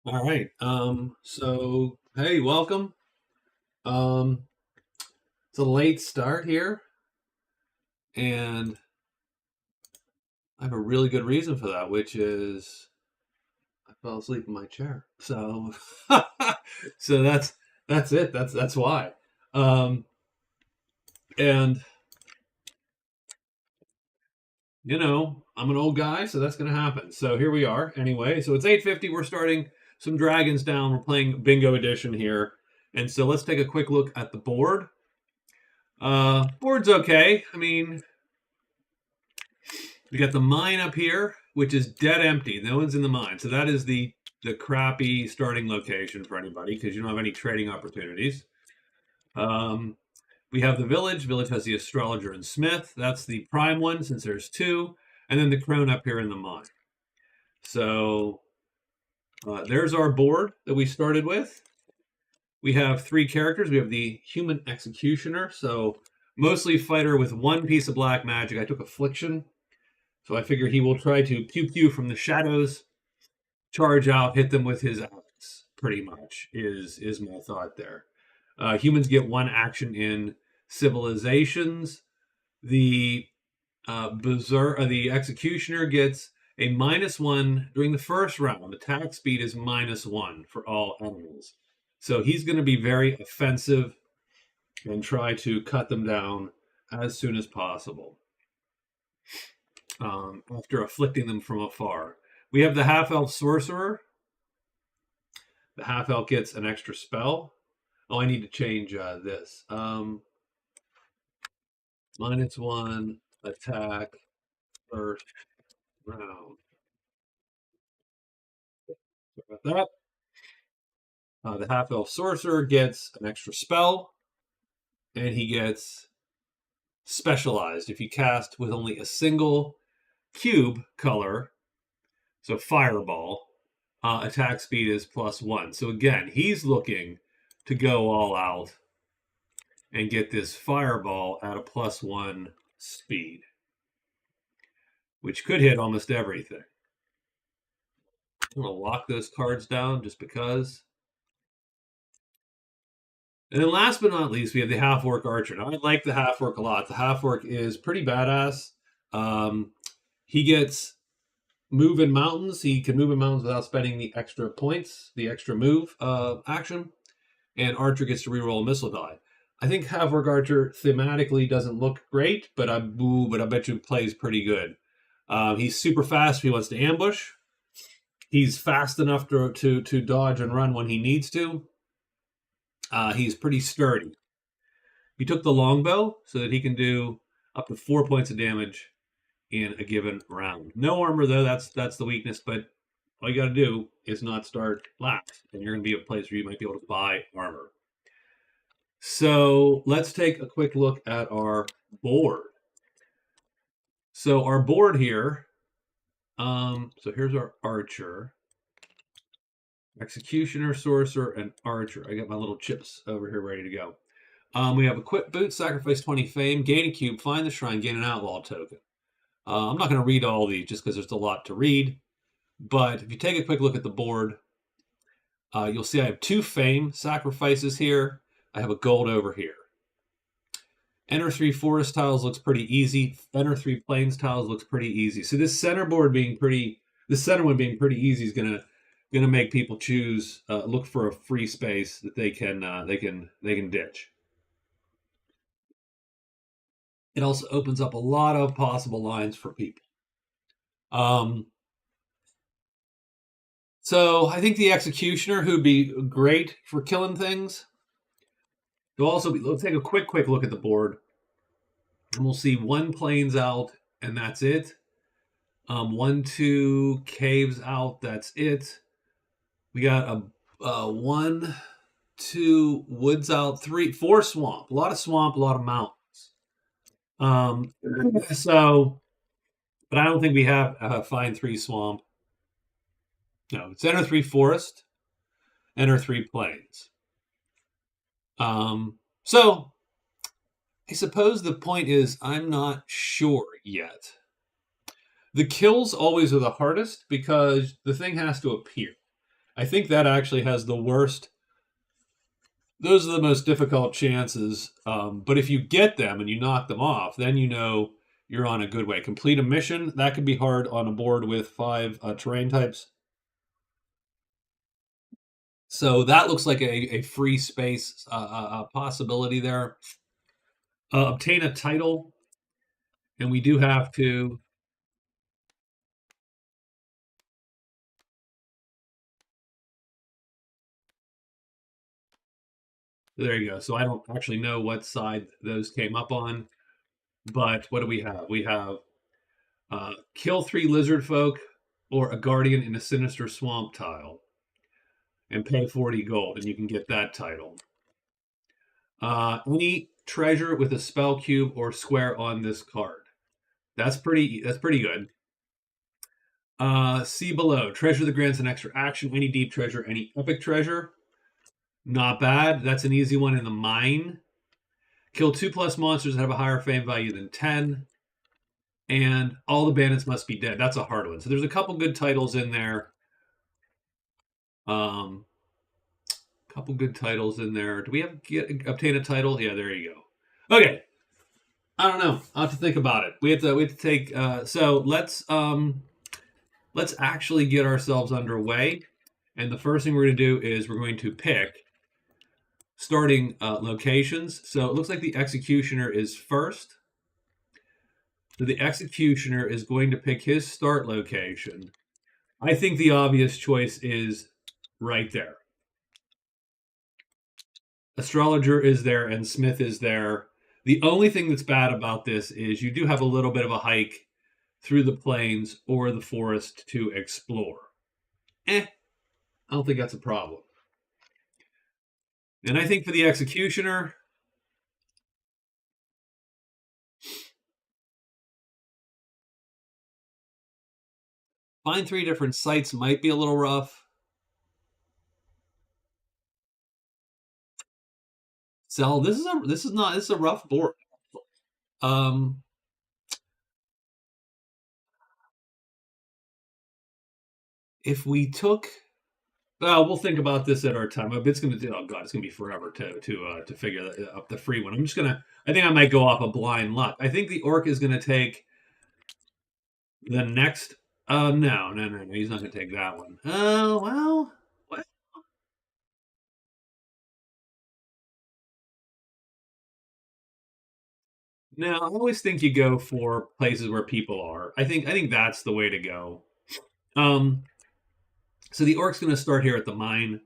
All right. So hey, welcome. Um, it's a late start here, and I have a really good reason for that, which is I fell asleep in my chair. So, so that's it. That's why. Um, and I'm an old guy, so that's gonna happen. So here we are. Anyway, so it's 8:50. We're starting some dragons down. We're playing Bingo Edition here, and so let's take a quick look at the board. Board's okay. I mean, we got the mine up here, which is dead empty. No one's in the mine. So that is the crappy starting location for anybody because you don't have any trading opportunities. Um, we have the village. Village has the astrologer and smith. That's the prime one since there's two. And then the crone up here in the mine. So there's our board that we started with. We have three characters. We have the human executioner. So mostly fighter with one piece of black magic. I took affliction. So I figure he will try to pew pew from the shadows, charge out, hit them with his axe. Pretty much is my thought there. Humans get one action in civilizations. The the executioner gets a -1 during the first round. Attack speed is -1 for all enemies. So he's going to be very offensive and try to cut them down as soon as possible. After afflicting them from afar. We have the half-elf sorcerer. The half-elf gets an extra spell. Oh, I need to change this. -1 attack first round. Sorry about that. The half-elf sorcerer gets an extra spell, and he gets specialized. If you cast with only a single cube color, so fireball, attack speed is +1. So again, he's looking to go all out and get this fireball at a +1 speed, which could hit almost everything. I'm going to lock those cards down just because. And then last but not least, we have the half-orc archer. Now, I like the half-orc a lot. The half-orc is pretty badass. He gets move in mountains. He can move in mountains without spending the extra points, the extra move action. And archer gets to reroll a missile die. I think half-orc archer thematically doesn't look great, but I bet you plays pretty good. He's super fast if he wants to ambush. He's fast enough to dodge and run when he needs to. He's pretty sturdy. He took the longbow so that he can do up to 4 points of damage in a given round. No armor though, that's the weakness, but all you got to do is not start last, and you're going to be a place where you might be able to buy armor. So let's take a quick look at our board. So our board here, so here's our archer, executioner, sorcerer, and archer. I got my little chips over here ready to go. We have equip boots, sacrifice 20 fame, gain a cube, find the shrine, gain an outlaw token. I'm not going to read all these just because there's a lot to read. But if you take a quick look at the board, you'll see I have 2 fame sacrifices here. I have a gold over here. Enter 3 forest tiles looks pretty easy. Enter 3 plains tiles looks pretty easy. So this center board being the center one being pretty easy is gonna make people choose look for a free space that they can ditch. It also opens up a lot of possible lines for people. So I think the executioner, who'd be great for killing things, will also be. Let's take a quick look at the board, and we'll see 1 plains out, and that's it. 1, 2 caves out, that's it. We got a 1, 2 woods out, 3, 4 swamp. A lot of swamp, a lot of mountains. So, but I don't think we have find 3 swamp. No, it's enter 3 forest, enter 3 plains. So I suppose the point is I'm not sure yet. The kills always are the hardest because the thing has to appear. I think that actually has the worst. Those are the most difficult chances. But if you get them and you knock them off, then you know you're on a good way. Complete a mission, that could be hard on a board with 5 terrain types. So that looks like a free space possibility there. Obtain a title, and we do have to. There you go. So I don't actually know what side those came up on, but what do we have? We have kill 3 lizard folk or a guardian in a sinister swamp tile and pay 40 gold, and you can get that title. Any treasure with a spell cube or square on this card. That's pretty good. See below. Treasure that grants an extra action, any deep treasure, any epic treasure. Not bad. That's an easy one in the mine. Kill 2+ monsters that have a higher fame value than 10. And all the bandits must be dead. That's a hard one. So there's a couple good titles in there. Couple good titles in there. Do we have obtain a title? Yeah, there you go. Okay. I don't know. I'll have to think about it. We have to take so let's actually get ourselves underway. And the first thing we're going to do is we're going to pick starting locations. So it looks like the executioner is first. So the executioner is going to pick his start location. I think the obvious choice is right there. Astrologer is there and Smith is there. The only thing that's bad about this is you do have a little bit of a hike through the plains or the forest to explore. I don't think that's a problem. And I think for the executioner, find 3 different sites might be a little rough. Sell. This is a rough board. If we took, we'll think about this at our time. It's going to, oh god, it's going to be forever to figure up the free one. I think I might go off a blind luck. I think the orc is going to take the next. No, he's not going to take that one. Oh well. What? No, I always think you go for places where people are. I think that's the way to go. So the orc's going to start here at the mine.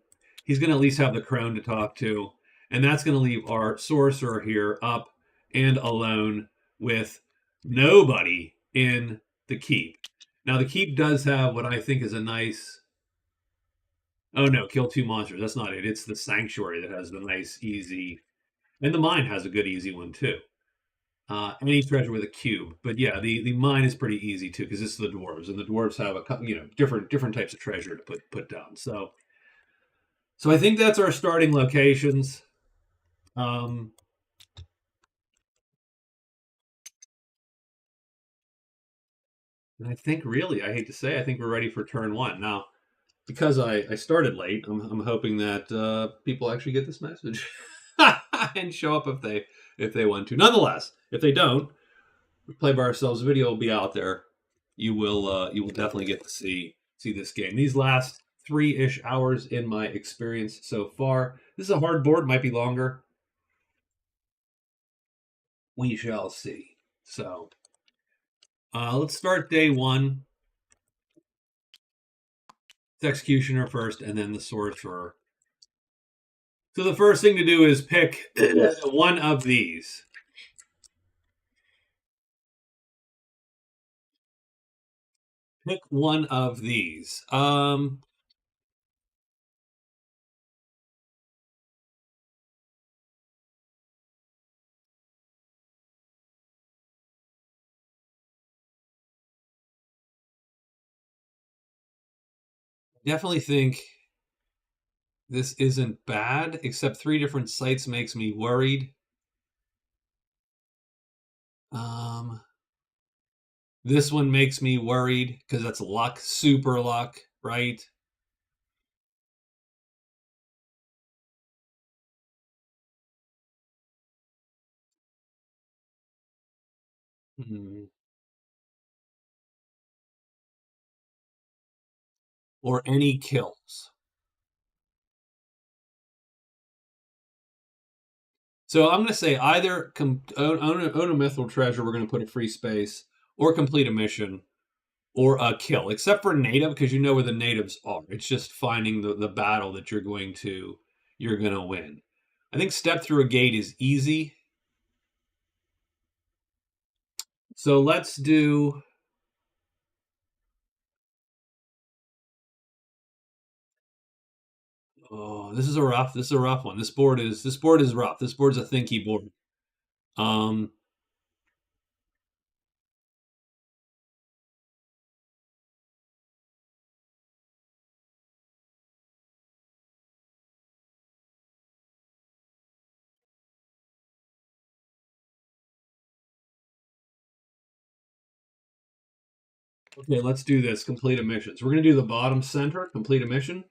He's going to at least have the crone to talk to, and that's going to leave our sorcerer here up and alone with nobody in the keep. Now the keep does have what I think is a nice. Oh no, kill 2 monsters. That's not it. It's the sanctuary that has the nice, easy, and the mine has a good, easy one too. Any treasure with a cube, but yeah, the mine is pretty easy too because this is the dwarves, and the dwarves have a couple, different types of treasure to put down. So I think that's our starting locations. And I think really, I hate to say, I think we're ready for turn 1 now. Because I started late, I'm hoping that people actually get this message and show up if they want to. Nonetheless, if they don't, Play by Ourselves video will be out there. You will definitely get to see this game. These last 3-ish hours in my experience so far. This is a hard board, might be longer. We shall see. So let's start day 1. The executioner first, and then the sorcerer. So the first thing to do is pick one of these. Pick one of these. Definitely think this isn't bad, except 3 different sites makes me worried. This one makes me worried because that's luck, super luck, right? Or any kills. So I'm going to say either own a mithril treasure, we're going to put a free space, or complete a mission, or a kill, except for native, because you know where the natives are. It's just finding the battle that you're going to win. I think step through a gate is easy. So let's do. Oh, this is a rough one. This board is rough. This board's a thinky board. Um, okay, let's do this. Complete a mission. So we're gonna do the bottom center. Complete a mission.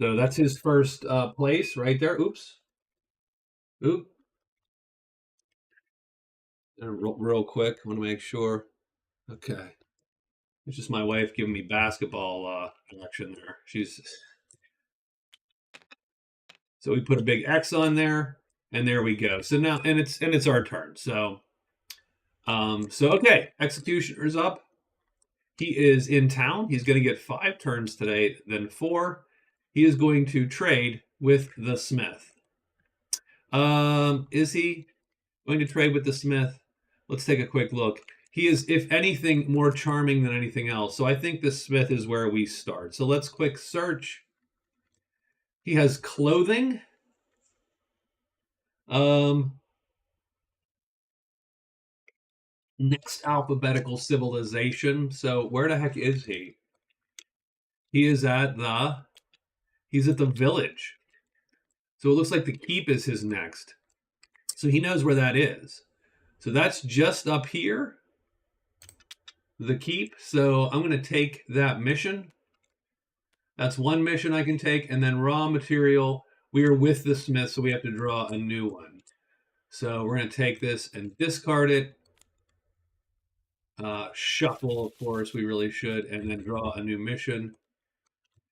So that's his first place right there. Oops. Oop. Real quick. I want to make sure. Okay. It's just my wife giving me basketball action there. So we put a big X on there, and there we go. So now, and it's our turn. So okay, Executioner's up. He is in town. He's going to get 5 turns today, then 4. He is going to trade with the Smith. Is he going to trade with the Smith? Let's take a quick look. He is, if anything, more charming than anything else. So I think the Smith is where we start. So let's quick search. He has clothing. Next alphabetical civilization. So where the heck is he? He is he's at the village. So it looks like the keep is his next. So he knows where that is. So that's just up here, the keep. So I'm going to take that mission. That's one mission I can take. And then raw material, we are with the Smith, so we have to draw a new one. So we're going to take this and discard it. Shuffle, of course, we really should, and then draw a new mission.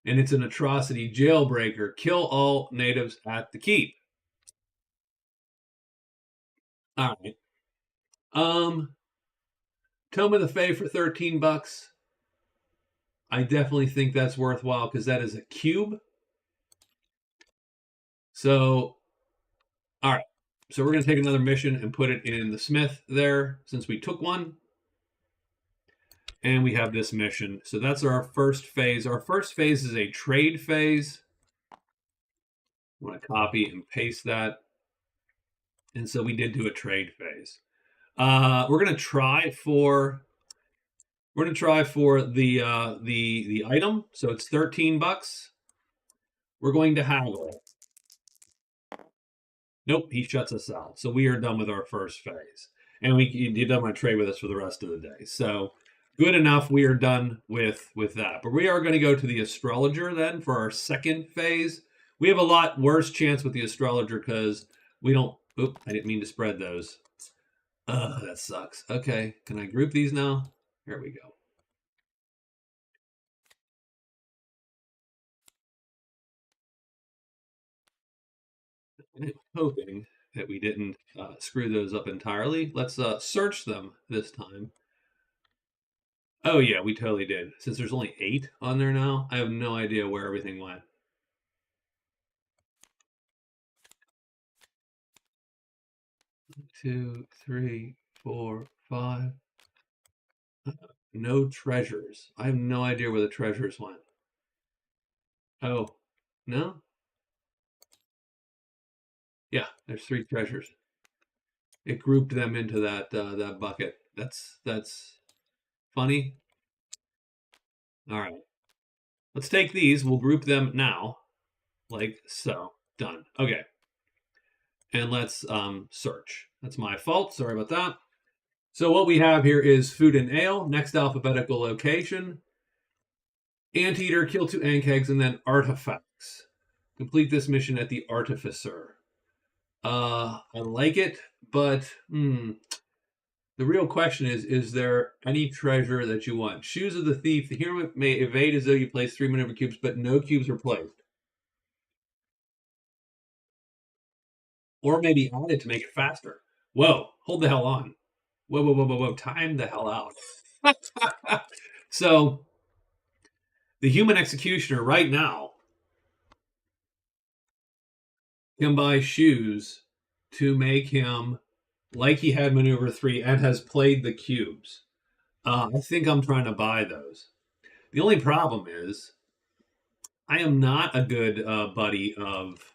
And it's an atrocity jailbreaker. Kill all natives at the keep. All right. Tome of the Fae for $13. I definitely think that's worthwhile because that is a cube. So, all right. So we're going to take another mission and put it in the Smith there since we took one. And we have this mission. So that's our first phase. Our first phase is a trade phase. I want to copy and paste that. And so we did do a trade phase. We're going to try for the item. So it's $13. We're going to haggle. Nope, he shuts us out. So we are done with our first phase. And you don't want to trade with us for the rest of the day. So good enough. We are done with that. But we are going to go to the astrologer then for our second phase. We have a lot worse chance with the astrologer because we don't. Oop, I didn't mean to spread those. That sucks. Okay, can I group these now? Here we go. I'm hoping that we didn't screw those up entirely. Let's search them this time. Oh yeah, we totally did. Since there's only 8 on there now, I have no idea where everything went. Two, three, 4, 5. No treasures. I have no idea where the treasures went. Oh, no? Yeah, there's 3 treasures. It grouped them into that that bucket. That's funny. All right. Let's take these. We'll group them now, like so. Done. Okay. And let's search. That's my fault. Sorry about that. So what we have here is food and ale. Next alphabetical location. Anteater, kill 2 ankegs, and then artifacts. Complete this mission at the Artificer. I like it, But the real question is there any treasure that you want? Shoes of the Thief. The hero may evade as though you place 3 maneuver cubes, but no cubes are placed. Or maybe added to make it faster. Whoa, hold the hell on. Whoa, whoa, whoa, whoa, whoa. Time the hell out. So, the human executioner right now can buy shoes to make him like he had maneuver 3 and has played the cubes. I think I'm trying to buy those. The only problem is I am not a good buddy of.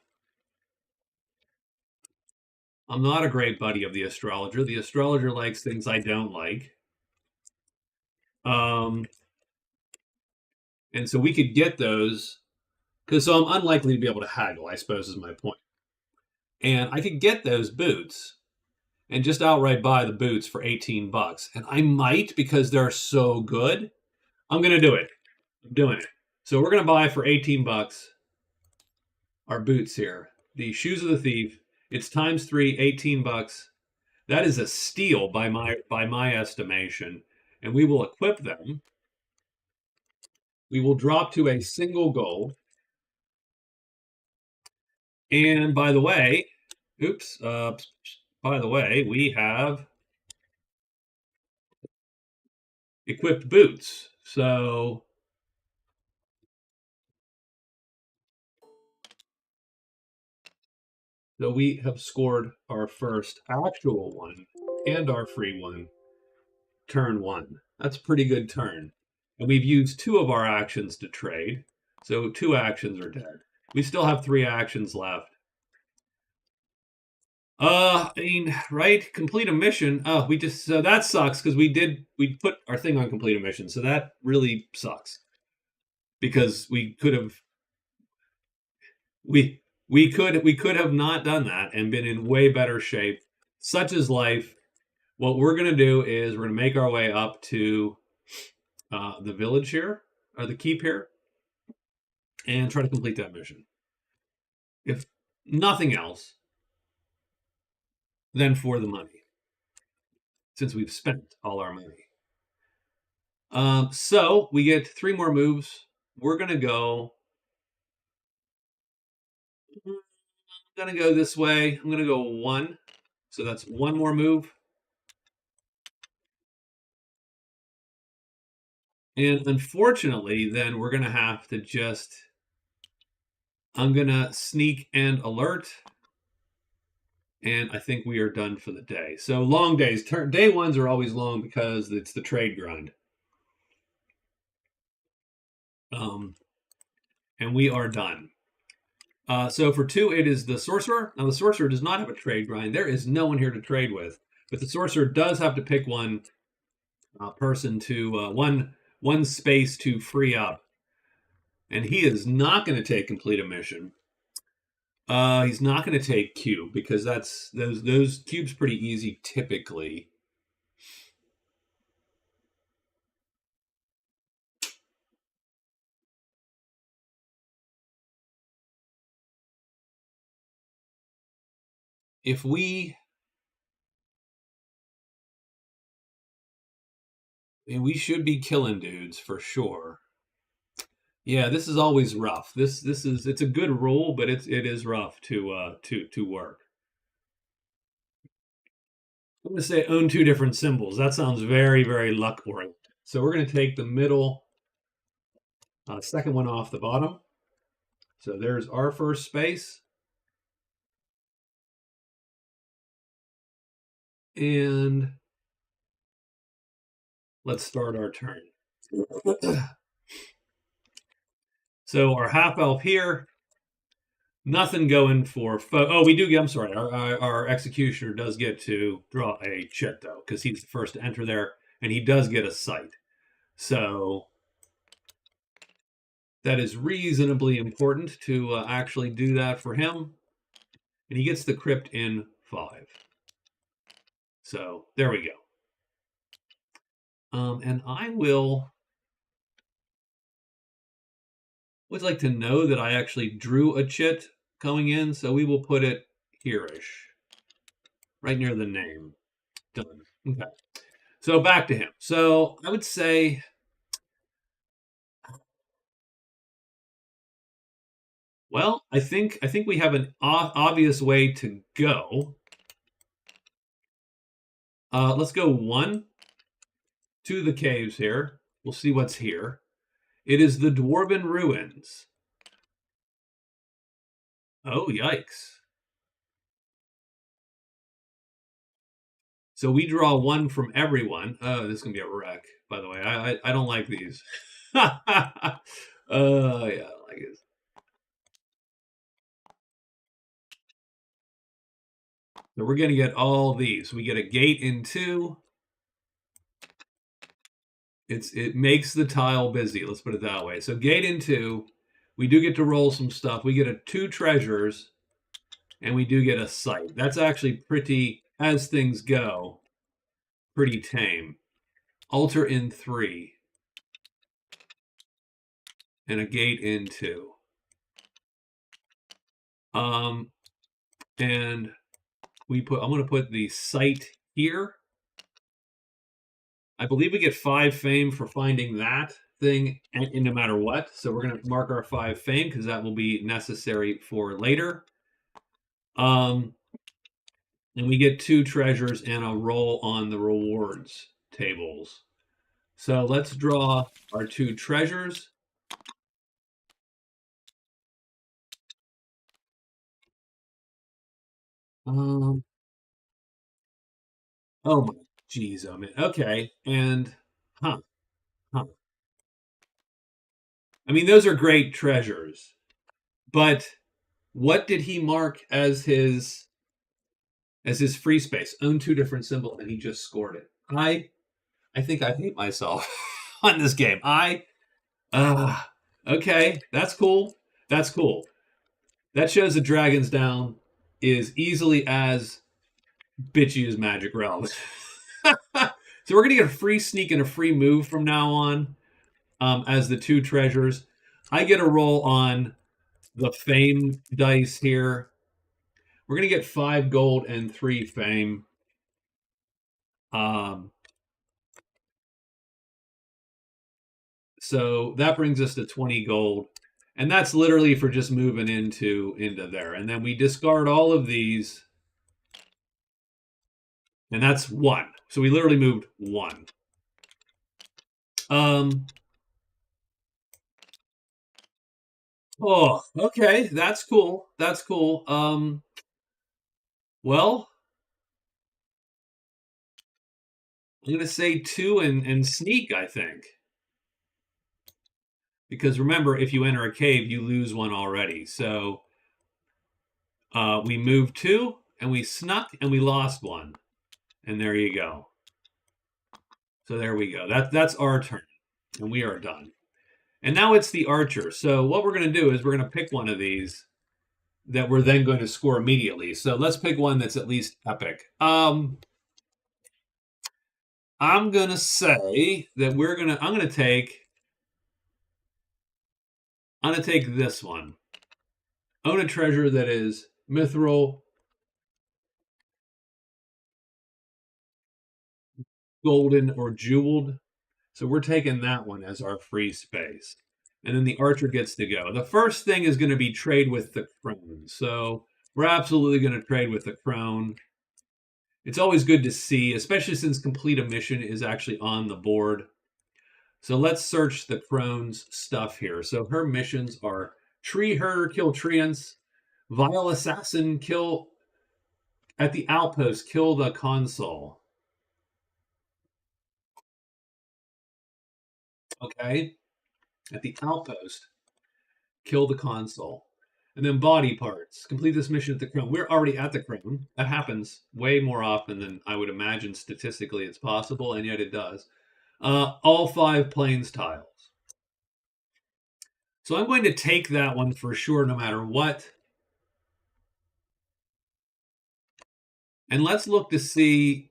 I'm not a great buddy of the astrologer. The astrologer likes things I don't like. And so we could get those because so I'm unlikely to be able to haggle, I suppose, is my point. And I could get those boots and just outright buy the boots for 18 bucks. And I might because they're so good. I'm going to do it. I'm doing it. So we're going to buy for 18 bucks our boots here. The Shoes of the Thief. It's times 3, 18 bucks. That is a steal by my estimation. And we will equip them. We will drop to a single gold. And by the way, oops, by the way, we have equipped boots. So we have scored our first actual one and our free one, turn 1. That's a pretty good turn. And we've used 2 of our actions to trade. So 2 actions are dead. We still have 3 actions left. I mean, right? Complete a mission. Oh, we just so that sucks because we put our thing on complete a mission, so that really sucks. Because we could have we could have not done that and been in way better shape. Such is life. What we're gonna do is we're gonna make our way up to the village here, or the keep here, and try to complete that mission. If nothing else, then for the money, since we've spent all our money. So we get 3 more moves. We're gonna go. I'm gonna go this way. I'm gonna go 1. So that's 1 more move. And unfortunately, then we're gonna have to just. I'm gonna sneak and alert. And I think we are done for the day. So long days. Day 1s are always long because it's the trade grind. And we are done. So for 2, it is the sorcerer. Now the sorcerer does not have a trade grind. There is no one here to trade with, but the sorcerer does have to pick one person to one space to free up, and he is not going to take complete a mission. He's not going to take cube because that's those cubes pretty easy typically. If we should be killing dudes for sure. Yeah, this is always rough. This is it's a good rule, but it is rough to work. I'm going to say own 2 different symbols. That sounds very, very luck oriented. So we're going to take the middle, second one off the bottom. So there's our first space. And let's start our turn. So our half elf here, nothing going for. Oh, we do get. I'm sorry. Our executioner does get to draw a chit though, because he's the first to enter there, and he does get a sight. So that is reasonably important to actually do that for him, and he gets the crypt in 5. So there we go. And I would like to know that I actually drew a chit going in, so we will put it here-ish. right near the name. Done. Okay. So back to him. So I would say, well, I think we have an obvious way to go. Let's go 1 to the caves here. We'll see what's here. It is the Dwarven Ruins. Oh, yikes. So we draw 1 from everyone. Oh, this is going to be a wreck, by the way. I don't like these. Yeah, I don't like it. So we're going to get all these. We get a gate in 2. It makes the tile busy. Let's put it that way. So gate in 2. We do get to roll some stuff. We get 2 treasures, and we do get a site. That's actually pretty, as things go, pretty tame. Altar in 3. And a gate in 2. And I'm going to put the site here. I believe we get 5 fame for finding that thing, and no matter what. So we're going to mark our 5 fame because that will be necessary for later. And we get 2 treasures and a roll on the rewards tables. So let's draw our 2 treasures. Oh my geez, oh man. Okay, and huh. I mean, those are great treasures, but what did he mark as his free space? Own 2 different symbols, and he just scored it. I think I hate myself on this game. Okay, that's cool. That's cool. That shows the Dragon's Down is easily as bitchy as Magic Realms. So we're gonna get a free sneak and a free move from now on, as the 2 treasures. I get a roll on the fame dice here. We're gonna get 5 gold and 3 fame. So that brings us to 20 gold. And that's literally for just moving into there. And then we discard all of these. And that's 1. So we literally moved 1. Oh, okay. That's cool. That's cool. Well, I'm going to say 2 and sneak, I think. Because remember, if you enter a cave, you lose 1 already. So we moved 2, and we snuck, and we lost 1. And there you go. So there we go. That's our turn. And we are done. And now it's the archer. So what we're going to do is we're going to pick one of these that we're then going to score immediately. So let's pick one that's at least epic. I'm going to say that I'm going to take this one. Own a treasure that is mithril, golden, or jeweled. So we're taking that one as our free space. And then the archer gets to go. The first thing is going to be trade with the crone. So we're absolutely going to trade with the crone. It's always good to see, especially since complete a mission is actually on the board. So let's search the crone's stuff here. So her missions are Tree Herder, kill treants. Vile Assassin, kill at the outpost, kill the consul. Okay. At the outpost, kill the consul. And then body parts. Complete this mission at the crone. We're already at the crone. That happens way more often than I would imagine statistically it's possible, and yet it does. All 5 plains tiles. So I'm going to take that one for sure no matter what. And let's look to see.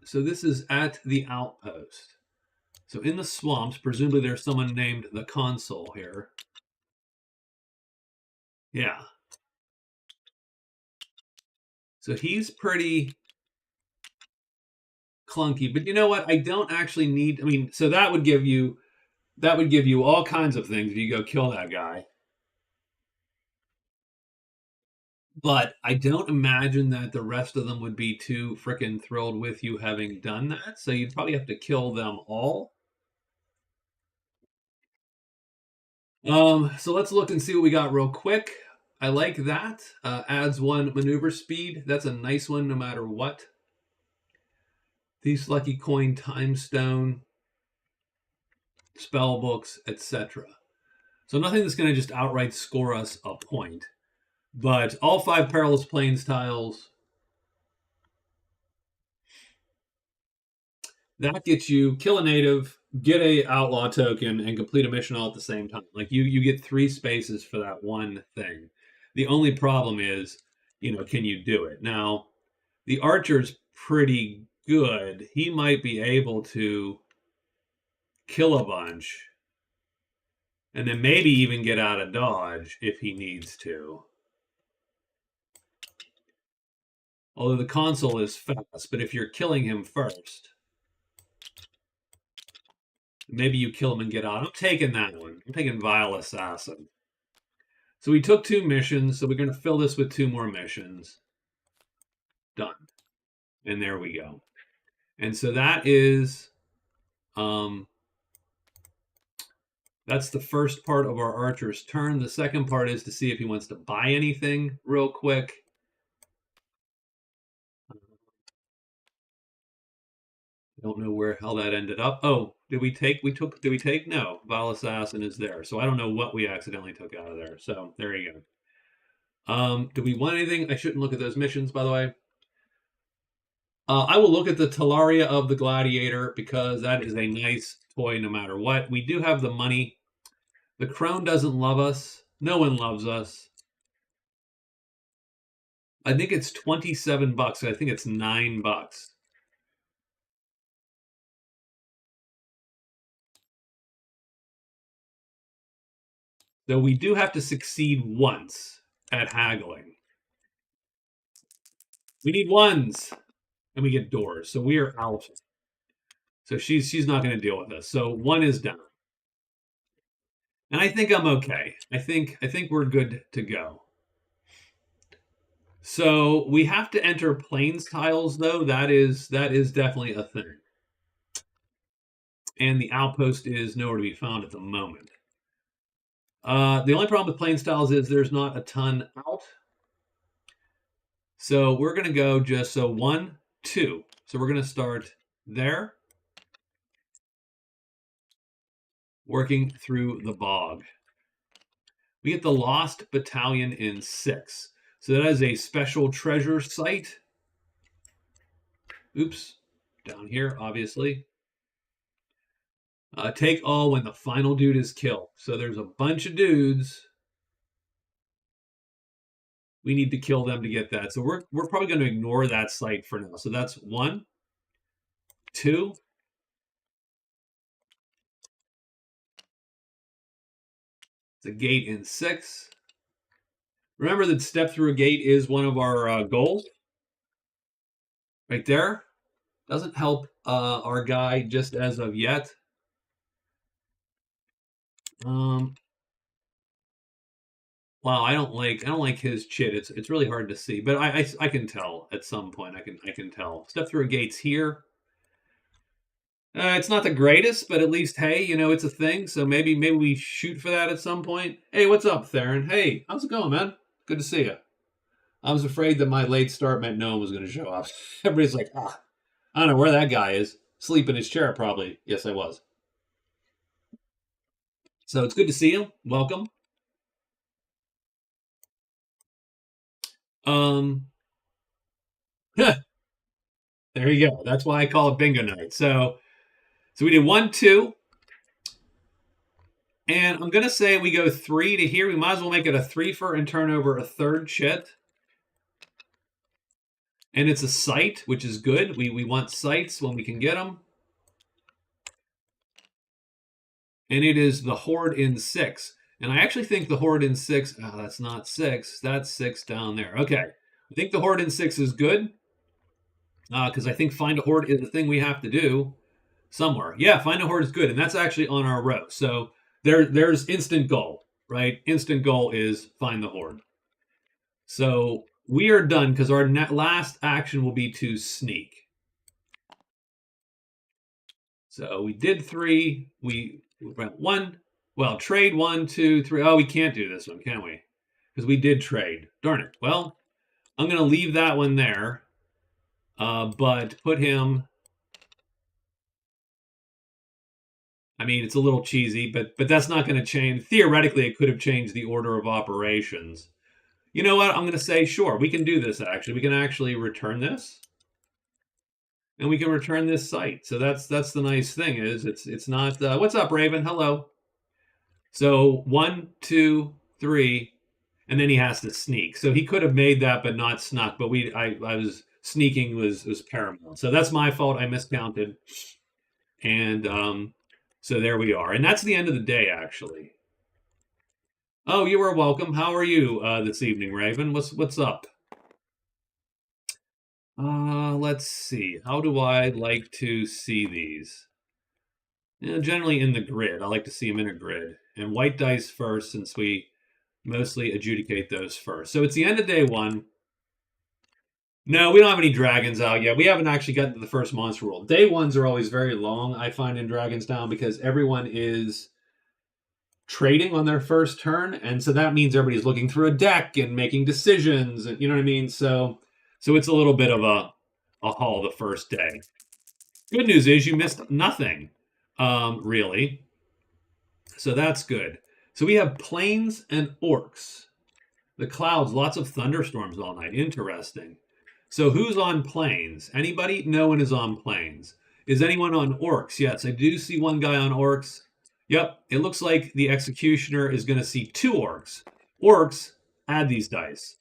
So this is at the outpost. So in the swamps, presumably there's someone named the consul here. Yeah. So he's pretty clunky, but you know what? I don't actually need, I mean, so that would give you all kinds of things if you go kill that guy. But I don't imagine that the rest of them would be too freaking thrilled with you having done that. So you'd probably have to kill them all. So let's look and see what we got real quick. I like that. Adds 1 maneuver speed. That's a nice one no matter what. These Lucky Coin, Time Stone, spell books, etc. So nothing that's going to just outright score us a point. But all 5 Perilous Plains tiles, that gets you kill a native, get a outlaw token, and complete a mission all at the same time. Like you get 3 spaces for that one thing. The only problem is, can you do it? Now, the archer's pretty good. He might be able to kill a bunch and then maybe even get out of dodge if he needs to. Although the console is fast, but if you're killing him first, maybe you kill him and get out. I'm taking that one. I'm taking Vile Assassin. So we took 2 missions, so we're going to fill this with 2 more missions. Done. And there we go. And so that is, that's the first part of our archer's turn. The second part is to see if he wants to buy anything real quick. I don't know how that ended up. Oh, did we take? No, Vile Assassin is there. So I don't know what we accidentally took out of there. So there you go. Do we want anything? I shouldn't look at those missions, by the way. I will look at the Talaria of the Gladiator because that is a nice toy no matter what. We do have the money. The Crone doesn't love us. No one loves us. I think it's $27. I think it's $9. So we do have to succeed once at haggling. We need ones. And we get doors. So we are out. So she's not going to deal with us. So 1 is down. And I think I'm okay. I think we're good to go. So we have to enter plains tiles, though. That is definitely a thing. And the outpost is nowhere to be found at the moment. The only problem with plains tiles is there's not a ton out. So we're going to go just 1, 2. So we're going to start there, working through the bog. We get the Lost Battalion in 6. So that is a special treasure site. Oops, down here, obviously. Take all when the final dude is killed. So there's a bunch of dudes. We need to kill them to get that. So we're probably going to ignore that site for now. So that's 1, 2. It's a gate in 6. Remember that step through a gate is one of our goals. Right there. Doesn't help our guy just as of yet. Wow, I don't like his chit. It's really hard to see, but I can tell at some point. I can tell. Step through a gate's here. It's not the greatest, but at least hey, it's a thing. So maybe we shoot for that at some point. Hey, what's up, Theron? Hey, how's it going, man? Good to see you. I was afraid that my late start meant no one was going to show up. Everybody's like, I don't know where that guy is. Sleep in his chair, probably. Yes, I was. So it's good to see you. Welcome. There you go. That's why I call it bingo night. So we did 1, 2. And I'm going to say we go 3 to here. We might as well make it a 3-fer and turn over a 3rd chit. And it's a site, which is good. We want sites when we can get them. And it is the Horde in 6. And I actually think the Horde in 6, that's not 6. That's 6 down there. Okay. I think the horde in 6 is good because I think find a horde is the thing we have to do somewhere. Yeah, find a horde is good, and that's actually on our row. So there's instant goal, right? Instant goal is find the horde. So we are done because our last action will be to sneak. So we did 3. We went 1. Well, trade 1, 2, 3. Oh, we can't do this one, can we? Because we did trade. Darn it. Well, I'm going to leave that one there, but put him. I mean, it's a little cheesy, but that's not going to change. Theoretically, it could have changed the order of operations. You know what? I'm going to say, sure, we can do this, actually. We can actually return this. And we can return this site. So that's the nice thing is it's not, what's up, Raven? Hello. So 1, 2, 3, and then he has to sneak. So he could have made that, but not snuck. But I was sneaking was paramount. So that's my fault. I miscounted. And so there we are. And that's the end of the day, actually. Oh, you are welcome. How are you this evening, Raven? What's up? Let's see. How do I like to see these? Generally in the grid. I like to see them in a grid. And white dice first, since we mostly adjudicate those first. So it's the end of day 1. No, we don't have any dragons out yet. We haven't actually gotten to the first monster world. Day 1s are always very long, I find, in Dragon's Down, because everyone is trading on their first turn, and so that means everybody's looking through a deck and making decisions, and you know what I mean? So it's a little bit of a haul the first day. Good news is you missed nothing, really. So that's good. So we have plains and orcs. The clouds, lots of thunderstorms all night. Interesting. So who's on plains? Anybody? No one is on plains. Is anyone on orcs? Yes, I do see one guy on orcs. Yep, it looks like the executioner is going to see 2 orcs. Orcs add these dice.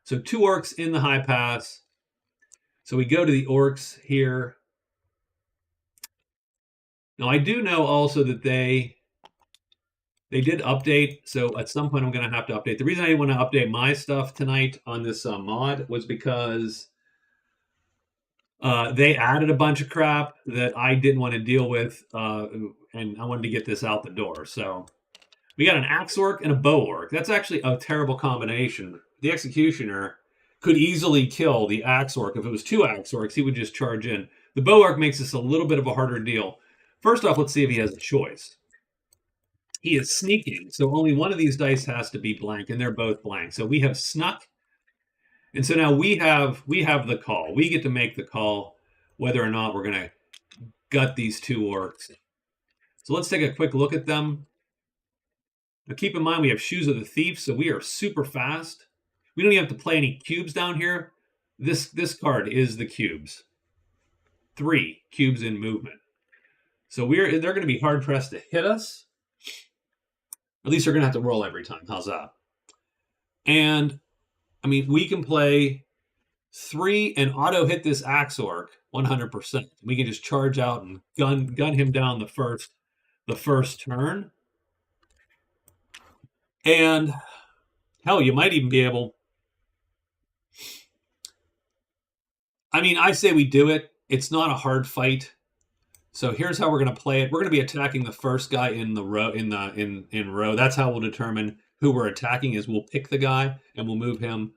So 2 orcs in the high pass. So we go to the orcs here. Now I do know also that they did update, so at some point I'm going to have to update. The reason I didn't want to update my stuff tonight on this mod was because they added a bunch of crap that I didn't want to deal with, and I wanted to get this out the door. So we got an axe orc and a bow orc. That's actually a terrible combination. The executioner could easily kill the axe orc. If it was 2 axe orcs, he would just charge in. The bow orc makes this a little bit of a harder deal. First off, let's see if he has a choice. He is sneaking, so only one of these dice has to be blank, and they're both blank. So we have snuck, and so now we have the call. We get to make the call whether or not we're going to gut these 2 orcs. So let's take a quick look at them. Now keep in mind we have Shoes of the Thief, so we are super fast. We don't even have to play any cubes down here. This card is the cubes. 3 cubes in movement. So they're going to be hard pressed to hit us. At least they're going to have to roll every time. How's that? And, I mean, we can play 3 and auto hit this axe orc 100%. We can just charge out and gun him down the first turn. And, hell, you might even be able... I mean, I say we do it. It's not a hard fight. So here's how we're going to play it. We're going to be attacking the first guy in the row in row. That's how we'll determine who we're attacking. Is we'll pick the guy and we'll move him,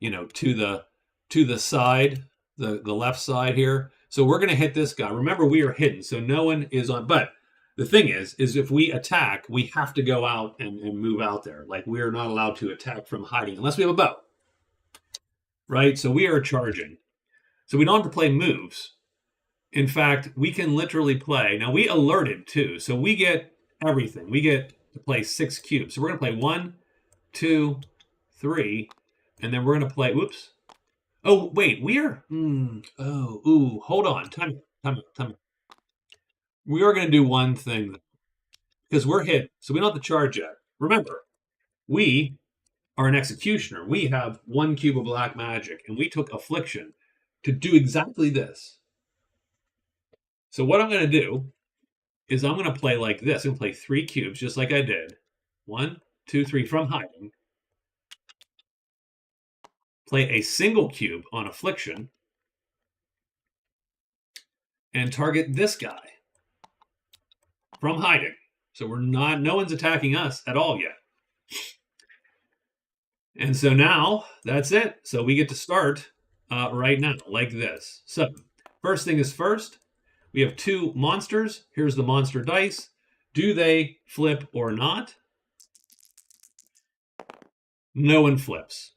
to the side, the left side here. So we're going to hit this guy. Remember, we are hidden, so no one is on. But the thing is if we attack, we have to go out and move out there. Like we are not allowed to attack from hiding unless we have a bow, right? So we are charging. So we don't have to play moves. In fact, we can literally play. Now, we alerted, too, so we get everything. We get to play 6 cubes. So we're going to play 1, 2, 3, and then we're going to play... Whoops. Oh, wait, we're... hold on. Time out. We are going to do one thing, because we're hit, so we don't have to charge yet. Remember, we are an executioner. We have 1 cube of black magic, and we took Affliction to do exactly this. So what I'm going to do is I'm going to play like this. I'm going to play 3 cubes, just like I did. 1, 2, 3 from hiding. play a single cube on Affliction, and target this guy from hiding. So no one's attacking us at all yet. And so now that's it. So we get to start right now like this. So first thing is first, we have 2 monsters. Here's the monster dice. Do they flip or not? No one flips.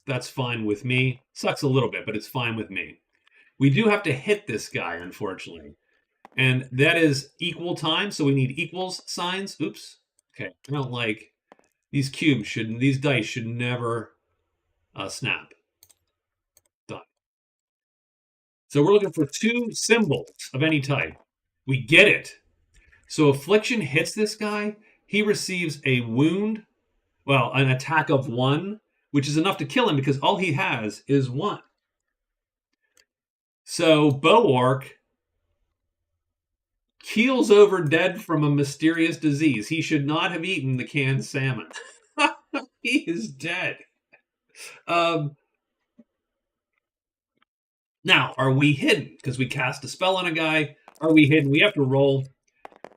That's fine with me. Sucks a little bit, but it's fine with me. We do have to hit this guy, unfortunately. And that is equal time, so we need equals signs. Oops. Okay, I don't like... These dice should never snap. Done. So we're looking for 2 symbols of any type. We get it. So Affliction hits this guy. He receives a wound, well, an attack of 1, which is enough to kill him because all he has is 1. So Boark keels over dead from a mysterious disease. He should not have eaten the canned salmon. He is dead. Now, are we hidden? Because we cast a spell on a guy. Are we hidden? We have to roll.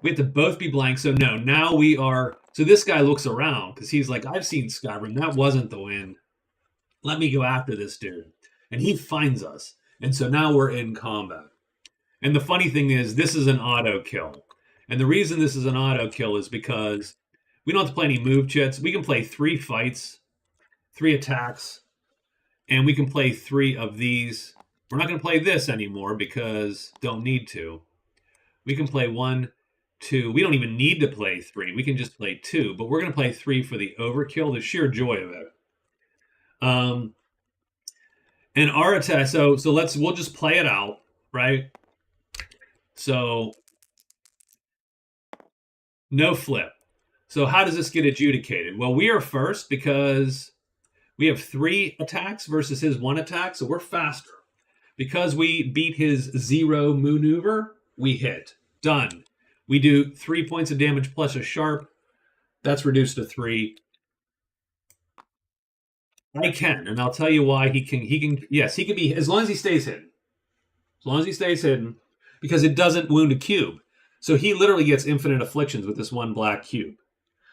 We have to both be blank. So no, now we are... So this guy looks around because he's like, I've seen Skyrim. That wasn't the win. Let me go after this dude. And he finds us. And so now we're in combat. And the funny thing is, this is an auto kill. And the reason this is an auto kill is because we don't have to play any move chits. We can play 3 fights, 3 attacks, and we can play 3 of these. We're not going to play this anymore because don't need to. We can play 1, 2. We don't even need to play 3. We can just play 2, but we're going to play 3 for the overkill, the sheer joy of it. And our attack, so we'll just play it out, right? So no flip. So how does this get adjudicated? Well, we are first because we have 3 attacks versus his 1 attack, so we're faster. Because we beat his 0 maneuver, we hit. Done. We do 3 points of damage plus a sharp. That's reduced to 3. I can, and I'll tell you why he can. Yes, he can be, as long as he stays hidden. As long as he stays hidden, because it doesn't wound a cube. So he literally gets infinite afflictions with this 1 black cube.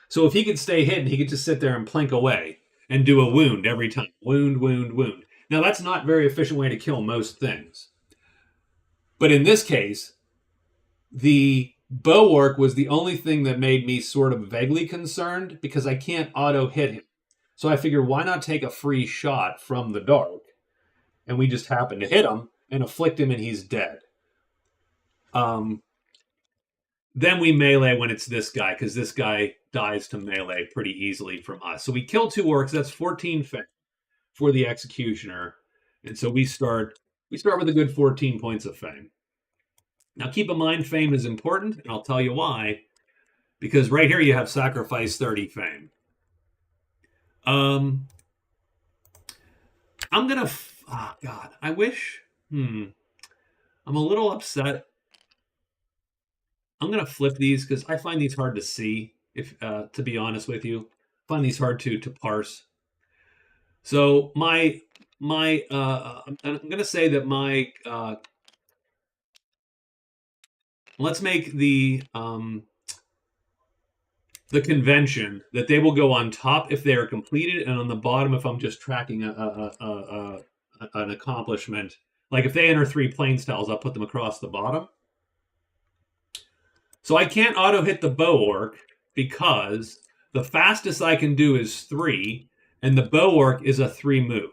So if he could stay hidden, he could just sit there and plink away and do a wound every time. Wound, wound, wound. Now, that's not a very efficient way to kill most things. But in this case, the Boark was the only thing that made me sort of vaguely concerned because I can't auto-hit him. So I figured, why not take a free shot from the dark? And we just happen to hit him and afflict him, and he's dead. Then we melee when it's this guy, because this guy dies to melee pretty easily from us. So we kill 2 orcs. That's 14 fame for the Executioner. And so we start with a good 14 points of fame. Now keep in mind, fame is important, and I'll tell you why. Because right here you have sacrifice 30 fame. I'm gonna... Oh, God. I wish... I'm a little upset. I'm gonna flip these because I find these hard to see, if to be honest with you. I find these hard to parse. So I'm gonna say that my... let's make the convention that they will go on top if they are completed, and on the bottom if I'm just tracking an accomplishment. Like if they enter 3 plane styles, I'll put them across the bottom. So I can't auto-hit the Boark because the fastest I can do is 3, and the Boark is a 3 move.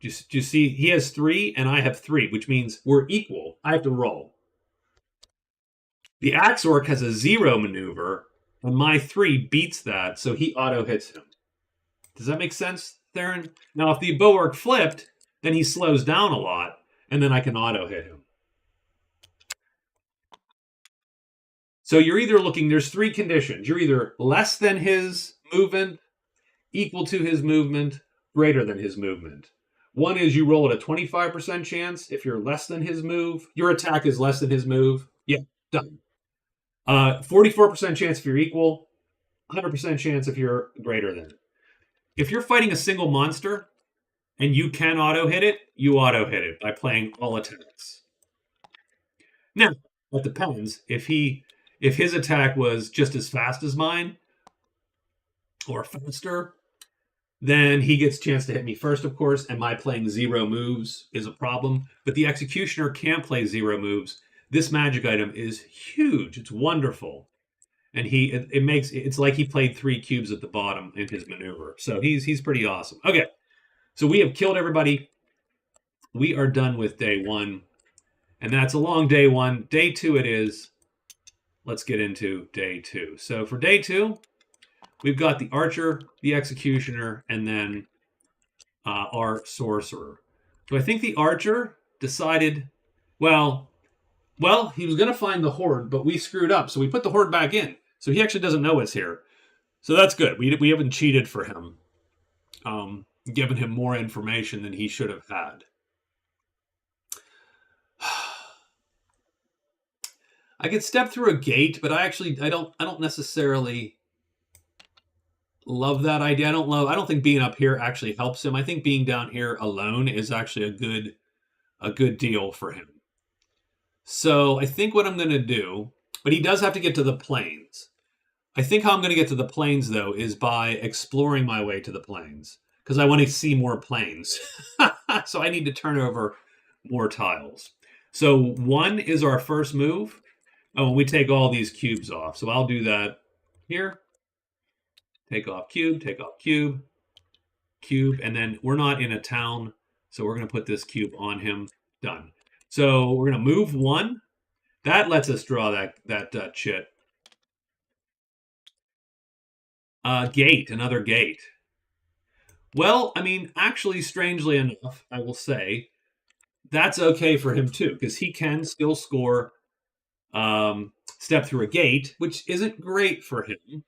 Do you see? He has 3, and I have 3, which means we're equal. I have to roll. The Axe Orc has a 0 maneuver, and my 3 beats that, so he auto-hits him. Does that make sense, Theron? Now, if the Boark flipped, then he slows down a lot, and then I can auto-hit him. So you're either looking, there's 3 conditions. You're either less than his movement, equal to his movement, greater than his movement. One is you roll at a 25% chance. If you're less than his move, your attack is less than his move. Yeah, done. 44% chance if you're equal, 100% chance if you're greater than. If you're fighting a single monster, and you can auto hit it, you auto hit it by playing all attacks. Now, it depends. If his attack was just as fast as mine or faster, then he gets a chance to hit me first, of course, and my playing 0 moves is a problem. But the Executioner can't play 0 moves. This magic item is huge. It's wonderful. And it's like he played 3 cubes at the bottom in his maneuver. So he's pretty awesome. Okay. So we have killed everybody. We are done with day 1. And that's a long day 1. Day 2 it is. Let's get into day 2. So for day 2, we've got the Archer, the Executioner, and then our Sorcerer. So I think the Archer decided, well, he was going to find the Horde, but we screwed up. So we put the Horde back in. So he actually doesn't know it's here. So that's good. We haven't cheated for him, given him more information than he should have had. I could step through a gate, but I don't necessarily love that idea. I don't think being up here actually helps him. I think being down here alone is actually a good deal for him. So I think what I'm going to do, but he does have to get to the plains. I think how I'm going to get to the plains, though, is by exploring my way to the plains, because I want to see more plains. So I need to turn over more tiles. So 1 is our first move. Oh, and we take all these cubes off. So I'll do that here. Take off cube, cube, and then we're not in a town, so we're going to put this cube on him. Done. So we're going to move 1. That lets us draw that chit. Gate, another gate. Well, I mean, actually, strangely enough, I will say, that's okay for him too, because he can still score step through a gate, which isn't great for him,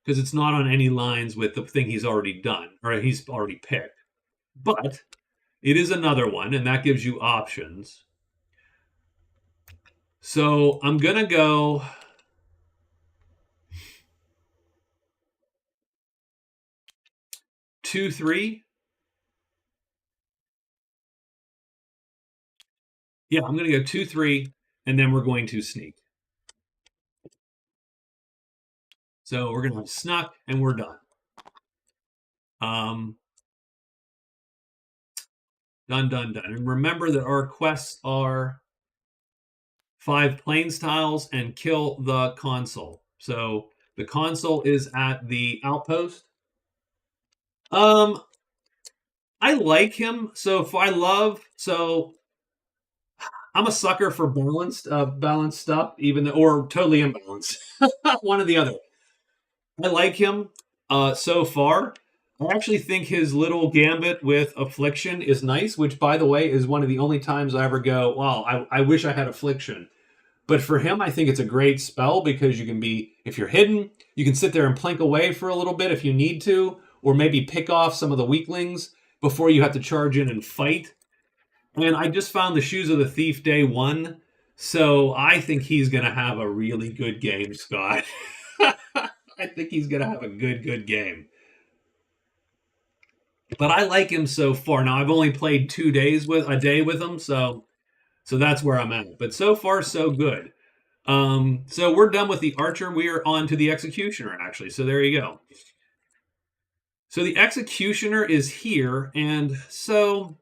because it's not on any lines with the thing he's already done, or he's already picked. But it is another one, and that gives you options. So I'm going to go 2-3. Yeah, I'm going to go 2-3, and then we're going to sneak. So we're going to have snuck, and we're done. Done. And remember that our quests are 5 plains tiles and kill the consul. So the consul is at the outpost. I like him. I'm a sucker for balanced stuff, or totally imbalanced. One or the other. I like him so far. I actually think his little gambit with Affliction is nice, which, by the way, is one of the only times I ever go, wow, I wish I had Affliction. But for him, I think it's a great spell because if you're hidden, you can sit there and plink away for a little bit if you need to, or maybe pick off some of the weaklings before you have to charge in and fight. And I just found the Shoes of the Thief day 1, so I think he's going to have a really good game, Scott. I think he's going to have a good game. But I like him so far. Now, I've only played a day with him, so that's where I'm at. But so far, so good. So we're done with the Archer. We are on to the Executioner, actually. So there you go. So the Executioner is here, and so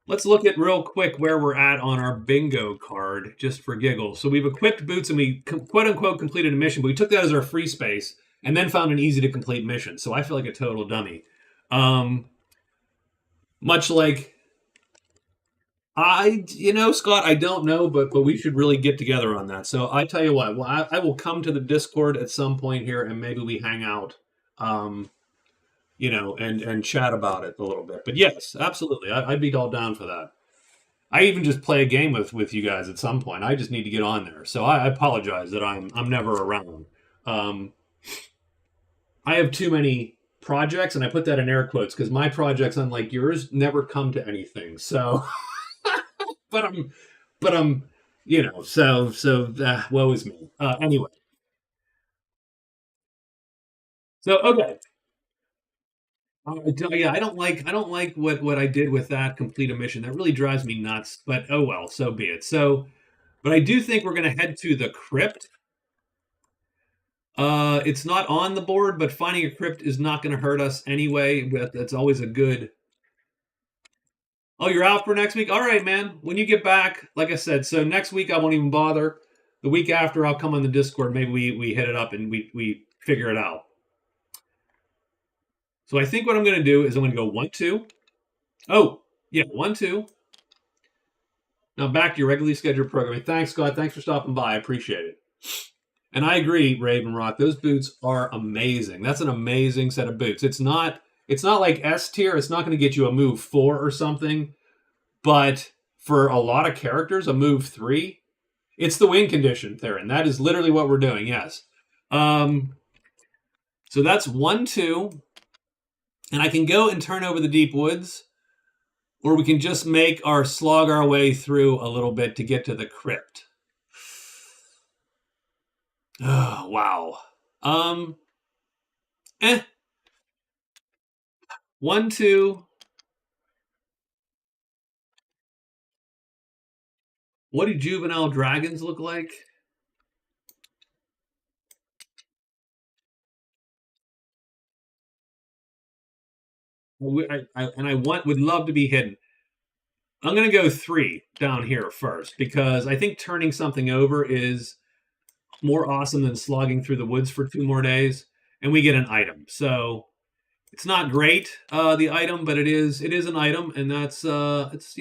let's look at real quick where we're at on our bingo card, just for giggles. So we've equipped boots, and we quote-unquote completed a mission, but we took that as our free space, and then found an easy-to-complete mission. So I feel like a total dummy. Much like Scott, I don't know, but we should really get together on that. So I tell you what, I will come to the Discord at some point here, and maybe we hang out, and chat about it a little bit. But yes, absolutely, I'd be all down for that. I even just play a game with you guys at some point. I just need to get on there. So I apologize that I'm never around. I have too many projects, and I put that in air quotes because my projects, unlike yours, never come to anything. So, but I'm, woe is me. Anyway, so okay. Yeah, I don't like what I did with that complete a mission. That really drives me nuts. But oh well, so be it. So, but I do think we're going to head to the crypt. It's not on the board, but finding a crypt is not going to hurt us anyway. That's always a good. Oh, you're out for next week? All right, man. When you get back, like I said, so next week I won't even bother. The week after, I'll come on the Discord. Maybe we hit it up and we figure it out. So I think what I'm going to do is I'm going to go 1-2. Oh, yeah, 1-2. Now back to your regularly scheduled programming. Thanks, Scott. Thanks for stopping by. I appreciate it. And I agree, Raven Rock. Those boots are amazing. That's an amazing set of boots. It's not like S tier. It's not going to get you a move 4 or something. But for a lot of characters, a move 3, it's the win condition, Theron. That is literally what we're doing. Yes. So that's 1-2. And I can go and turn over the Deep Woods, or we can just slog our way through a little bit to get to the crypt. Oh, wow. 1-2. What do juvenile dragons look like? I would love to be hidden. I'm going to go 3 down here first because I think turning something over is more awesome than slogging through the woods for 2 more days, and we get an item. So it's not great, the item, but it is an item, and that's it's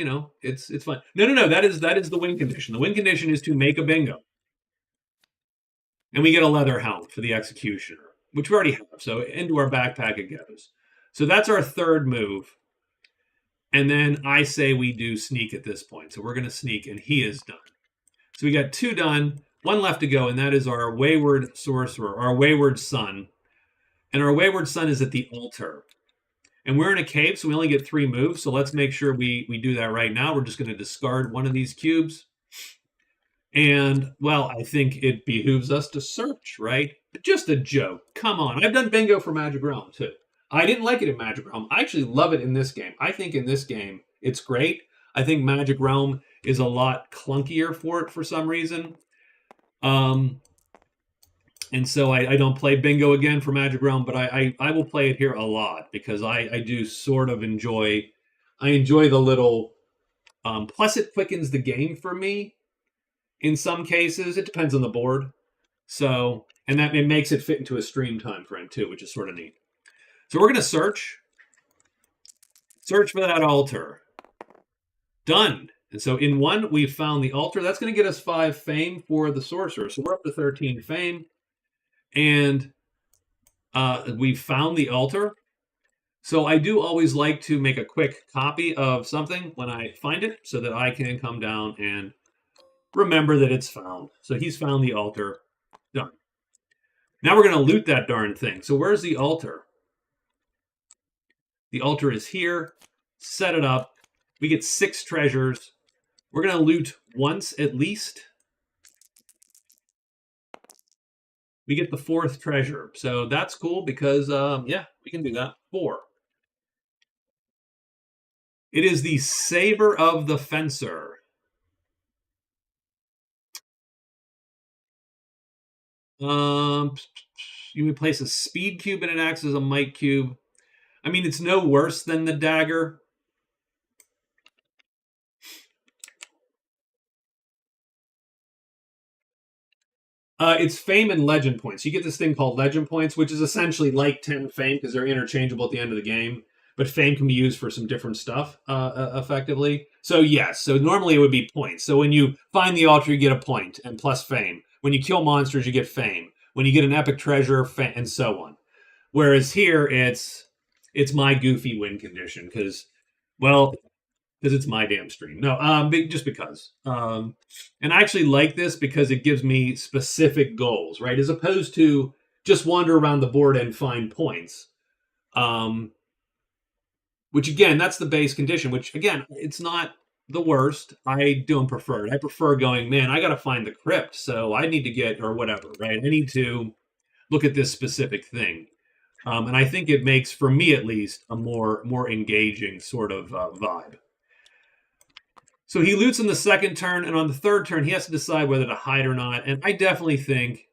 fun. No. That is the win condition. The win condition is to make a bingo, and we get a leather helm for the executioner, which we already have. So into our backpack it goes. So that's our third move. And then I say we do sneak at this point. So we're going to sneak, and he is done. So we got 2 done, 1 left to go, and that is our wayward sorcerer, our wayward son. And our wayward son is at the altar. And we're in a cave, so we only get 3 moves. So let's make sure we do that right now. We're just going to discard one of these cubes. And, well, I think it behooves us to search, right? But just a joke. Come on. I've done bingo for Magic Realm, too. I didn't like it in Magic Realm. I actually love it in this game. I think in this game, it's great. I think Magic Realm is a lot clunkier for it for some reason. And so I don't play bingo again for Magic Realm, but I will play it here a lot because I do sort of enjoy the little plus it quickens the game for me in some cases. It depends on the board. So, and that it makes it fit into a stream time frame too, which is sort of neat. So we're going to search for that altar. Done. And so in 1, we've found the altar. That's going to get us 5 fame for the sorcerer. So we're up to 13 fame. And we've found the altar. So I do always like to make a quick copy of something when I find it so that I can come down and remember that it's found. So he's found the altar. Done. Now we're going to loot that darn thing. So where's the altar? The altar is here. Set it up. We get 6 treasures. We're going to loot once at least. We get the 4th treasure. So that's cool because, yeah, we can do that. 4. It is the Saber of the Fencer. You would place a speed cube and it acts as a might cube. I mean, it's no worse than the dagger. It's fame and legend points. You get this thing called legend points, which is essentially like 10 fame because they're interchangeable at the end of the game. But fame can be used for some different stuff, effectively. So yes, so normally it would be points. So when you find the altar, you get a point and plus fame. When you kill monsters, you get fame. When you get an epic treasure, and so on. Whereas here, it's my goofy win condition because it's my damn stream. No, just because. And I actually like this because it gives me specific goals, right? As opposed to just wander around the board and find points. Which again, that's the base condition, which again, it's not the worst. I don't prefer it. I prefer going, man, I got to find the crypt. So I need to get, or whatever, right? I need to look at this specific thing. And I think it makes, for me at least, a more engaging sort of vibe. So he loots in the second turn, and on the third turn, he has to decide whether to hide or not. And I definitely think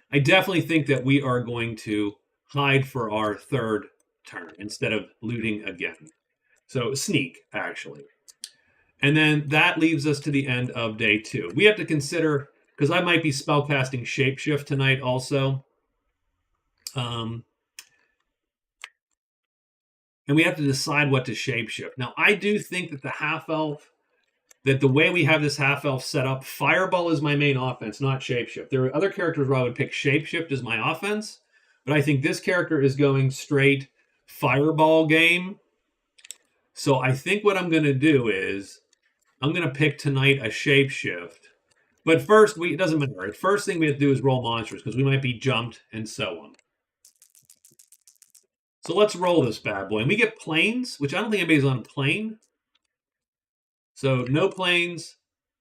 that we are going to hide for our third turn instead of looting again. So sneak, actually. And then that leaves us to the end of day 2. We have to consider, because I might be spellcasting Shapeshift tonight also. And we have to decide what to shapeshift. Now, I do think that the half-elf, that the way we have this half-elf set up, Fireball is my main offense, not shapeshift. There are other characters where I would pick shapeshift as my offense, but I think this character is going straight Fireball game. So I think what I'm going to do is I'm going to pick tonight a shapeshift. But first, it doesn't matter. The first thing we have to do is roll monsters because we might be jumped and so on. So let's roll this bad boy. And we get plains, which I don't think anybody's on a plane. So no plains,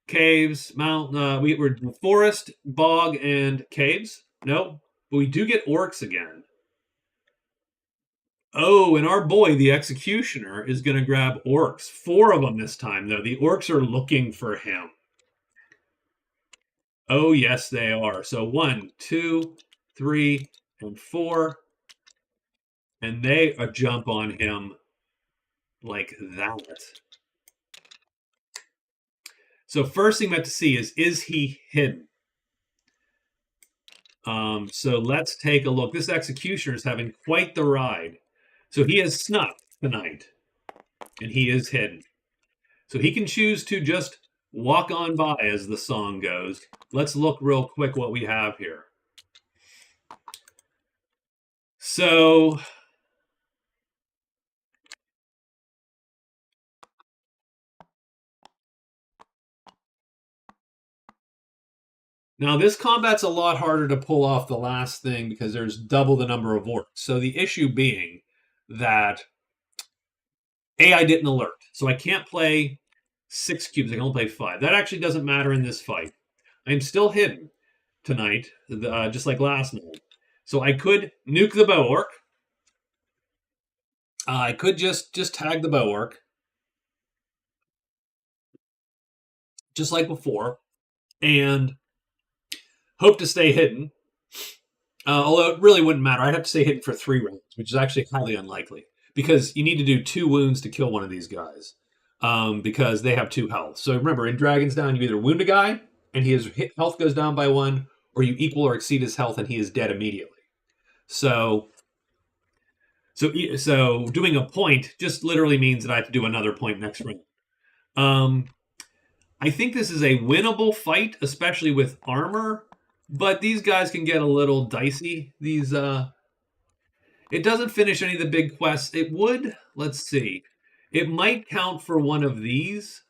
caves, mountain. We're forest, bog, and caves. Nope. But we do get orcs again. Oh, and our boy, the executioner, is going to grab orcs. 4 of them this time, though. The orcs are looking for him. Oh, yes, they are. So 1, 2, 3, and 4. And they jump on him like that. So first thing we have to see is he hidden? So let's take a look. This executioner is having quite the ride. So he has snuck tonight, and he is hidden. So he can choose to just walk on by, as the song goes. Let's look real quick what we have here. So now this combat's a lot harder to pull off the last thing because there's double the number of orcs. So the issue being that I didn't alert. So I can't play 6 cubes. I can only play 5. That actually doesn't matter in this fight. I'm still hidden tonight, just like last night. So I could nuke the bow orc. I could just tag the bow orc, just like before, and hope to stay hidden. Although it really wouldn't matter. I'd have to stay hidden for 3 rounds, which is actually highly unlikely. Because you need to do 2 wounds to kill one of these guys. Because they have 2 health. So remember, in Dragon's Down, you either wound a guy, and his health goes down by 1, or you equal or exceed his health, and he is dead immediately. So doing a point just literally means that I have to do another point next round. I think this is a winnable fight, especially with armor, but these guys can get a little dicey. It doesn't finish any of the big quests. It would, let's see. It might count for one of these.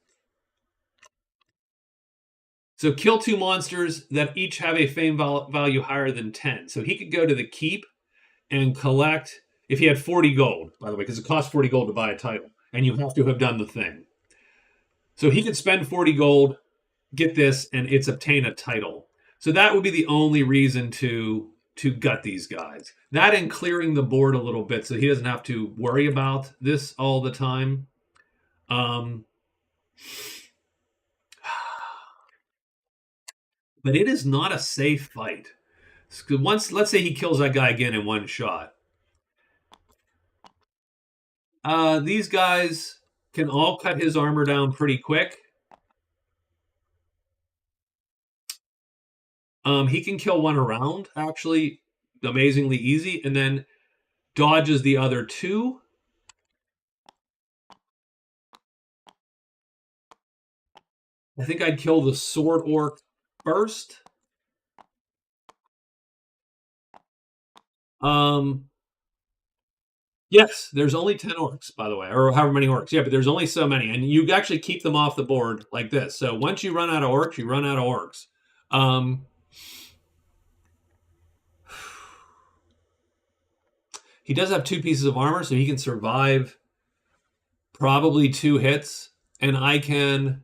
So kill 2 monsters that each have a fame value higher than 10. So he could go to the keep and collect, if he had 40 gold, by the way, because it costs 40 gold to buy a title, and you have to have done the thing. So he could spend 40 gold, get this, and it's obtain a title. So that would be the only reason to gut these guys. That and clearing the board a little bit so he doesn't have to worry about this all the time. But it is not a safe fight. Once, let's say he kills that guy again in 1 shot. These guys can all cut his armor down pretty quick. He can kill 1 around, actually, amazingly easy, and then dodges the other 2. I think I'd kill the sword orc first. Yes, there's only 10 orcs, by the way, or however many orcs. Yeah, but there's only so many, and you actually keep them off the board like this. So once you run out of orcs, you run out of orcs. He does have 2 pieces of armor, so he can survive probably 2 hits, and I can...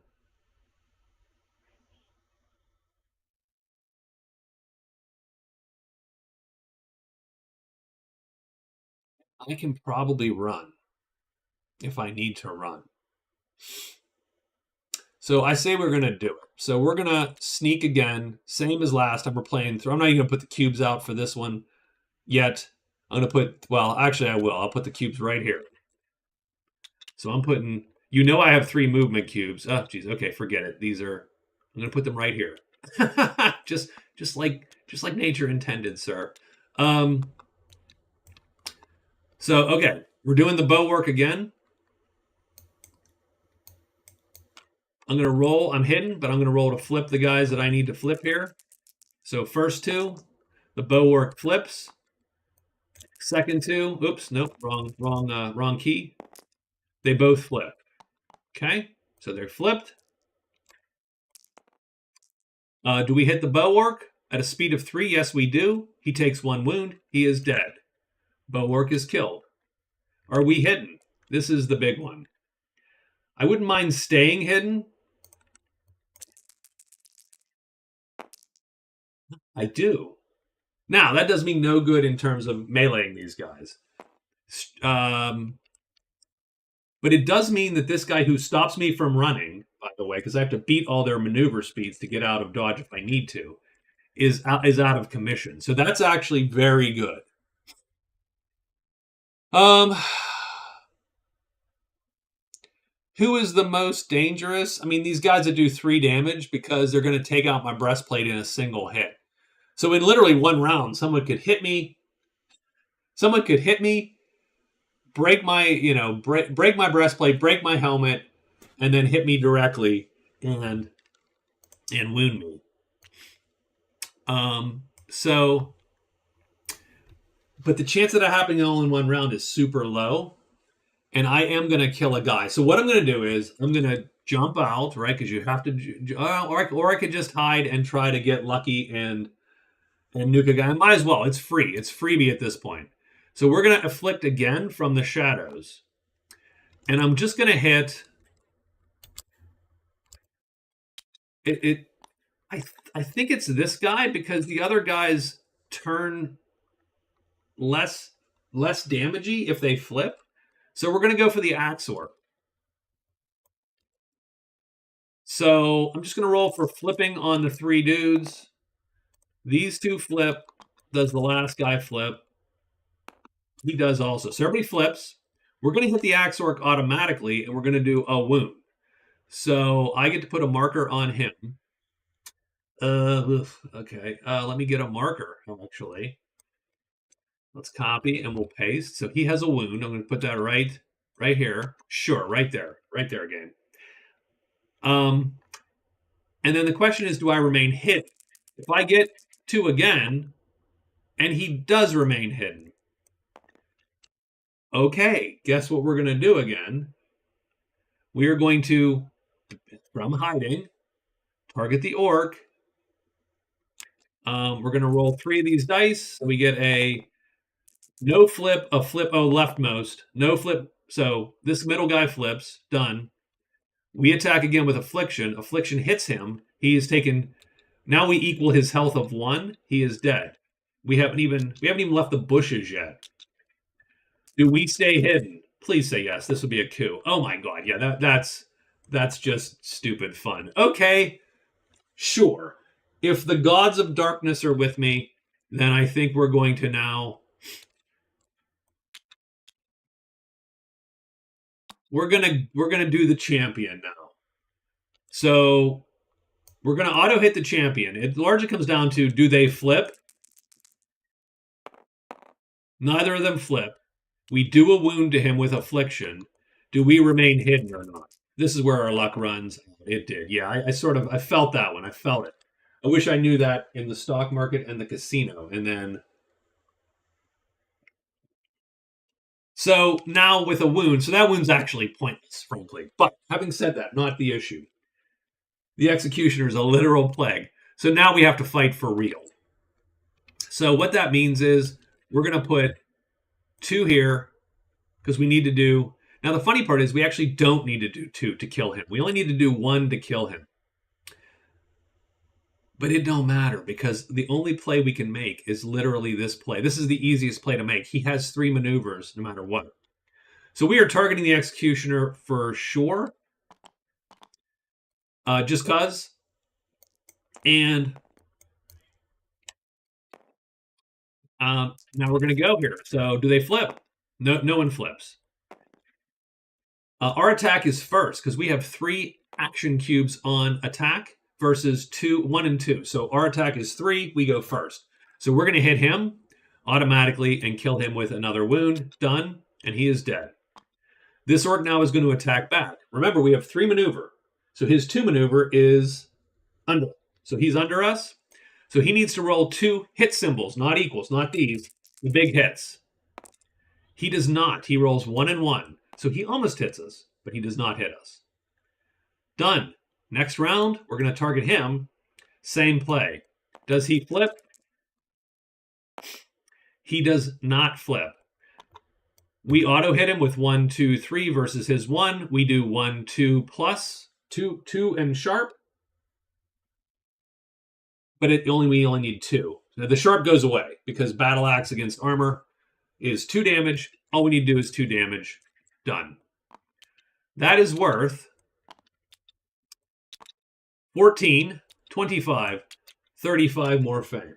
I can probably run if I need to run. So I say we're going to do it. So we're going to sneak again, same as last time we're playing through. I'm not even going to put the cubes out for this one yet. I'm going to put, well, actually I will. I'll put the cubes right here. So I'm putting, you know I have 3 movement cubes. Oh, geez. Okay, forget it. These are, I'm going to put them right here. just like nature intended, sir. So, okay, we're doing the bow work again. I'm going to roll. I'm hidden, but I'm going to roll to flip the guys that I need to flip here. So first 2, the bow work flips. Second 2, oops, nope, wrong key. They both flip. Okay, so they're flipped. Do we hit the bow work at a speed of 3? Yes, we do. He takes 1 wound. He is dead. Bow work is killed. Are we hidden? This is the big one. I wouldn't mind staying hidden. I do. Now, that does me no good in terms of meleeing these guys. But it does mean that this guy who stops me from running, by the way, because I have to beat all their maneuver speeds to get out of dodge if I need to, is out of commission. So that's actually very good. Who is the most dangerous? I mean, these guys that do 3 damage because they're going to take out my breastplate in a single hit. So in literally 1 round, someone could hit me. Someone could hit me, break my, break my breastplate, break my helmet, and then hit me directly and wound me. So, but the chance of that happening all in 1 round is super low, and I am going to kill a guy. So what I'm going to do is I'm going to jump out, right? Because you have to, or I could just hide and try to get lucky and nuke a guy. I might as well. It's free. It's freebie at this point. So we're going to afflict again from the shadows. And I'm just going to hit it. I think it's this guy because the other guys turn less damagey if they flip. So we're going to go for the Axor. So I'm just going to roll for flipping on the 3 dudes. These 2 flip. Does the last guy flip? He does also. So everybody flips. We're going to hit the Axork automatically, and we're going to do a wound. So I get to put a marker on him. Okay. Let me get a marker, actually. Let's copy, and we'll paste. So he has a wound. I'm going to put that right here. Sure, right there. Right there again. And then the question is, do I remain hidden? If I get 2 again, and he does remain hidden, okay, guess what we're going to do again? We are going to, from hiding, target the orc. We're going to roll 3 of these dice. So we get a no flip, a flip, leftmost. No flip. So this middle guy flips. Done. We attack again with Affliction. Affliction hits him. He is taken. Now we equal his health of 1. He is dead. We haven't even left the bushes yet. Do we stay hidden? Please say yes. This would be a coup. Oh my god, yeah, that's just stupid fun. Okay, sure. If the gods of darkness are with me, then I think we're going to now. We're gonna do the champion now. So we're gonna auto hit the champion. It largely comes down to, do they flip? Neither of them flip. We do a wound to him with Affliction. Do we remain hidden or not? This is where our luck runs. It did. Yeah, I felt that one. I felt it. I wish I knew that in the stock market and the casino. And then. So now with a wound, so that wound's actually pointless, frankly. But having said that, not the issue. The Executioner is a literal plague. So now we have to fight for real. So what that means is we're going to put 2 here because we need to do. Now the funny part is we actually don't need to do 2 to kill him. We only need to do 1 to kill him. But it don't matter because the only play we can make is literally this play. This is the easiest play to make. He has 3 maneuvers no matter what. So we are targeting the executioner for sure. Just cause. And now we're going to go here. So do they flip? No one flips. Our attack is first because we have 3 action cubes on attack versus 1 and 2. So our attack is 3. We go first. So we're going to hit him automatically and kill him with another wound. Done. And he is dead. This orc now is going to attack back. Remember, we have 3 maneuver. So his 2 maneuver is under. So he's under us. So he needs to roll 2 hit symbols, not equals, not these, the big hits. He does not. He rolls 1 and 1. So he almost hits us, but he does not hit us. Done. Next round, we're going to target him. Same play. Does he flip? He does not flip. We auto hit him with 1, 2, 3 versus his 1. We do 1, 2 plus 2 and sharp. But we only need 2. Now the sharp goes away because battle axe against armor is 2 damage. All we need to do is 2 damage. Done. That is worth 14, 25, 35 more fame.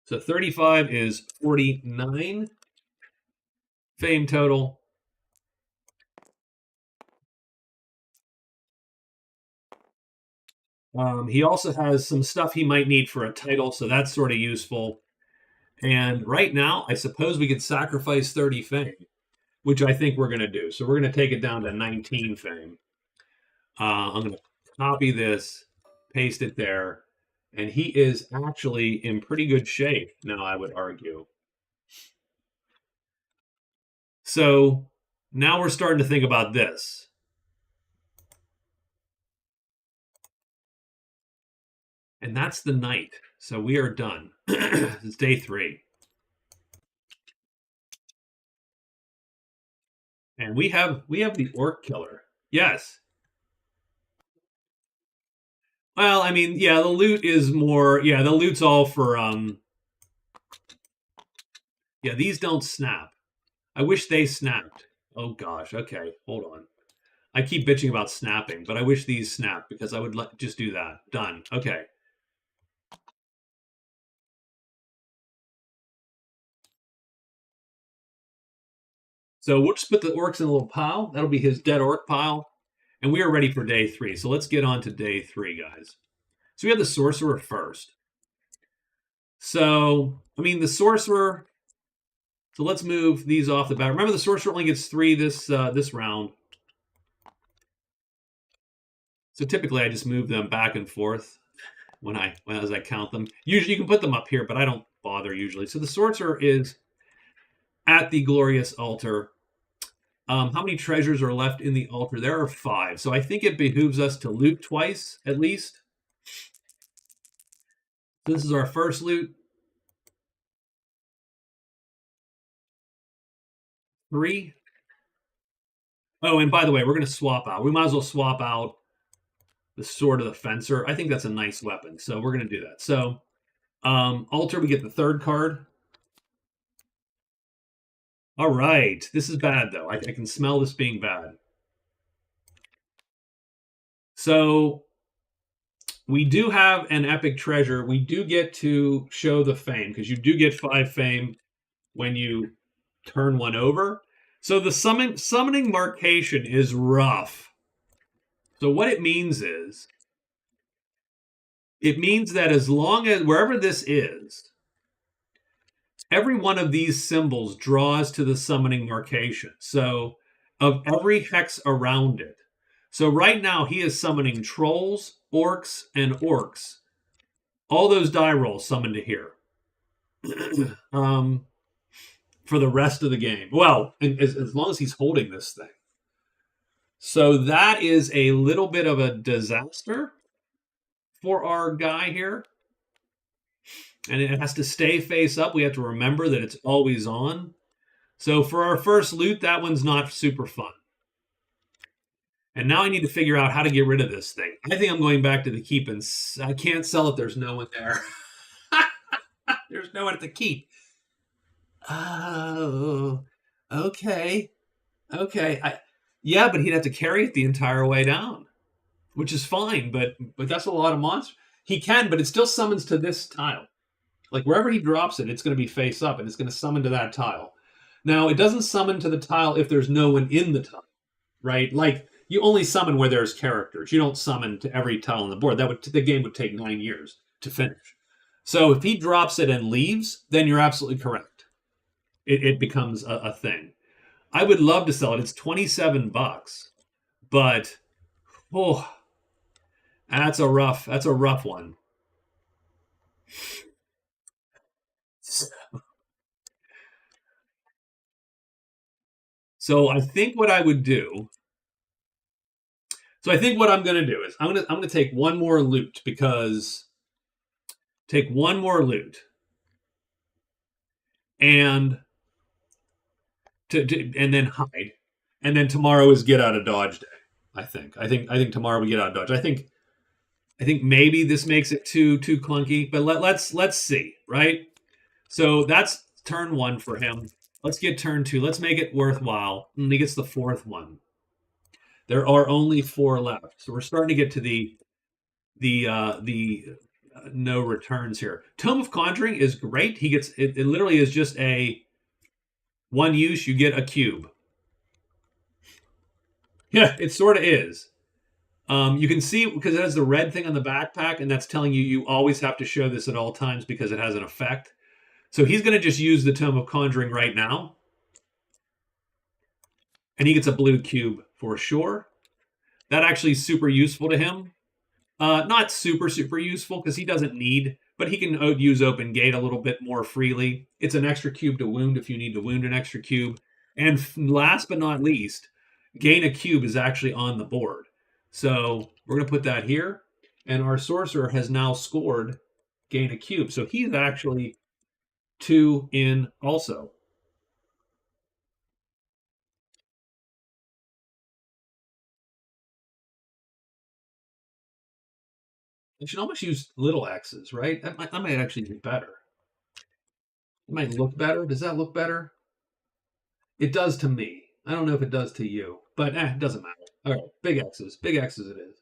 So 35 is 49 fame total. He also has some stuff he might need for a title, so that's sort of useful. And right now, I suppose we could sacrifice 30 fame, which I think we're going to do. So we're going to take it down to 19 fame. I'm going to copy this, paste it there, and he is actually in pretty good shape now, I would argue. So now we're starting to think about this. And that's the night. So we are done. It's day 3. And we have the orc killer. Yes. Well, I mean, yeah, the loot is more, the loot's all for yeah, these don't snap. I wish they snapped. Oh gosh, okay, hold on. I keep bitching about snapping, but I wish these snapped because I would just do that. Done. Okay. So we'll just put the orcs in a little pile. That'll be his dead orc pile. And we are ready for day 3. So let's get on to day 3, guys. So we have the sorcerer first. So, I mean, the sorcerer. So let's move these off the bat. Remember, the sorcerer only gets 3 this round. So typically, I just move them back and forth as I count them. Usually, you can put them up here, but I don't bother usually. So the sorcerer is at the glorious altar. How many treasures are left in the altar? There are 5. So I think it behooves us to loot twice, at least. So this is our first loot. 3. Oh, and by the way, we're going to swap out. We might as well swap out the Sword of the Fencer. I think that's a nice weapon. So we're going to do that. So altar, we get the 3rd card. All right. This is bad, though. I can smell this being bad. So we do have an epic treasure. We do get to show the fame because you do get 5 fame when you turn one over. So the summoning marcation is rough. So what it means is, it means that as long as, wherever this is, every one of these symbols draws to the summoning marcation. So of every hex around it. So right now he is summoning trolls, orcs, and orcs. All those die rolls summoned to here. For the rest of the game. Well, as long as he's holding this thing. So that is a little bit of a disaster for our guy here. And it has to stay face up. We have to remember that it's always on. So for our first loot, that one's not super fun. And now I need to figure out how to get rid of this thing. I think I'm going back to the keep, and I can't sell it. There's no one there. There's no one at the keep. Oh, okay. Okay. Yeah, but he'd have to carry it the entire way down, which is fine, but that's a lot of monsters. He can, but it still summons to this tile. Like wherever he drops it, it's going to be face up, and it's going to summon to that tile. Now, it doesn't summon to the tile if there's no one in the tile, right? Like you only summon where there's characters. You don't summon to every tile on the board. The game would take 9 years to finish. So if he drops it and leaves, then you're absolutely correct. It becomes a thing. I would love to sell it. It's $27, but oh, that's a rough one. So I think what I would do. So I think what I'm going to do is I'm going to take one more loot and and then hide, and then tomorrow is get out of dodge day. I think tomorrow we get out of dodge. I think maybe this makes it too clunky, but let's see, right? So that's turn 1 for him. Let's get turn 2. Let's make it worthwhile. And he gets the 4th one. There are only 4 left, so we're starting to get to the no returns here. Tome of Conjuring is great. He gets it. It literally is just a 1 use. You get a cube. Yeah, it sort of is. You can see because it has the red thing on the backpack, and that's telling you always have to show this at all times because it has an effect. So he's going to just use the Tome of Conjuring right now. And he gets a blue cube for sure. That actually is super useful to him. Not super useful because he doesn't need, but he can use Open Gate a little bit more freely. It's an extra cube to wound if you need to wound an extra cube. And last but not least, gain a cube is actually on the board. So we're going to put that here. And our sorcerer has now scored gain a cube. So he's actually 2 in also. You should almost use little X's, right? That might actually be better. It might look better. Does that look better? It does to me. I don't know if it does to you, but it doesn't matter. All right, big X's. Big X's it is.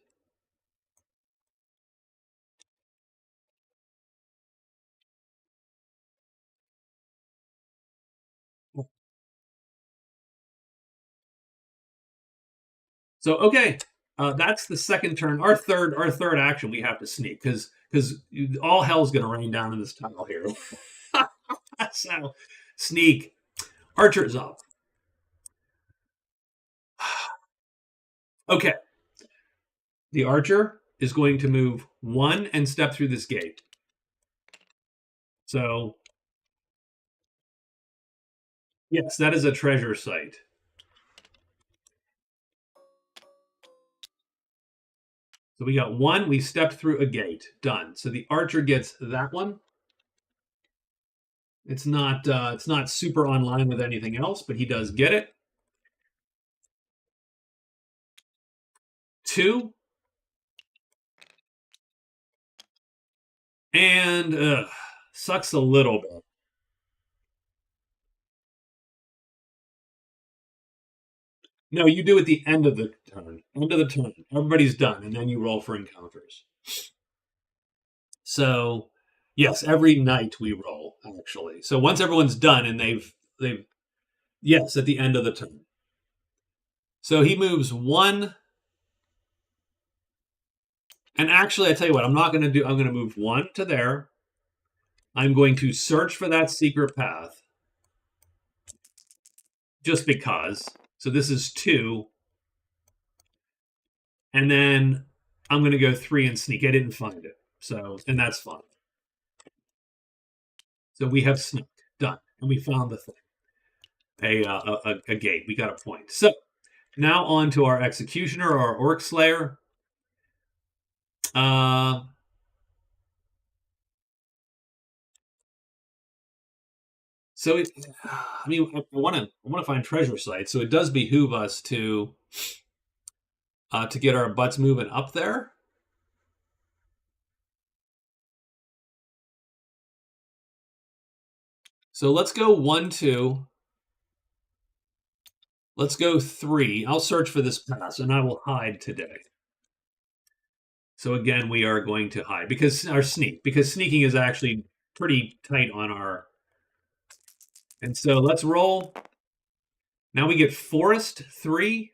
So okay, that's the second turn. Our third action we have to sneak because all hell's gonna rain down in this tile here. So sneak. Archer's up. Okay. The archer is going to move 1 and step through this gate. So yes, that is a treasure site. So we got 1. We stepped through a gate. Done. So the archer gets that one. It's not super online with anything else, but he does get it. 2. And sucks a little bit. No, you do at the end of the turn. End of the turn. Everybody's done, and then you roll for encounters. So, yes, every night we roll actually. So once everyone's done and they've yes, at the end of the turn. So he moves 1. And actually, I tell you what, I'm going to move 1 to there. I'm going to search for that secret path. Just because. So this is 2. And then I'm going to go 3 and sneak. I didn't find it. So, and that's fine. So we have sneak. Done. And we found the thing. A gate. We got a point. So now on to our executioner, our orc slayer. So I mean, I want to find treasure sites. So it does behoove us to to get our butts moving up there. So let's go 1, 2. Let's go 3. I'll search for this pass, and I will hide today. So again, we are going to hide because sneaking is actually pretty tight on our. And so let's roll. Now we get Forest 3.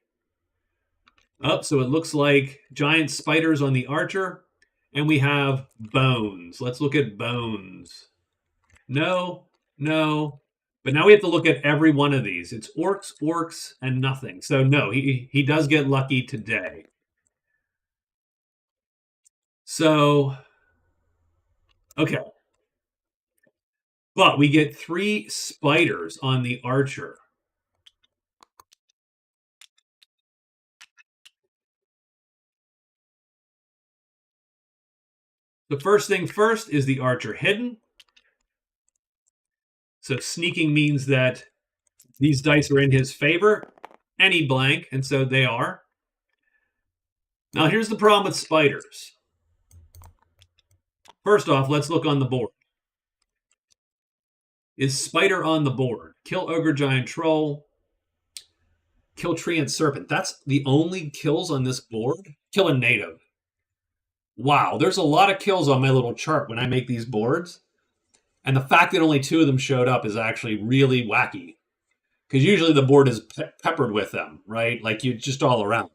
Up, so it looks like giant spiders on the archer, and we have bones. Let's look at bones. No, no. But now we have to look at every one of these. It's orcs, orcs, and nothing. So no, he does get lucky today. So, okay. But we get 3 spiders on the archer. The first thing first is the archer hidden. So sneaking means that these dice are in his favor. Any blank, and so they are. Now here's the problem with spiders. First off, let's look on the board. Is spider on the board? Kill ogre, giant troll. Kill treant serpent. That's the only kills on this board? Kill a native. Wow, there's a lot of kills on my little chart when I make these boards. And the fact that only 2 of them showed up is actually really wacky. Because usually the board is peppered with them, right? Like you just all around.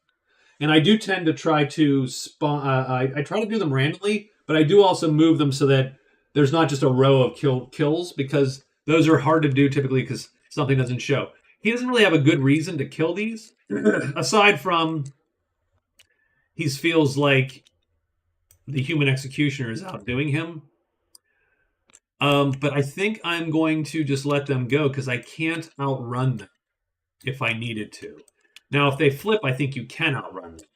And I do tend to try to spawn. I try to do them randomly, but I do also move them so that there's not just a row of kills, because those are hard to do typically because something doesn't show. He doesn't really have a good reason to kill these, aside from he feels like the human executioner is outdoing him. But I think I'm going to just let them go because I can't outrun them if I needed to. Now, if they flip, I think you can outrun them.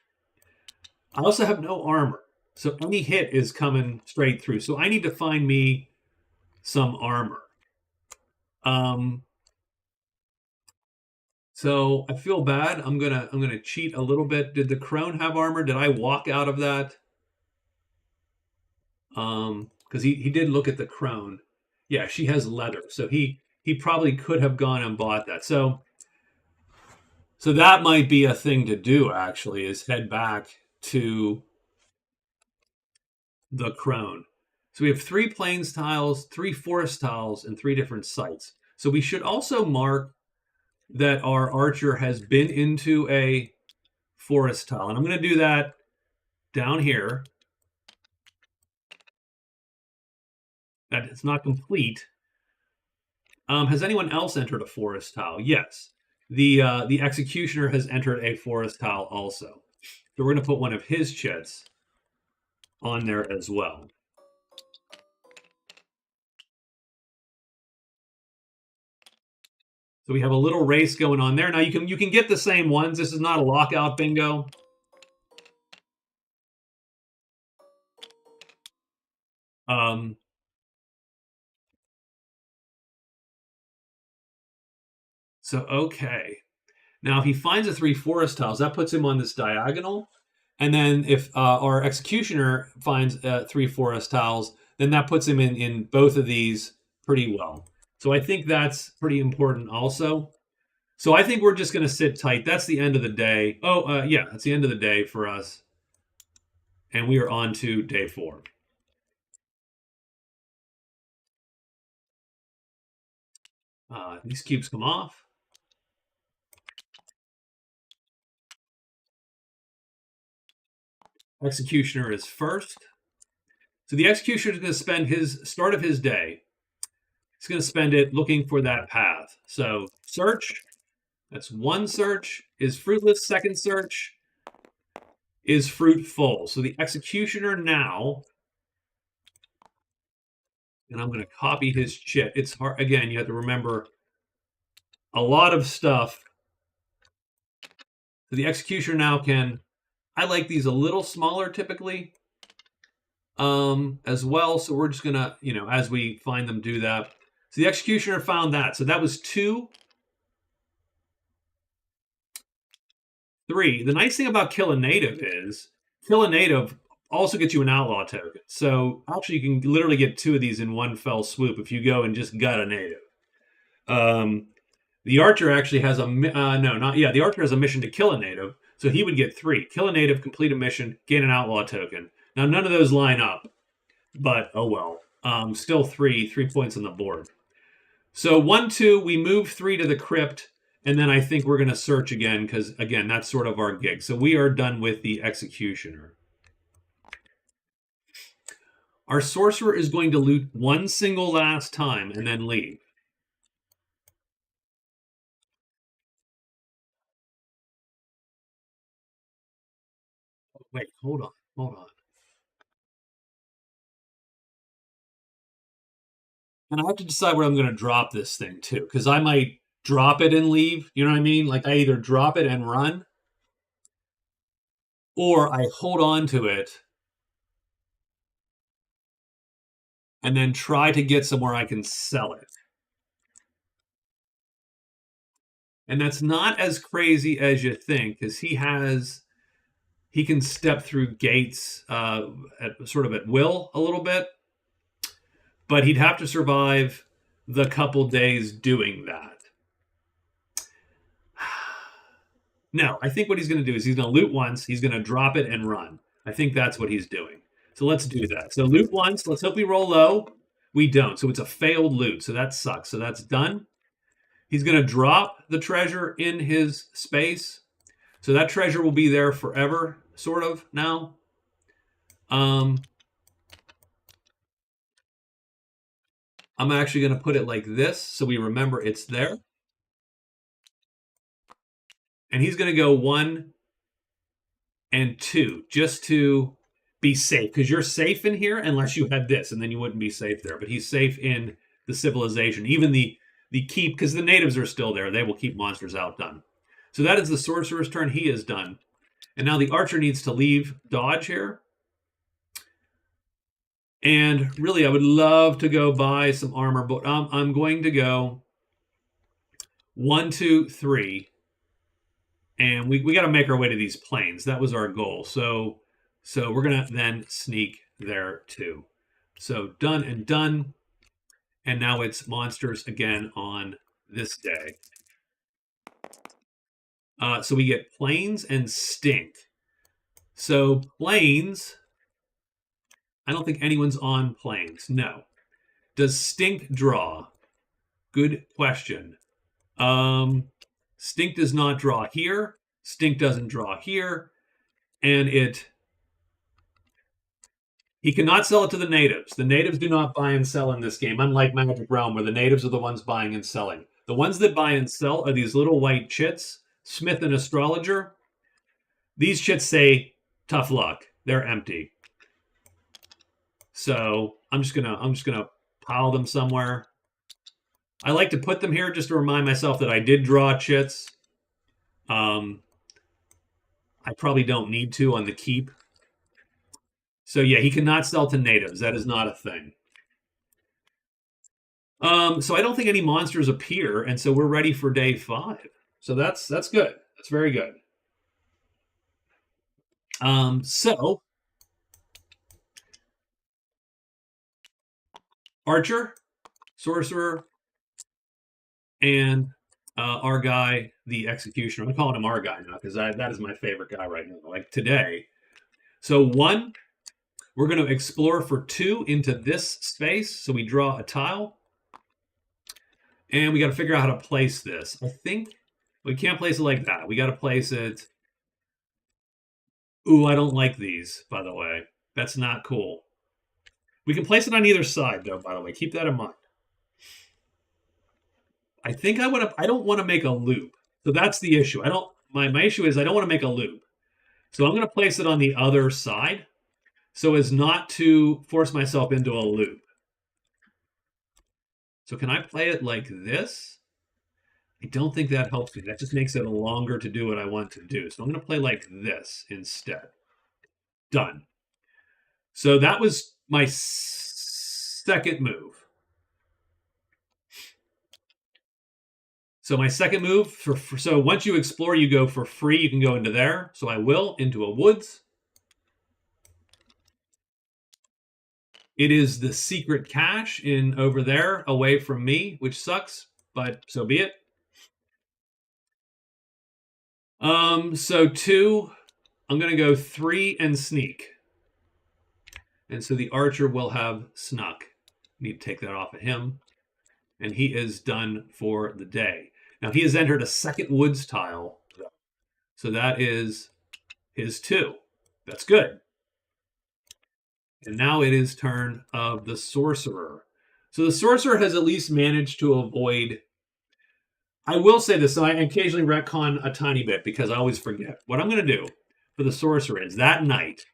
I also have no armor, so any hit is coming straight through. So I need to find me some armor. So I feel bad. I'm gonna cheat a little bit. Did the crone have armor? Did I walk out of that? Because he did look at the crone. Yeah, she has leather, so he probably could have gone and bought that. So that might be a thing to do, actually, is head back to the crone. So we have 3 plains tiles, 3 forest tiles, and 3 different sites. So we should also mark that our archer has been into a forest tile. And I'm going to do that down here. That it's not complete. Has anyone else entered a forest tile? Yes. The executioner has entered a forest tile also. So we're going to put one of his chits on there as well. So we have a little race going on there. Now you can get the same ones. This is not a lockout bingo. So okay. Now if he finds the 3 forest tiles, that puts him on this diagonal. And then if our executioner finds 3 forest tiles, then that puts him in both of these pretty well. So I think that's pretty important also. So I think we're just going to sit tight. That's the end of the day. Oh, yeah, that's the end of the day for us. And we are on to day 4. These cubes come off. Executioner is first. So the executioner is going to spend his start of his day. He's going to spend it looking for that path. So search. That's 1 search is fruitless. 2nd search is fruitful. So the executioner now, and I'm going to copy his chit. It's hard. Again, you have to remember a lot of stuff. So the executioner now can, I like these a little smaller typically as well. So we're just going to, as we find them, do that. So the executioner found that. So that was 2. 3. The nice thing about kill a native is kill a native also gets you an outlaw token. So actually, you can literally get 2 of these in one fell swoop if you go and just gut a native. The archer actually has a the archer has a mission to kill a native, so he would get 3. Kill a native, complete a mission, gain an outlaw token. Now none of those line up, but oh well. Still 3 points on the board. So 1, 2, we move 3 to the crypt, and then I think we're going to search again because again that's sort of our gig. So we are done with the executioner. Our sorcerer is going to loot one single last time and then leave. Wait, hold on. And I have to decide where I'm going to drop this thing too, because I might drop it and leave. You know what I mean? Like I either drop it and run, or I hold on to it and then try to get somewhere I can sell it. And that's not as crazy as you think, because he can step through gates sort of at will a little bit, but he'd have to survive the couple days doing that. No, I think what he's going to do is he's going to loot once, he's going to drop it and run. I think that's what he's doing. So let's do that. So loot once. Let's hope we roll low. We don't. So it's a failed loot. So that sucks. So that's done. He's going to drop the treasure in his space. So that treasure will be there forever, sort of, now. I'm actually going to put it like this so we remember it's there. And he's going to go 1 and 2 just to be safe, because you're safe in here unless you had this, and then you wouldn't be safe there. But he's safe in the civilization, even the keep, because the natives are still there. They will keep monsters outdone. So that is the sorcerer's turn. He is done. And now the archer needs to leave dodge here. And really, I would love to go buy some armor, but I'm going to go 1, 2, 3. And we got to make our way to these plains. That was our goal. So we're going to then sneak there too. So done and done. And now it's monsters again on this day. So we get plains and stink. So plains, I don't think anyone's on plains. No. Does stink draw? Good question. Stink does not draw here. Stink doesn't draw here. And he cannot sell it to the natives. The natives do not buy and sell in this game, unlike Magic Realm, where the natives are the ones buying and selling. The ones that buy and sell are these little white chits, Smith and Astrologer. These chits say, tough luck. They're empty. So I'm just gonna pile them somewhere. I like to put them here just to remind myself that I did draw chits. I probably don't need to on the keep. So yeah, he cannot sell to natives. That is not a thing. So I don't think any monsters appear, and so we're ready for day 5. So that's good. That's very good. So archer, sorcerer, and our guy, the executioner. I'm calling him our guy now because that is my favorite guy right now. Like today. So 1, we're going to explore for 2 into this space. So we draw a tile. And we got to figure out how to place this. I think we can't place it like that. We got to place it. Ooh, I don't like these, by the way. That's not cool. We can place it on either side, though, by the way. Keep that in mind. I think I don't want to make a loop. So that's the issue. My issue is I don't want to make a loop. So I'm going to place it on the other side so as not to force myself into a loop. So can I play it like this? I don't think that helps me. That just makes it longer to do what I want to do. So I'm going to play like this instead. Done. So that was my second move. So my second move, so once you explore, you go for free. You can go into there. So I will, into a woods. It is the secret cache in over there, away from me, which sucks, but so be it. So 2, I'm going to go 3 and sneak. And so the archer will have snuck. Need to take that off of him. And he is done for the day. Now he has entered a second woods tile. So that is his 2. That's good. And now it is turn of the sorcerer. So the sorcerer has at least managed to avoid... I will say this, so I occasionally retcon a tiny bit because I always forget. What I'm going to do for the sorcerer is that night,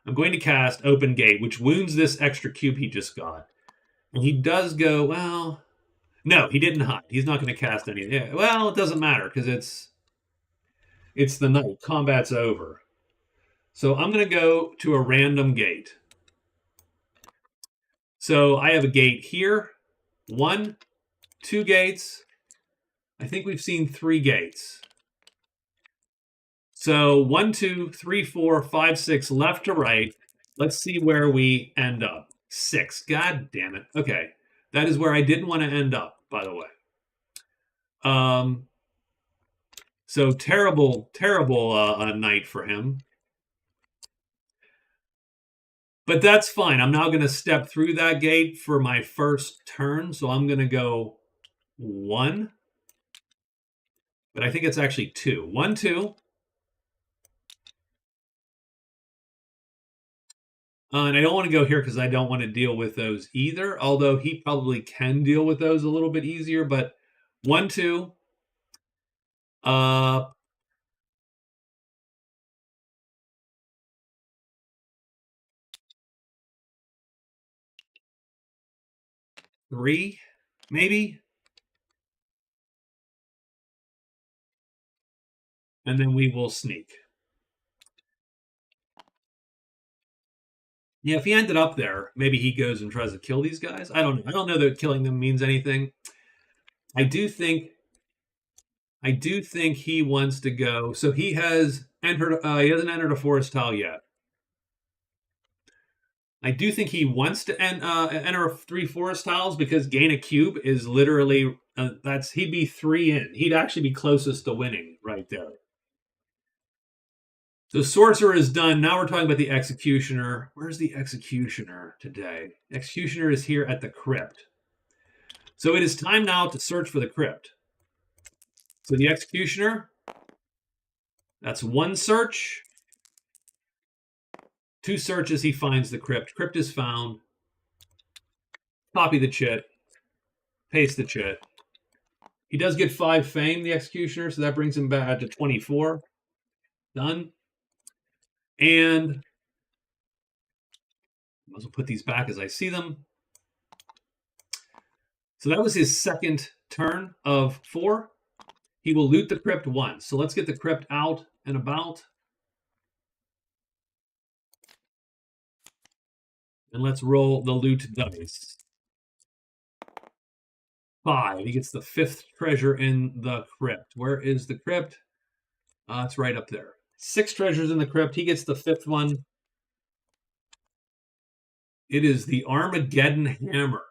I'm going to cast Open Gate, which wounds this extra cube he just got. And he does go, well... No, he didn't hide. He's not going to cast anything. Well, it doesn't matter because it's the night. Combat's over. So I'm going to go to a random gate. So I have a gate here. 1, 2 gates. I think we've seen 3 gates. So 1, 2, 3, 4, 5, 6, left to right. Let's see where we end up. 6. God damn it. Okay. That is where I didn't want to end up, by the way. So terrible night for him. But that's fine. I'm now going to step through that gate for my first turn. So I'm going to go 1. But I think it's actually 2. 1, 2. And I don't want to go here because I don't want to deal with those either. Although he probably can deal with those a little bit easier. But 1, 2. 3, maybe. And then we will sneak. Yeah, if he ended up there, maybe he goes and tries to kill these guys. I don't know. I don't know that killing them means anything. I do think he wants to go. So he has entered. He hasn't entered a forest tile yet. I do think he wants to enter 3 forest tiles because gain a cube is literally he'd be 3 in. He'd actually be closest to winning right there. The sorcerer is done. Now we're talking about the executioner. Where's the executioner today? Executioner is here at the crypt. So it is time now to search for the crypt. So the executioner, that's 1 search. 2 searches, he finds the crypt. Crypt is found. Copy the chit. Paste the chit. He does get 5 fame, the executioner, so that brings him back to 24. Done. And I will put these back as I see them. So that was his second turn of 4. He will loot the crypt once. So let's get the crypt out and about. And let's roll the loot dice. 5. He gets the 5th treasure in the crypt. Where is the crypt? It's right up there. 6 treasures in the crypt. He gets the 5th one. It is the Armageddon Hammer.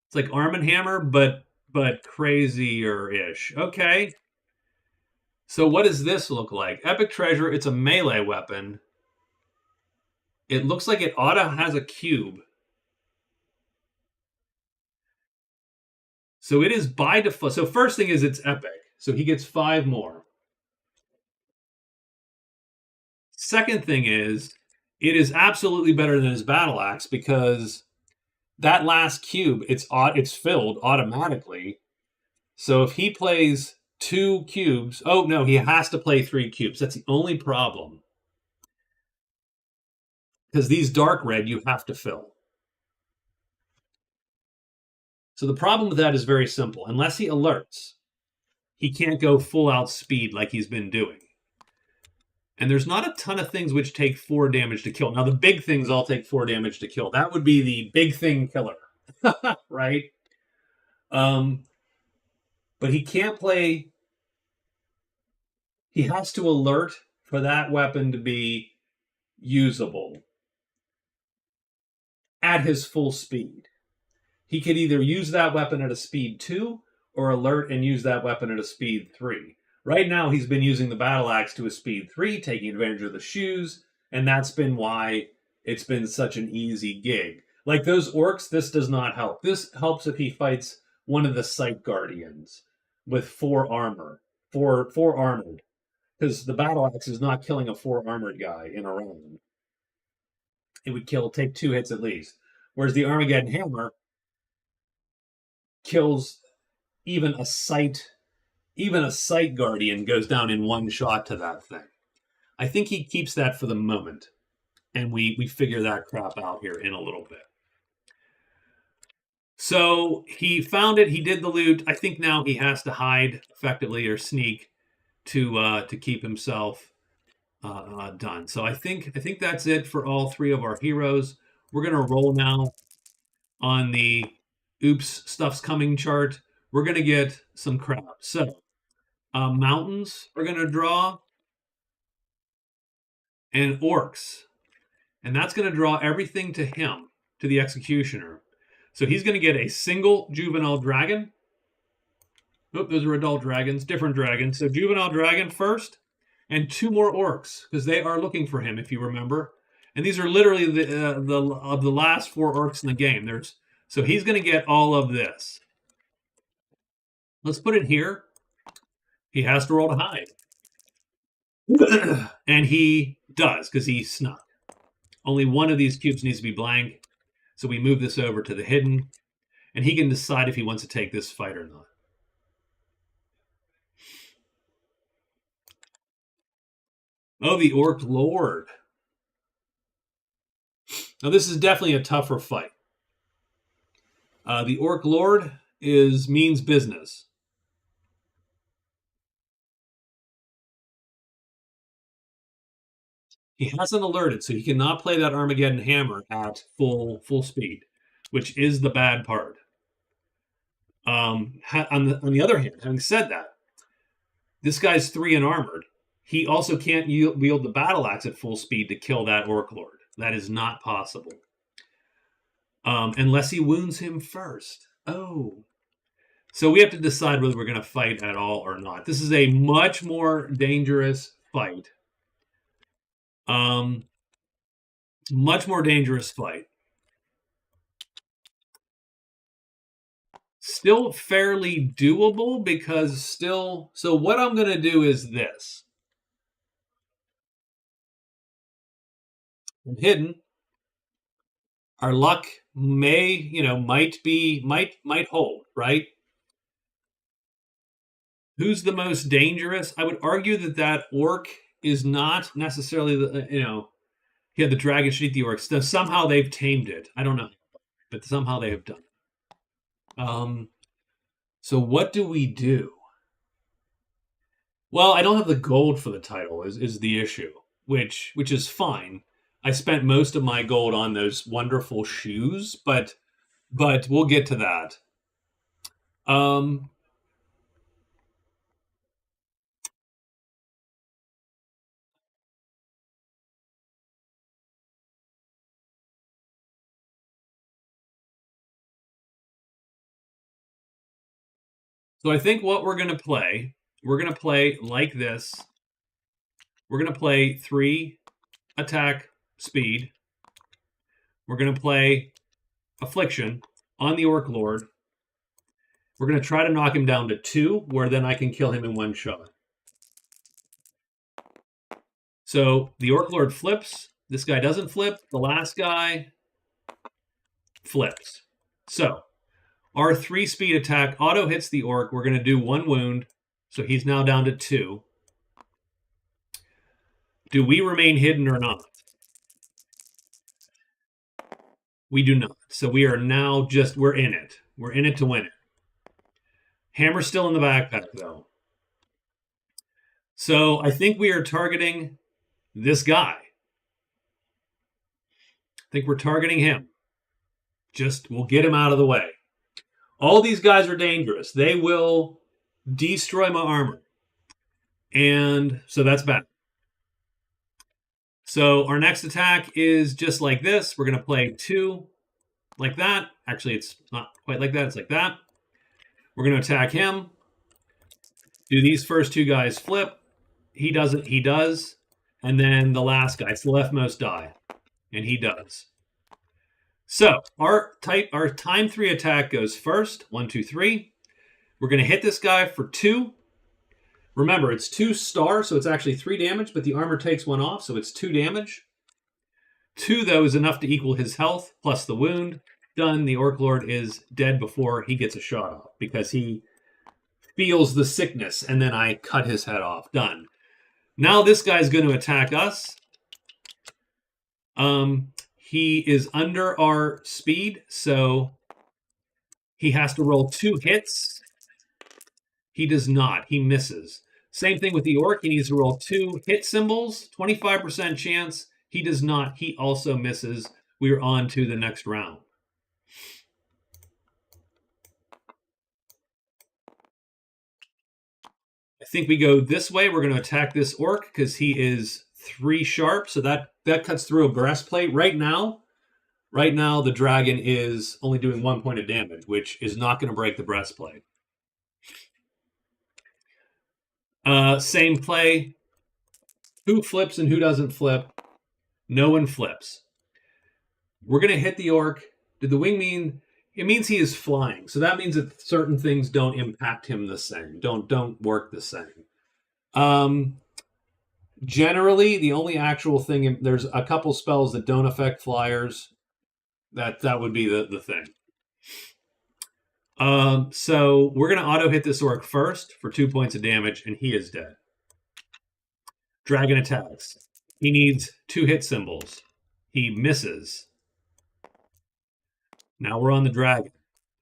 It's like Arm & Hammer, but crazier-ish. Okay. So what does this look like? Epic treasure. It's a melee weapon. It looks like it ought to has a cube. So it is by default. So first thing is it's epic. So he gets 5 more. Second thing is it is absolutely better than his battle axe because that last cube, it's filled automatically. So if he plays 2 cubes, oh no, he has to play 3 cubes. That's the only problem. Because these dark red, you have to fill. So the problem with that is very simple. Unless he alerts, he can't go full out speed like he's been doing. And there's not a ton of things which take 4 damage to kill. Now, the big things all take 4 damage to kill. That would be the big thing killer, right? but he can't play. He has to alert for that weapon to be usable at his full speed. He could either use that weapon at a speed 2 or alert and use that weapon at a speed 3. Right now, he's been using the battle axe to a speed 3, taking advantage of the shoes, and that's been why it's been such an easy gig. Like those orcs, this does not help. This helps if he fights one of the Sight Guardians with 4 armor, 4 armored, because the battle axe is not killing a 4 armored guy in a round. It would take 2 hits at least. Whereas the Armageddon Hammer kills even a sight guardian goes down in 1 shot to that thing. I think he keeps that for the moment, and we figure that crap out here in a little bit. So he found it. He did the loot. I think now he has to hide effectively or sneak to keep himself done. So I think that's it for all 3 of our heroes. We're gonna roll now on the oops, stuff's coming chart. We're gonna get some crap. So mountains are gonna draw, and orcs, and that's gonna draw everything to him, to the executioner. So he's gonna get a single juvenile dragon. Nope, those are adult dragons, different dragons. So juvenile dragon first, and 2 more orcs, because they are looking for him, if you remember. And these are literally of the last 4 orcs in the game. So he's going to get all of this. Let's put it here. He has to roll to hide. And he does, because he snuck. Only one of these cubes needs to be blank. So we move this over to the hidden. And he can decide if he wants to take this fight or not. Oh, the Orc Lord. Now, this is definitely a tougher fight. The Orc Lord means business. He hasn't alerted, so he cannot play that Armageddon Hammer at full speed, which is the bad part. On the other hand, having said that, this guy's 3 and armored. He also can't wield the battle axe at full speed to kill that Orc Lord. That is not possible. Unless he wounds him first. Oh. So we have to decide whether we're going to fight at all or not. This is a much more dangerous fight. Much more dangerous fight. Still fairly doable because so what I'm going to do is this. I'm hidden. Our luck might hold, right? Who's the most dangerous? I would argue that orc is not necessarily he had the dragon should eat the orcs. So somehow they've tamed it. I don't know, but somehow they have done it. So what do we do? Well, I don't have the gold for the title is the issue, which is fine. I spent most of my gold on those wonderful shoes, but we'll get to that. So I think what we're going to play like this. We're going to play 3 attack speed. We're going to play affliction on the Orc Lord. We're going to try to knock him down to 2, where then I can kill him in 1 shot. So the Orc Lord flips. This guy doesn't flip. The last guy flips. So our 3 speed attack auto hits the orc. We're going to do 1 wound. So he's now down to 2. Do we remain hidden or not? We do not. So we are now we're in it. We're in it to win it. Hammer's still in the backpack, though. So I think we are targeting this guy. I think we're targeting him. We'll get him out of the way. All these guys are dangerous. They will destroy my armor. And so that's bad. So our next attack is just like this. We're going to play 2 like that. Actually, it's not quite like that. It's like that. We're going to attack him. Do these first 2 guys flip? He doesn't. He does. And then the last guy, it's the leftmost die. And he does. So our time 3 attack goes first. 1, 2, 3. We're going to hit this guy for 2. Remember, it's 2 star, so it's actually 3 damage, but the armor takes 1 off, so it's 2 damage. 2, though, is enough to equal his health plus the wound. Done. The Orc Lord is dead before he gets a shot off because he feels the sickness, and then I cut his head off. Done. Now this guy's going to attack us. He is under our speed, so he has to roll 2 hits. He does not. He misses. Same thing with the Orc. He needs to roll 2 hit symbols, 25% chance. He does not. He also misses. We are on to the next round. I think we go this way. We're going to attack this Orc because he is 3 sharp. So that cuts through a breastplate. Right now, the dragon is only doing 1 point of damage, which is not going to break the breastplate. Same play. Who flips and who doesn't flip? No one flips. We're going to hit the Orc. Did the wing mean? It means he is flying. So that means that certain things don't impact him the same. Don't work the same. Generally, the only actual thing, there's a couple spells that don't affect flyers. That would be the thing. So we're going to auto hit this Orc first for 2 points of damage, and he is dead. Dragon attacks. He needs 2 hit symbols. He misses. Now we're on the dragon.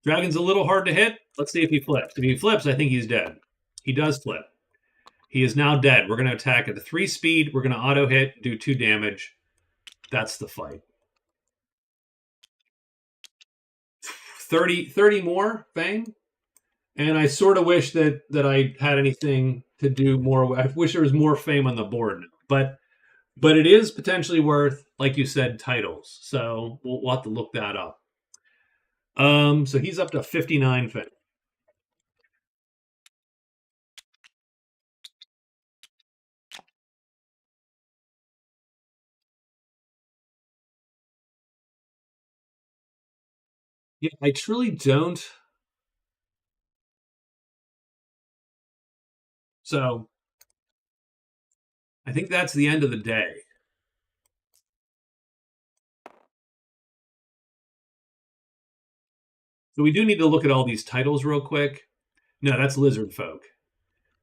Dragon's a little hard to hit. Let's see if he flips. If he flips, I think he's dead. He does flip. He is now dead. We're going to attack at the 3 speed. We're going to auto hit, do 2 damage. That's the fight. 30 more fame. And I sort of wish that I had anything to do more. I wish there was more fame on the board. But it is potentially worth, like you said, titles. So we'll have to look that up. So he's up to 59 fame. Yeah, I truly don't. So I think that's the end of the day. So we do need to look at all these titles real quick. No, that's Lizard Folk.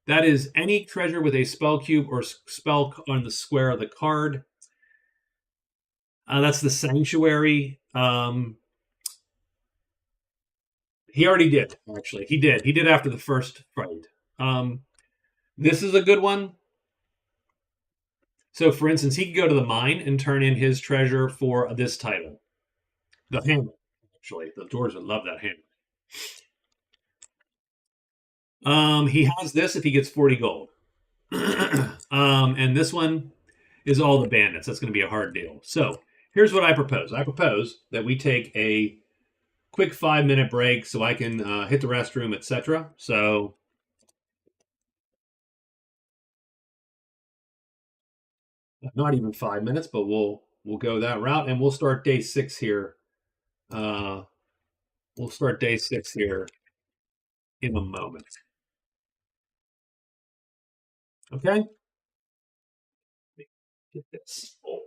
That is any treasure with a spell cube or spell on the square of the card. That's the Sanctuary. He already did, actually. He did. He did after the first fight. This is a good one. So, for instance, he could go to the mine and turn in his treasure for this title. The hammer, actually. The dwarves would love that hammer. He has this if he gets 40 gold. And this one is all the bandits. That's going to be a hard deal. So, here's what I propose. I propose that we take a quick 5-minute break so I can hit the restroom, etc. So not even 5 minutes, but we'll go that route, and we'll start day 6 here. We'll start day 6 here in a moment. Okay. Get this. Oh.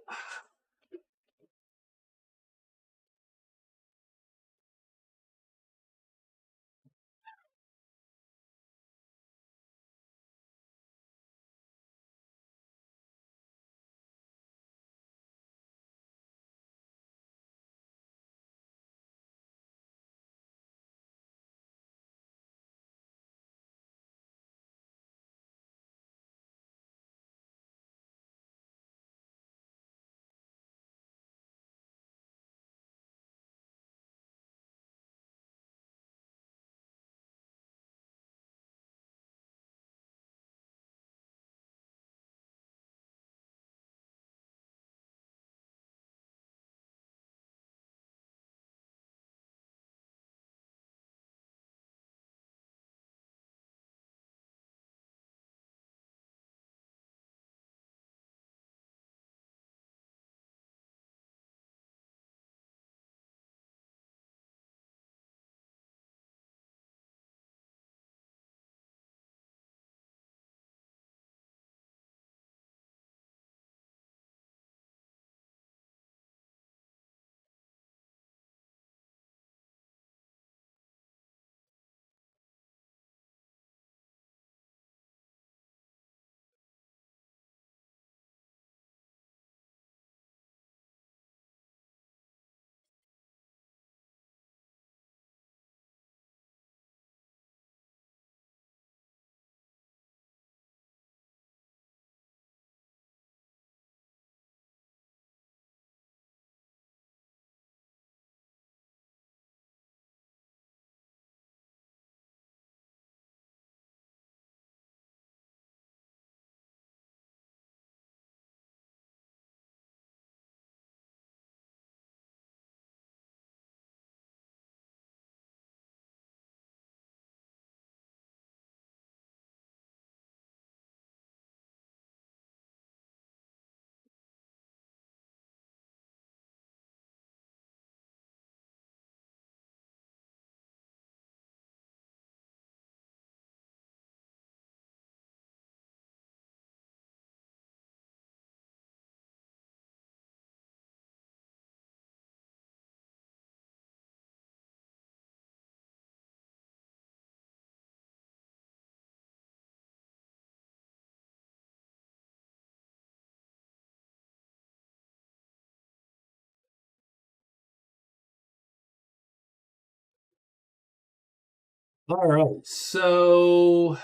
All right, so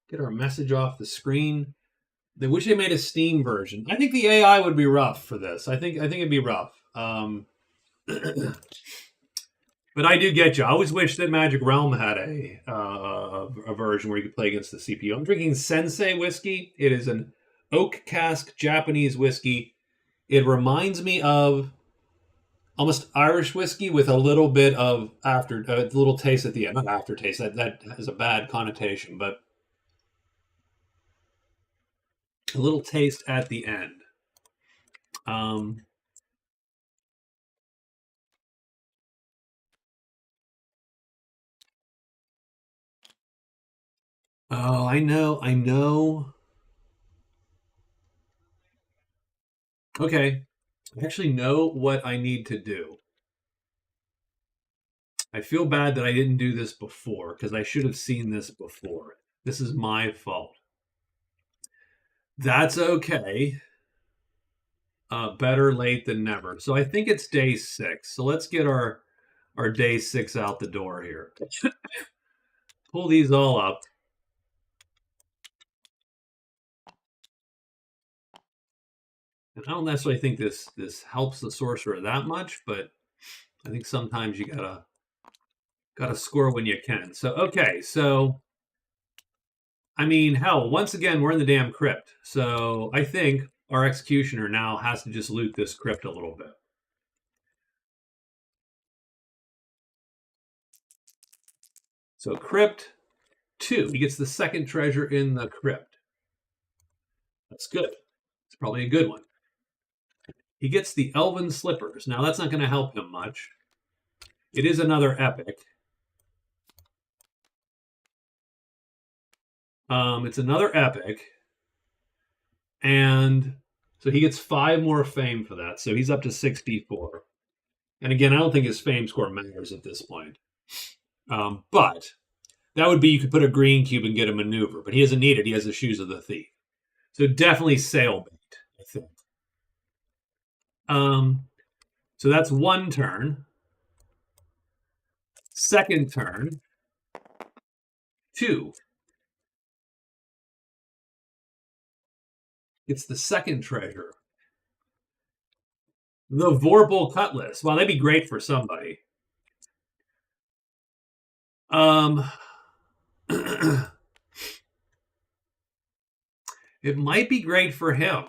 get our message off the screen. They wish they made a Steam version. I think the AI would be rough for this. I think it'd be rough. But I do get you. I always wish that Magic Realm had a version where you could play against the CPU. I'm drinking Sensei whiskey. It is an oak cask Japanese whiskey. It reminds me of almost Irish whiskey with a little bit of a little taste at the end. Not aftertaste. That has a bad connotation, but a little taste at the end. Oh, I know. Okay. I actually know what I need to do. I feel bad that I didn't do this before because I should have seen this before. This is my fault. That's okay. Better late than never. So I think it's day 6. So let's get our day 6 out the door here. Pull these all up. And I don't necessarily think this helps the sorcerer that much, but I think sometimes you gotta score when you can. So okay, so I mean, hell, once again we're in the damn crypt. So I think our executioner now has to just loot this crypt a little bit. So crypt 2, he gets the second treasure in the crypt. That's good. It's probably a good one. He gets the Elven Slippers. Now that's not going to help him much. It is another epic. It's another epic. And so he gets 5 more fame for that. So he's up to 64. And again, I don't think his fame score matters at this point. But that would be you could put a green cube and get a maneuver. But he doesn't need it. He has the Shoes of the Thief. So definitely Sailbait, I think. So that's one turn. Second turn. 2. It's the second treasure. The Vorpal Cutlass. Well, that'd be great for somebody. It might be great for him.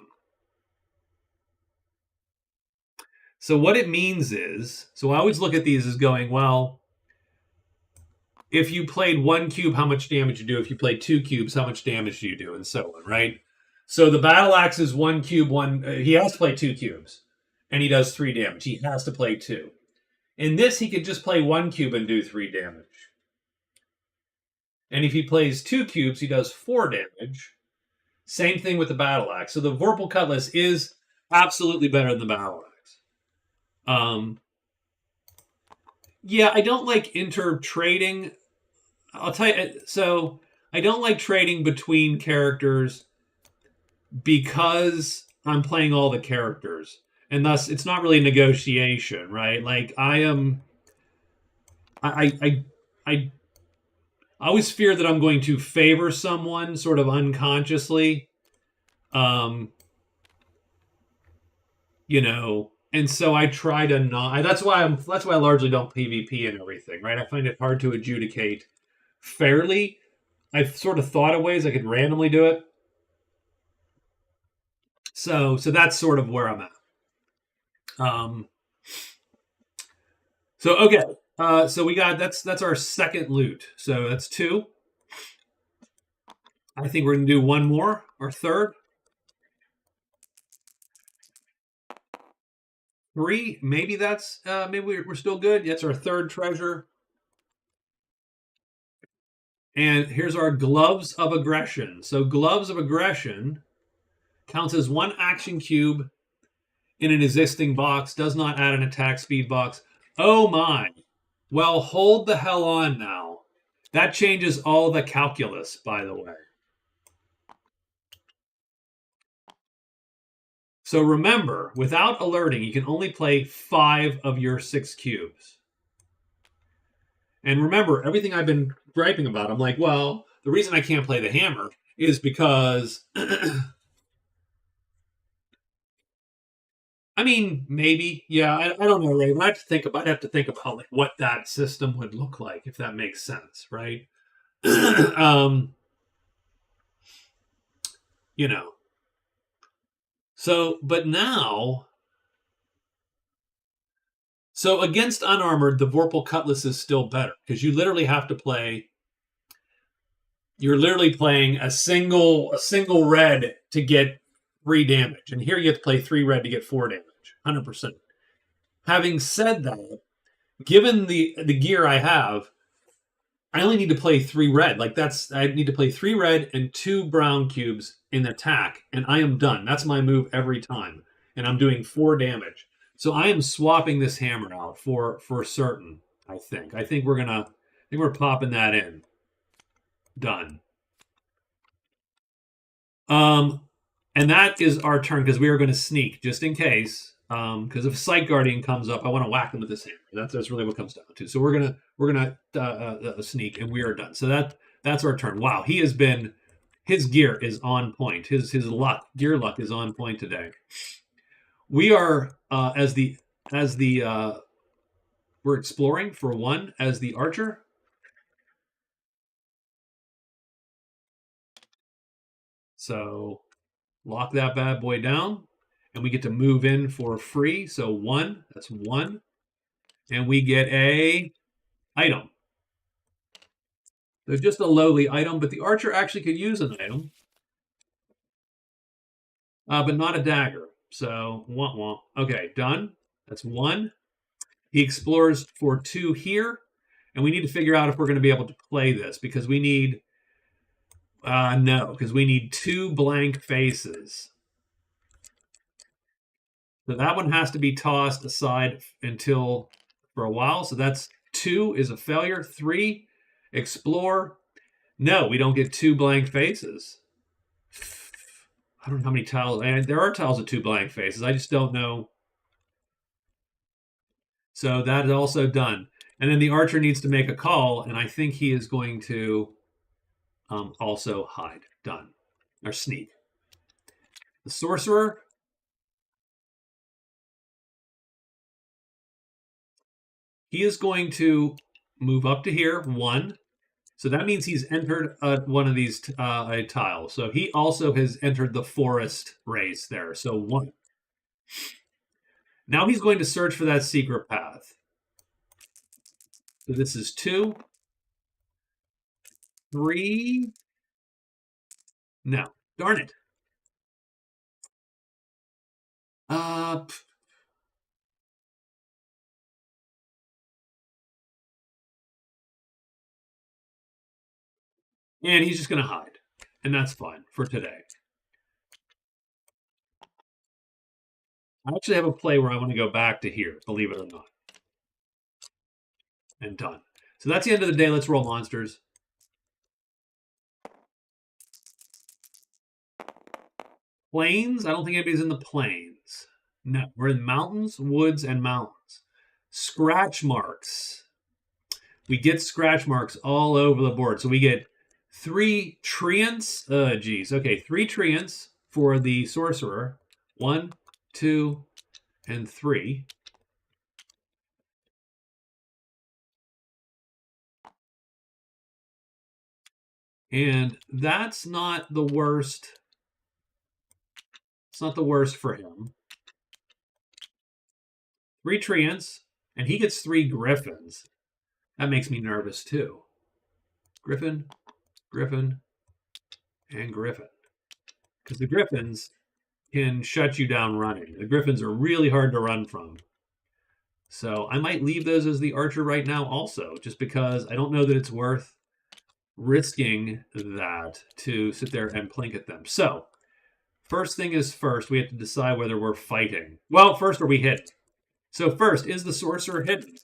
So what it means is, so I always look at these as going, well, if you played 1 cube, how much damage you do? If you played 2 cubes, how much damage do you do? And so on, right? So the battle axe is 1 cube, he has to play 2 cubes. And he does 3 damage. He has to play 2. In this, he could just play 1 cube and do 3 damage. And if he plays 2 cubes, he does 4 damage. Same thing with the battle axe. So the Vorpal Cutlass is absolutely better than the battle axe. Yeah, I don't like inter-trading. I'll tell you, so I don't like trading between characters because I'm playing all the characters. And thus, it's not really negotiation, right? Like, I always fear that I'm going to favor someone sort of unconsciously. And so I try to not. That's why I largely don't PvP and everything, right? I find it hard to adjudicate fairly. I've sort of thought of ways I could randomly do it. So that's sort of where I'm at. So okay. So we got that's our second loot. So that's 2. I think we're gonna do 1 more, our third. 3, maybe that's maybe we're still good. That's our third treasure. And here's our Gloves of Aggression. So Gloves of Aggression counts as 1 action cube in an existing box, does not add an attack speed box. Oh my. Well, hold the hell on now. That changes all the calculus, by the way. So remember, without alerting, you can only play 5 of your 6 cubes. And remember, everything I've been griping about, I'm like, well, the reason I can't play the hammer is because I mean, maybe, yeah. I don't know, Ray. I'd have to think about like what that system would look like, if that makes sense, right? um, you know. So, but now, so against unarmored, the Vorpal Cutlass is still better because you literally have to play. You're literally playing a single red to get 3 damage, and here you have to play 3 red to get 4 damage, 100%. Having said that, given the gear I have, I only need to play 3 red. Like I need to play 3 red and 2 brown cubes in attack, and I am done. That's my move every time, and I'm doing 4 damage. So I am swapping this hammer out for certain. I think. I think we're popping that in. Done. And that is our turn because we are going to sneak just in case. Because if Sight Guardian comes up, I want to whack him with this hammer. That's really what it comes down to. So we're gonna sneak, and we are done. So that's our turn. Wow, his gear is on point. His gear luck is on point today. We are as the we're exploring for 1 as the archer. So lock that bad boy down, and we get to move in for free. So 1, that's 1, and we get a item. So just a lowly item, but the archer actually could use an item, but not a dagger. So womp womp. Okay, done. That's 1. He explores for 2 here, and we need to figure out if we're going to be able to play this because we need no, because we need 2 blank faces. So that one has to be tossed aside until for a while. So that's 2 is a failure. 3, explore. No, we don't get 2 blank faces. I don't know how many tiles. And there are tiles with 2 blank faces. I just don't know. So that is also done. And then the archer needs to make a call, and I think he is going to also hide. Done. Or sneak. The sorcerer. He is going to move up to here, 1. So that means he's entered one of these tiles. So he also has entered the forest race there. So 1. Now he's going to search for that secret path. So this is 2. 3. No. Darn it. And he's just going to hide. And that's fine for today. I actually have a play where I want to go back to here, believe it or not. And done. So that's the end of the day. Let's roll monsters. Plains? I don't think anybody's in the plains. No, we're in mountains, woods, and mountains. Scratch marks. We get scratch marks all over the board. So we get 3 treants. Okay, 3 treants for the sorcerer. 1, 2, and 3. And that's not the worst. It's not the worst for him. 3 treants, and he gets 3 griffins. That makes me nervous too. Griffin, Griffin, and Griffin. Because the griffins can shut you down running. The griffins are really hard to run from. So I might leave those as the archer right now also, just because I don't know that it's worth risking that to sit there and plink at them. So first thing is first, we have to decide whether we're fighting. Well, first, are we hidden? So first, is the sorcerer hidden?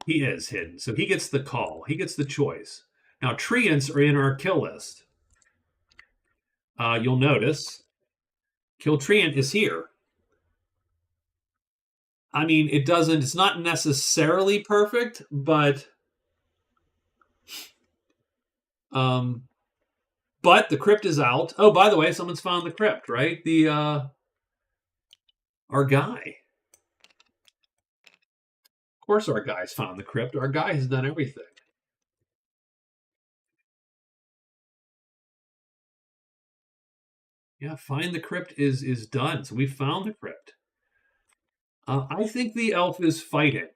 He is hidden. So he gets the call. He gets the choice. Now, treants are in our kill list. You'll notice kill treant is here. I mean, it doesn't, it's not necessarily perfect, but the crypt is out. Oh, by the way, someone's found the crypt, right? Our guy. Of course our guy's found the crypt. Our guy has done everything. Yeah, find the crypt is done. So we found the crypt. I think the elf is fighting.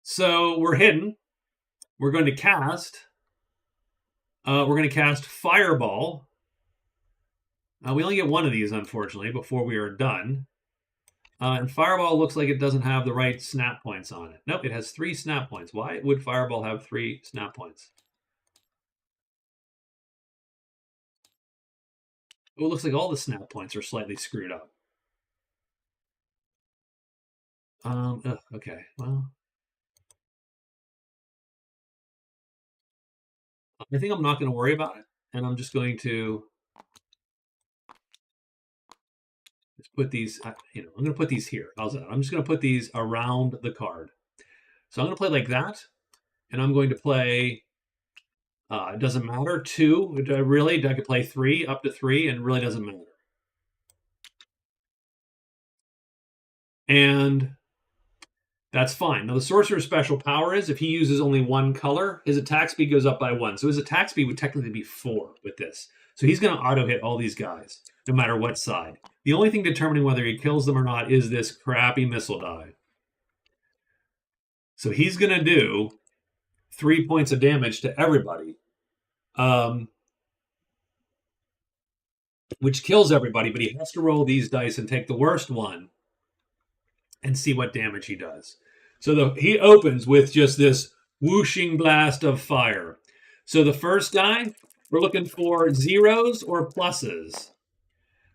So we're hidden. We're going to cast. We're going to cast Fireball. We only get one of these, unfortunately, before we are done. And Fireball looks like it doesn't have the right snap points on it. Nope, it has 3 snap points. Why would Fireball have 3 snap points? Oh, it looks like all the snap points are slightly screwed up. Okay, well. I think I'm not going to worry about it. And I'm just going to just put these, I'm going to put these here. How's that? I'm just going to put these around the card. So I'm going to play like that. And I'm going to play, it doesn't matter, 2. Really, I could play 3, up to 3, and it really doesn't matter. And that's fine. Now, the sorcerer's special power is if he uses only 1 color, his attack speed goes up by 1. So his attack speed would technically be 4 with this. So he's going to auto-hit all these guys, no matter what side. The only thing determining whether he kills them or not is this crappy missile die. So he's going to do 3 points of damage to everybody, which kills everybody, but he has to roll these dice and take the worst one and see what damage he does. So he opens with just this whooshing blast of fire. So the first guy, we're looking for 0s or pluses.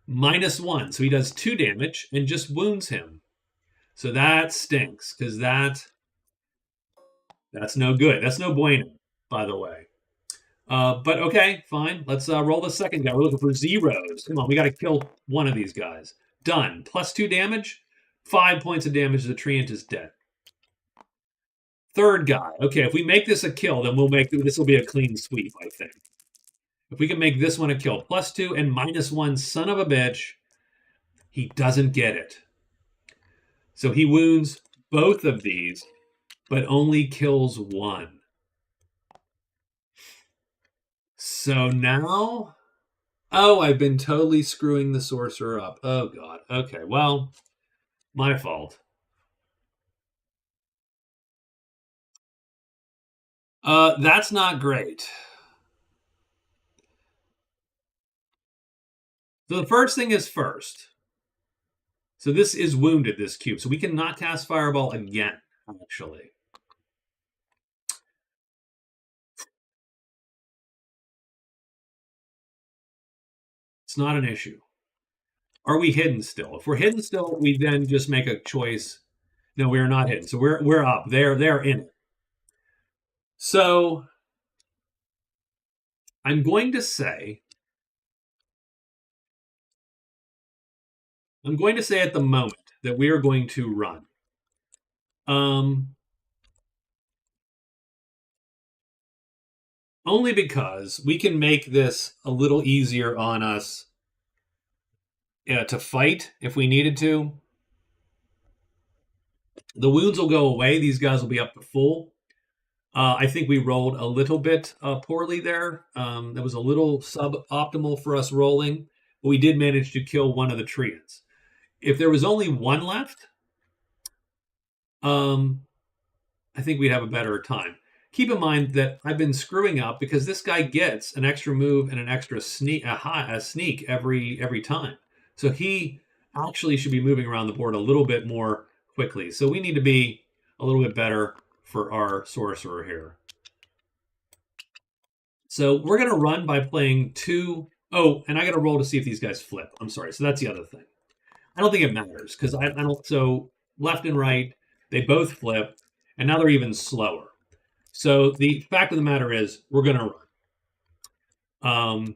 -1. So he does 2 damage and just wounds him. So that stinks, because that's no good. That's no bueno, by the way. But okay, fine. Let's roll the second guy. We're looking for 0s. Come on, we got to kill one of these guys. Done. +2 damage. 5 points of damage. The treant is dead. Third guy. Okay, if we make this a kill, then this will be a clean sweep, I think. If we can make this one a kill, +2 and -1, son of a bitch, he doesn't get it. So he wounds both of these, but only kills 1. So now, I've been totally screwing the sorcerer up. Oh, God. Okay, well, my fault. That's not great. So the first thing is first. So this is wounded, this cube. So we cannot cast Fireball again, actually. It's not an issue. Are we hidden still? If we're hidden still, we then just make a choice. No, we are not hidden. So we're up. They're in it. So I'm going to say at the moment that we are going to run. Only because we can make this a little easier on us to fight if we needed to. The wounds will go away. These guys will be up to full. I think we rolled a little bit poorly there. That was a little suboptimal for us rolling, but we did manage to kill one of the treants. If there was only 1 left, I think we'd have a better time. Keep in mind that I've been screwing up because this guy gets an extra move and an extra sneak every time. So he actually should be moving around the board a little bit more quickly. So we need to be a little bit better for our sorcerer here. So we're going to run by playing 2. Oh, and I got to roll to see if these guys flip. I'm sorry. So that's the other thing. I don't think it matters because I don't. So left and right, they both flip. And now they're even slower. So the fact of the matter is we're going to run.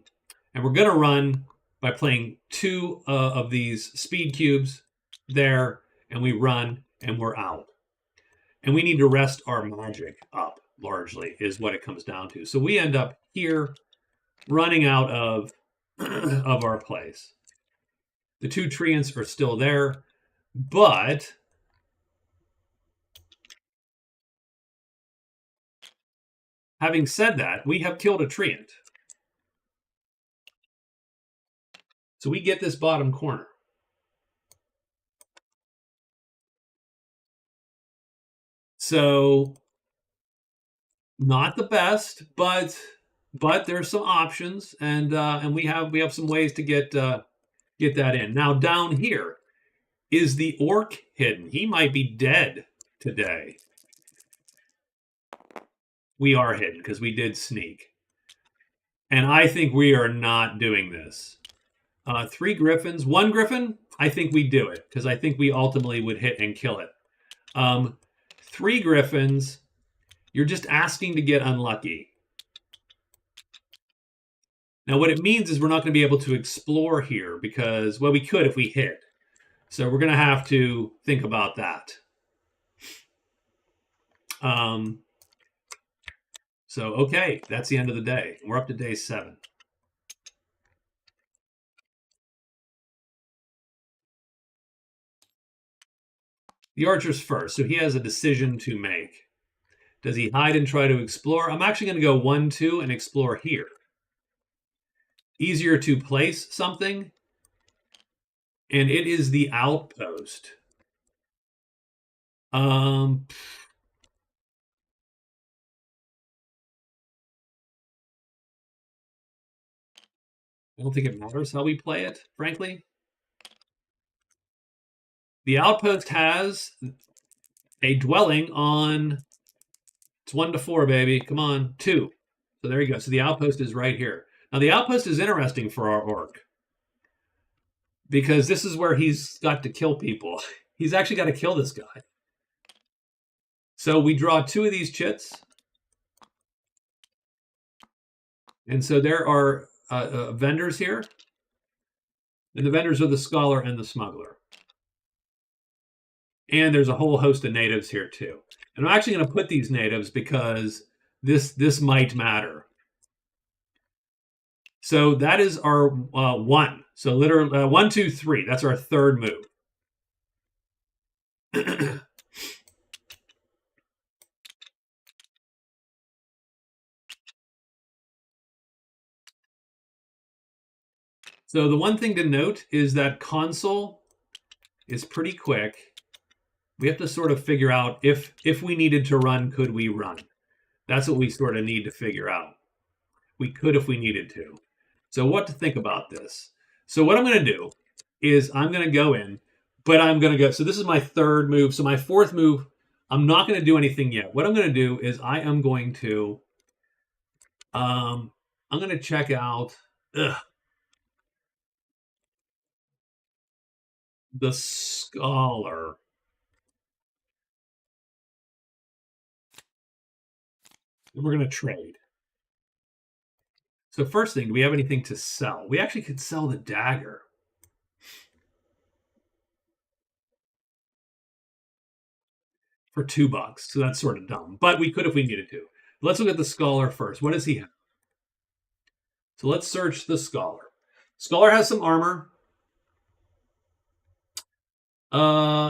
And we're going to run by playing 2 of these speed cubes there, and we run, and we're out. And we need to rest our magic up, largely, is what it comes down to. So we end up here running out of, of our place. The 2 treants are still there, but having said that, we have killed a treant. So we get this bottom corner. So not the best, but there's some options, and we have some ways to get that in. Now down here is the orc hidden. He might be dead today. We are hidden because we did sneak, and I think we are not doing this. 3 griffins, 1 griffin. I think we do it because I think we ultimately would hit and kill it. 3 griffins. You're just asking to get unlucky. Now, what it means is we're not going to be able to explore here because, well, we could if we hit. So we're going to have to think about that. So, okay, that's the end of the day. We're up to day 7. The archer's first, so he has a decision to make. Does he hide and try to explore? I'm actually going to go 1-2 and explore here. Easier to place something, and it is the outpost. I don't think it matters how we play it, frankly. The outpost has a dwelling on, it's 1 to 4, baby. Come on, 2. So there you go. So the outpost is right here. Now the outpost is interesting for our orc because this is where he's got to kill people. He's actually got to kill this guy. So we draw 2 of these chits. And so there are vendors here. And the vendors are the scholar and the smuggler. And there's a whole host of natives here too. And I'm actually going to put these natives because this might matter. So that is our 1. So literally 1, 2, 3. That's our 3rd move. So the one thing to note is that console is pretty quick. We have to sort of figure out if we needed to run, could we run? That's what we sort of need to figure out. We could if we needed to. So what to think about this? So what I'm going to do is I'm going to go in, but I'm going to go. So this is my 3rd move. So my 4th move, I'm not going to do anything yet. What I'm going to do is I am going to, I'm going to check out the scholar. And we're going to trade. So first thing, do we have anything to sell? We actually could sell the dagger. For $2. So that's sort of dumb. But we could if we needed to. Let's look at the scholar first. What does he have? So let's search the scholar. Scholar has some armor.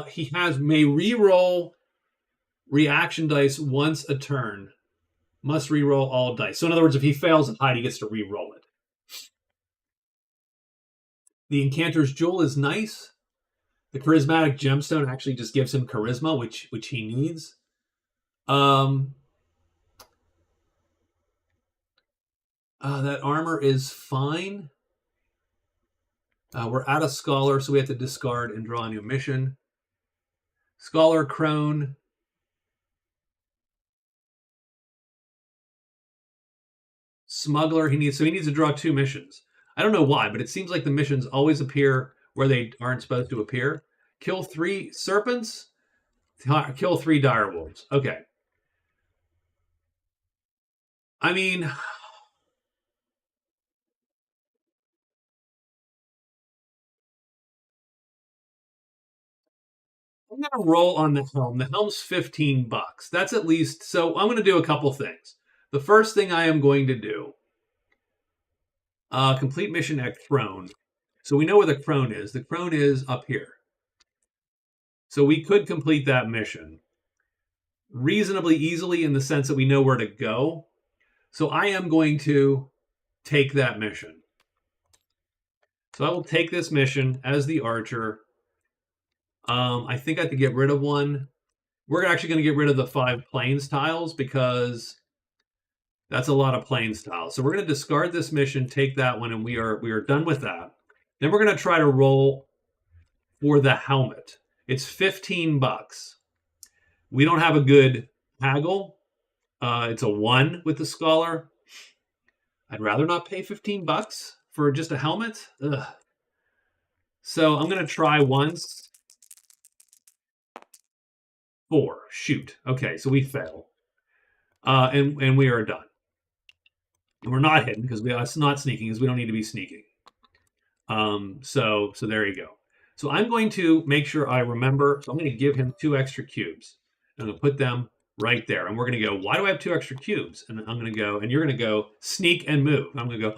He may re-roll reaction dice once a turn. Must re-roll all dice. So in other words, if he fails at hide, he gets to re-roll it. The Incanter's Jewel is nice. The Charismatic Gemstone actually just gives him charisma, which he needs. That armor is fine. We're out of Scholar, so we have to discard and draw a new mission. Scholar Crone. Smuggler, he needs to draw 2 missions. I don't know why, but it seems like the missions always appear where they aren't supposed to appear. Kill 3 serpents. Kill 3 dire wolves. Okay. I mean, I'm gonna roll on the helm. The helm's $15. That's at least. So I'm gonna do a couple things. The first thing I am going to do, complete mission at Crone. So we know where the Crone is. The Crone is up here. So we could complete that mission reasonably easily in the sense that we know where to go. So I am going to take that mission. So I will take this mission as the archer. I think I have to get rid of one. We're actually going to get rid of the 5 plains tiles because that's a lot of plains tiles. So we're going to discard this mission, take that one, and we are done with that. Then we're going to try to roll for the helmet. It's $15. We don't have a good haggle. It's a 1 with the scholar. I'd rather not pay $15 for just a helmet. Ugh. So I'm going to try once. 4. Shoot. Okay, so we fail. And we are done. And we're not hidden because it's not sneaking because we don't need to be sneaking. So there you go. So I'm going to make sure I remember. So I'm going to give him 2 extra cubes. I'm going to put them right there. And we're going to go, why do I have 2 extra cubes? And I'm going to go, and you're going to go sneak and move. I'm going to go,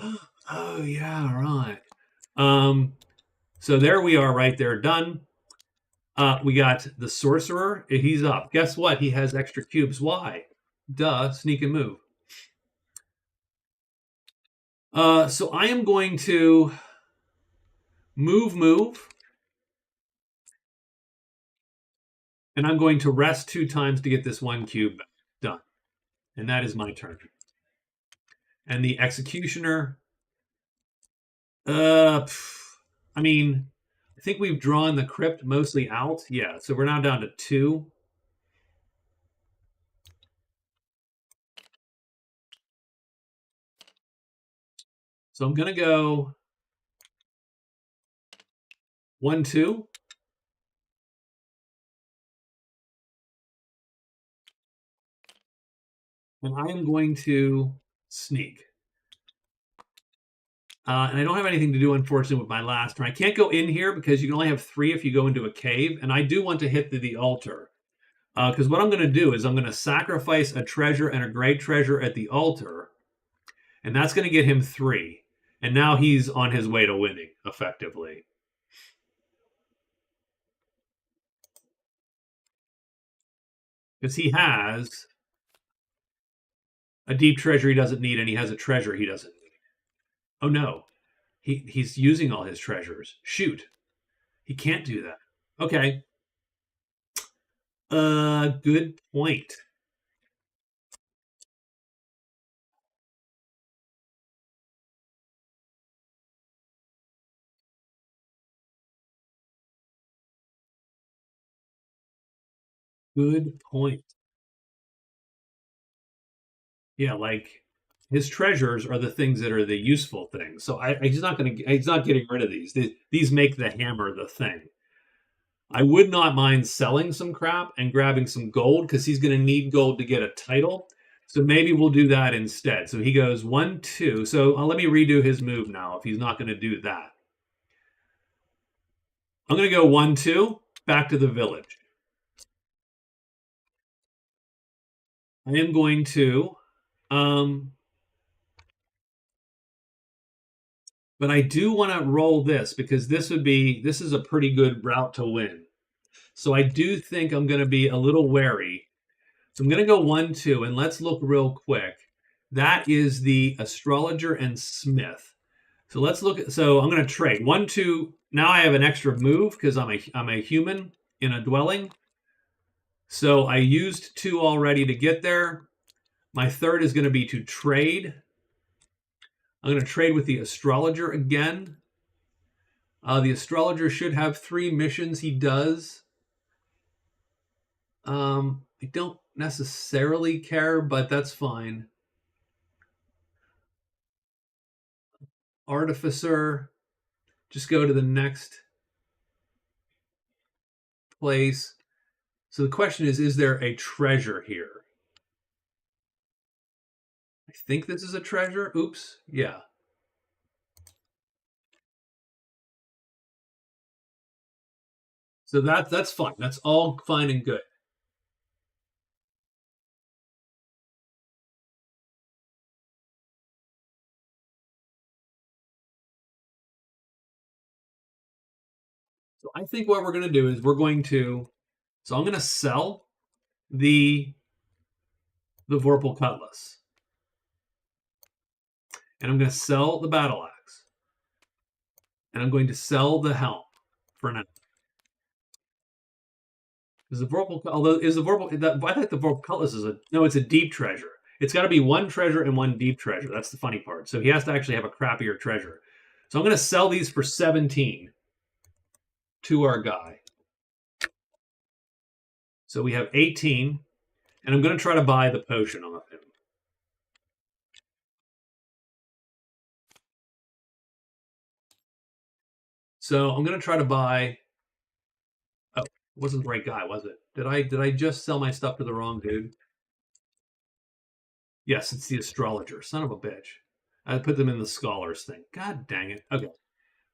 oh, yeah, right. So there we are right there, done. We got the sorcerer. He's up. Guess what? He has extra cubes. Why? Duh, sneak and move. So I am going to move. And I'm going to rest 2 times to get this 1 cube done. And that is my turn. And the executioner, I mean, I think we've drawn the crypt mostly out. Yeah, so we're now down to 2. So I'm going to go 1, 2. And I am going to sneak. And I don't have anything to do, unfortunately, with my last turn. I can't go in here because you can only have 3 if you go into a cave. And I do want to hit the altar. Because what I'm going to do is I'm going to sacrifice a treasure and a great treasure at the altar. And that's going to get him 3. And now he's on his way to winning, effectively. Because he has a deep treasure he doesn't need, and he has a treasure he doesn't need. Oh, no. He's using all his treasures. Shoot. He can't do that. Okay. Good point. Good point. Yeah, like his treasures are the things that are the useful things. So he's not getting rid of these. These make the hammer the thing. I would not mind selling some crap and grabbing some gold because he's going to need gold to get a title. So maybe we'll do that instead. So he goes 1, 2. So let me redo his move now if he's not going to do that. I'm going to go 1, 2, back to the village. I am going to, but I do want to roll this because this is a pretty good route to win. So I do think I'm going to be a little wary. So I'm going to go 1, 2, and let's look real quick. That is the astrologer and smith. So let's look at. So I'm going to trade 1, 2. Now I have an extra move because I'm a human in a dwelling. So I used 2 already to get there. My third is going to be to trade. I'm going to trade with the astrologer again. The astrologer should have 3 missions. He does. I don't necessarily care, but that's fine. Artificer. Just go to the next place. So the question is there a treasure here? I think this is a treasure. Oops. Yeah. So that's fine. That's all fine and good. So I think what we're going to do is so I'm going to sell the Vorpal Cutlass. And I'm going to sell the Battle Axe. And I'm going to sell the helm for now. Is the Vorpal, although is the Vorpal, I think the Vorpal Cutlass is it's a deep treasure. It's got to be one treasure and one deep treasure. That's the funny part. So he has to actually have a crappier treasure. So I'm going to sell these for 17 to our guy. So we have 18, and I'm going to try to buy the potion off him. So I'm going to try to buy. Oh, it wasn't the right guy, was it? Did I just sell my stuff to the wrong dude? Yes, it's the astrologer. Son of a bitch. I put them in the scholars thing. God dang it. Okay.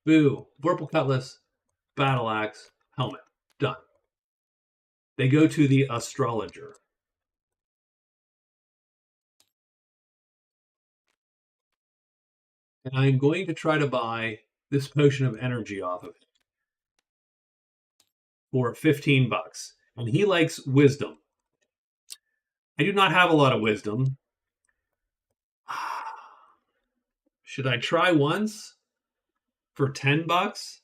Boo. Vorpal Cutlass, Battle Axe, Helmet. Done. They go to the astrologer. And I'm going to try to buy this potion of energy off of it for 15 bucks. And he likes wisdom. I do not have a lot of wisdom. Should I try once for 10 bucks?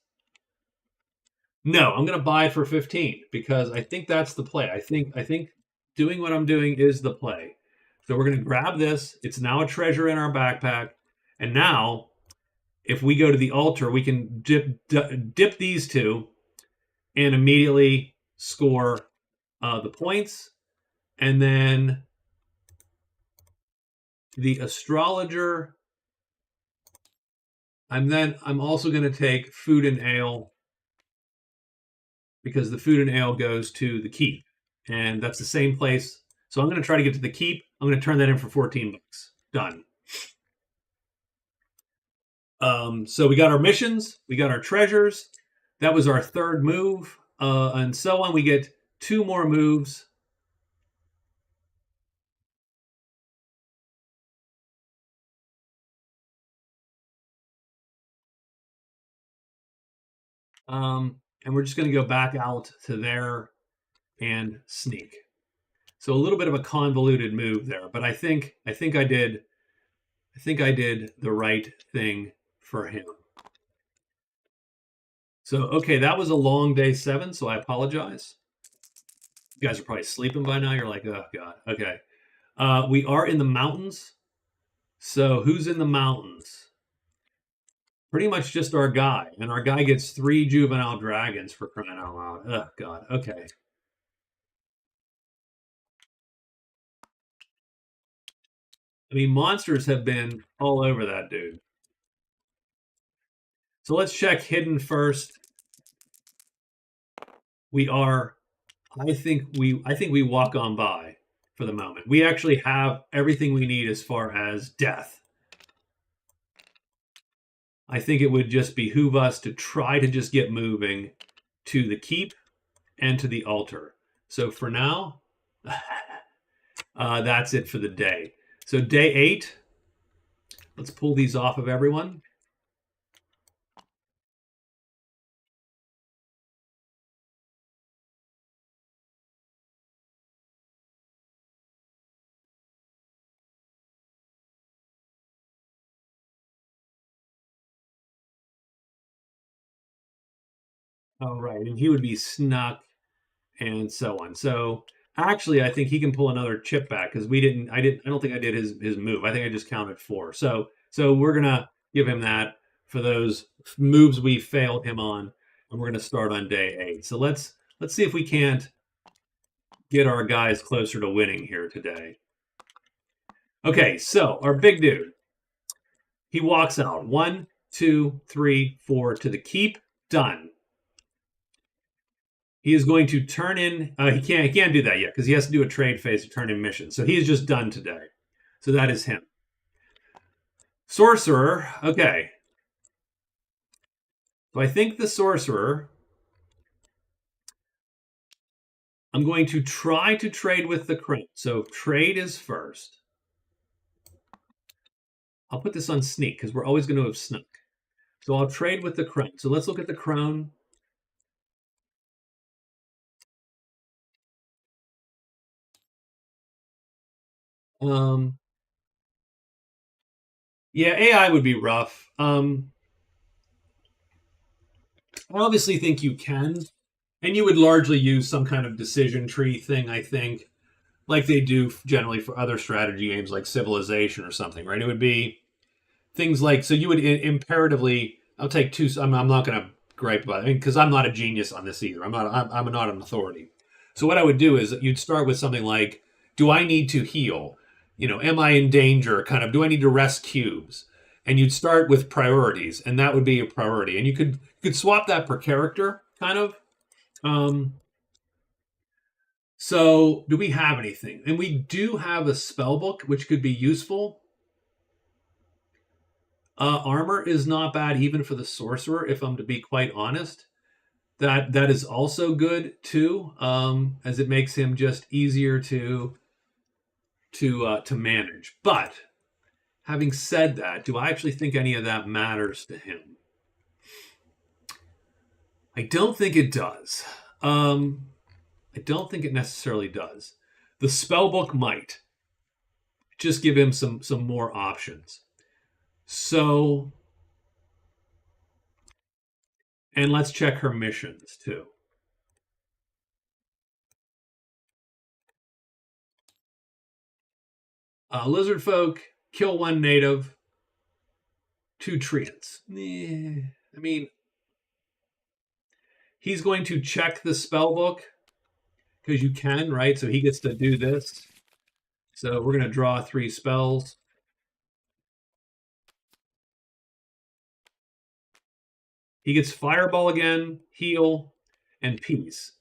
No, I'm going to buy it for 15 because I think that's the play. I think doing what I'm doing is the play. So we're going to grab this. It's now a treasure in our backpack. And now, if we go to the altar, we can dip these two and immediately score the points. And then the astrologer. I'm also going to take food and ale because the food and ale goes to the keep. And that's the same place. So I'm going to try to get to the keep. I'm going to turn that in for 14 bucks. Done. So we got our missions. We got our treasures. That was our third move. And so on. We get 2 more moves. And we're just going to go back out to there and sneak. So a little bit of a convoluted move there, but I think I did the right thing for him. So okay, that was a long day 7, so I apologize. You guys are probably sleeping by now. You're like, oh god. Okay. We are in the mountains. So who's in the mountains? Pretty much just our guy. And our guy gets 3 juvenile dragons for crying out loud. Oh, God. Okay. I mean, monsters have been all over that dude. So let's check hidden first. We are, I think we walk on by for the moment. We actually have everything we need as far as death. I think it would just behoove us to try to just get moving to the keep and to the altar. So for now, that's it for the day. So day 8, let's pull these off of everyone. All right, and he would be snuck and so on. So actually, I think he can pull another chip back because I don't think I did his move. I think I just counted 4. So we're gonna give him that for those moves we failed him on, and we're gonna start on day 8. So let's see if we can't get our guys closer to winning here today. Okay, so our big dude, he walks out 1, 2, 3, 4 to the keep. Done. He is going to turn in. He can't do that yet because he has to do a trade phase to turn in missions. So he is just done today. So that is him. Sorcerer. Okay. So I think the sorcerer. I'm going to try to trade with the crone. So trade is first. I'll put this on sneak because we're always going to have snuck. So I'll trade with the crone. So let's look at the crone. Yeah, AI would be rough. I obviously think you can, and you would largely use some kind of decision tree thing, I think, like they do generally for other strategy games like Civilization or something, right? It would be things like, so you would imperatively, I'll take two, I'm not going to gripe about it, because I'm not a genius on this either. I'm not an authority. So what I would do is you'd start with something like, do I need to heal? Am I in danger? Kind of, do I need to rest cubes? And you'd start with priorities, and that would be a priority. And you could swap that per character, kind of. So do we have anything? And we do have a spell book, which could be useful. Armor is not bad even for the sorcerer, if I'm to be quite honest. That is also good too, as it makes him just easier to manage. But having said that, do I actually think any of that matters to him? I don't think it does. I don't think it necessarily does. The spellbook might just give him some more options. So, and let's check her missions too. Lizard folk, kill one native, 2 treants. I mean, he's going to check the spell book because you can, right? So he gets to do this. So we're going to draw 3 spells. He gets Fireball again, Heal, and Peace.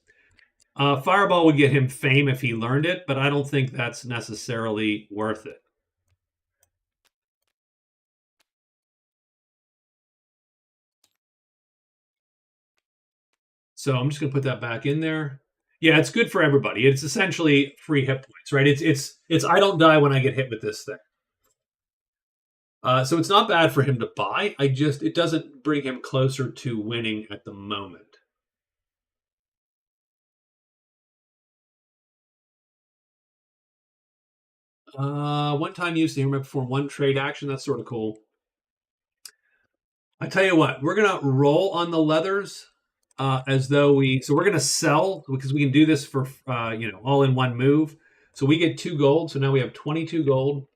Fireball would get him fame if he learned it, but I don't think that's necessarily worth it. So I'm just going to put that back in there. Yeah, it's good for everybody. It's essentially free hit points, right? It's I don't die when I get hit with this thing. So it's not bad for him to buy. It doesn't bring him closer to winning at the moment. One time use the hammer perform 1 trade action. That's sort of cool. I tell you what, we're gonna roll on the leathers as though we're gonna sell because we can do this for all in one move. So we get 2 gold. So now we have 22 gold.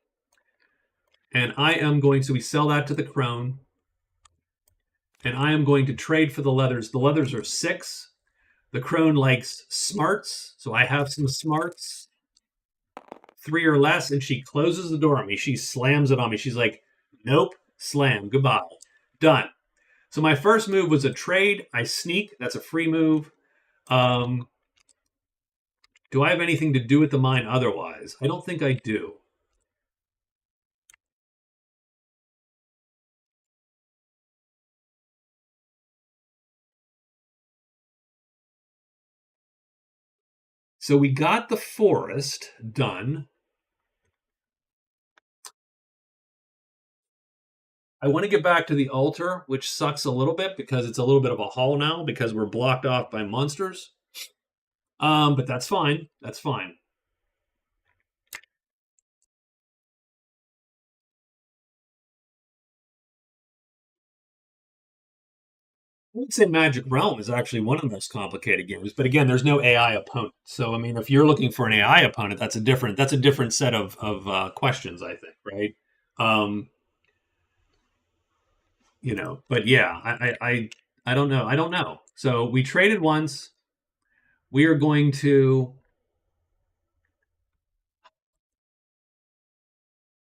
And I am going, so we sell that to the crone. And I am going to trade for the leathers. The leathers are 6. The crone likes smarts. So I have some smarts. 3 or less. And she closes the door on me. She slams it on me. She's like, nope, slam, goodbye. Done. So my first move was a trade. I sneak. That's a free move. Do I have anything to do with the mine otherwise? I don't think I do. So we got the forest done. I want to get back to the altar, which sucks a little bit because it's a little bit of a haul now because we're blocked off by monsters. But that's fine. That's fine. I would say Magic Realm is actually one of the most complicated games, but again, there's no AI opponent. So I mean, if you're looking for an AI opponent, that's a different set of questions, I think, right? But yeah, I don't know. I don't know. So we traded once. We are going to.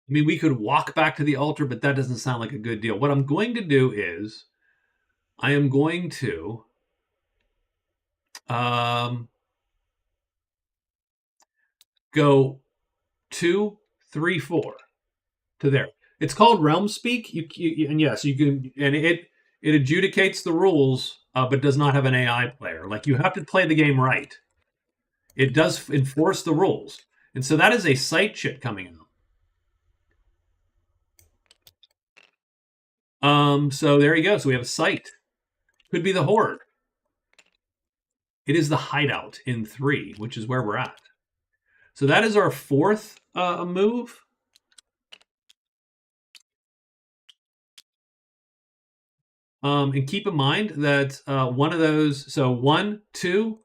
I mean, we could walk back to the altar, but that doesn't sound like a good deal. What I'm going to do is I am going to Go 2, 3, 4 to there. It's called realm speak. And yes, you can, and it adjudicates the rules, but does not have an AI player. Like, you have to play the game right. It does enforce the rules, and so that is a site chit coming out. So there you go. So we have a site. Could be the horde. It is the hideout in 3, which is where we're at. So that is our 4th move. And keep in mind that one of those, so 1, 2,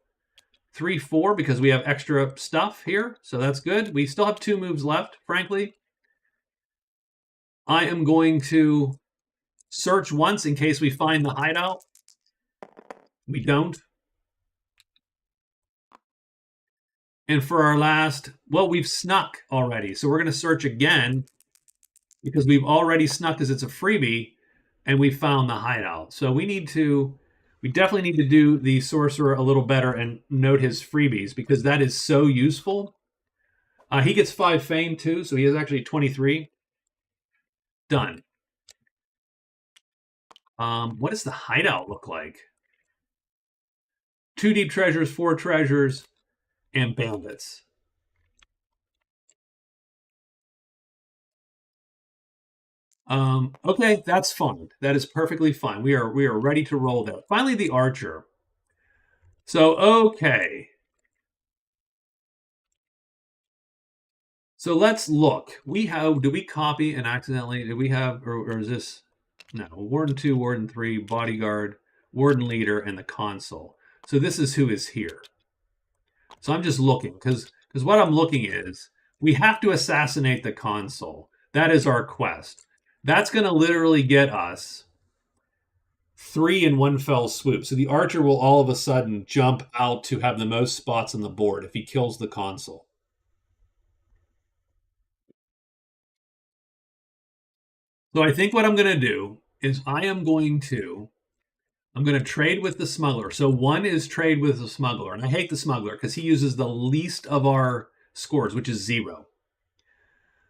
3, 4, because we have extra stuff here. So that's good. We still have 2 moves left, frankly. I am going to search once in case we find the hideout. We don't. And for our last, well, we've snuck already. So we're going to search again because we've already snuck because it's a freebie and we found the hideout. So we definitely need to do the sorcerer a little better and note his freebies because that is so useful. He gets 5 fame too, so he is actually 23. Done. What does the hideout look like? 2 deep treasures, 4 treasures, and bandits. Okay, that's fine. That is perfectly fine. We are ready to roll there. Finally, the archer. So, okay. So let's look. Did we copy and accidentally, did we have, or is this, no, Warden 2, Warden 3, Bodyguard, Warden Leader, and the Consul. So this is who is here. So I'm just looking, because what I'm looking is, we have to assassinate the Consul. That is our quest. That's going to literally get us 3 in one fell swoop. So the archer will all of a sudden jump out to have the most spots on the board if he kills the Consul. So I think what I'm going to do is I'm going to trade with the smuggler. So 1 is trade with the smuggler. And I hate the smuggler because he uses the least of our scores, which is 0.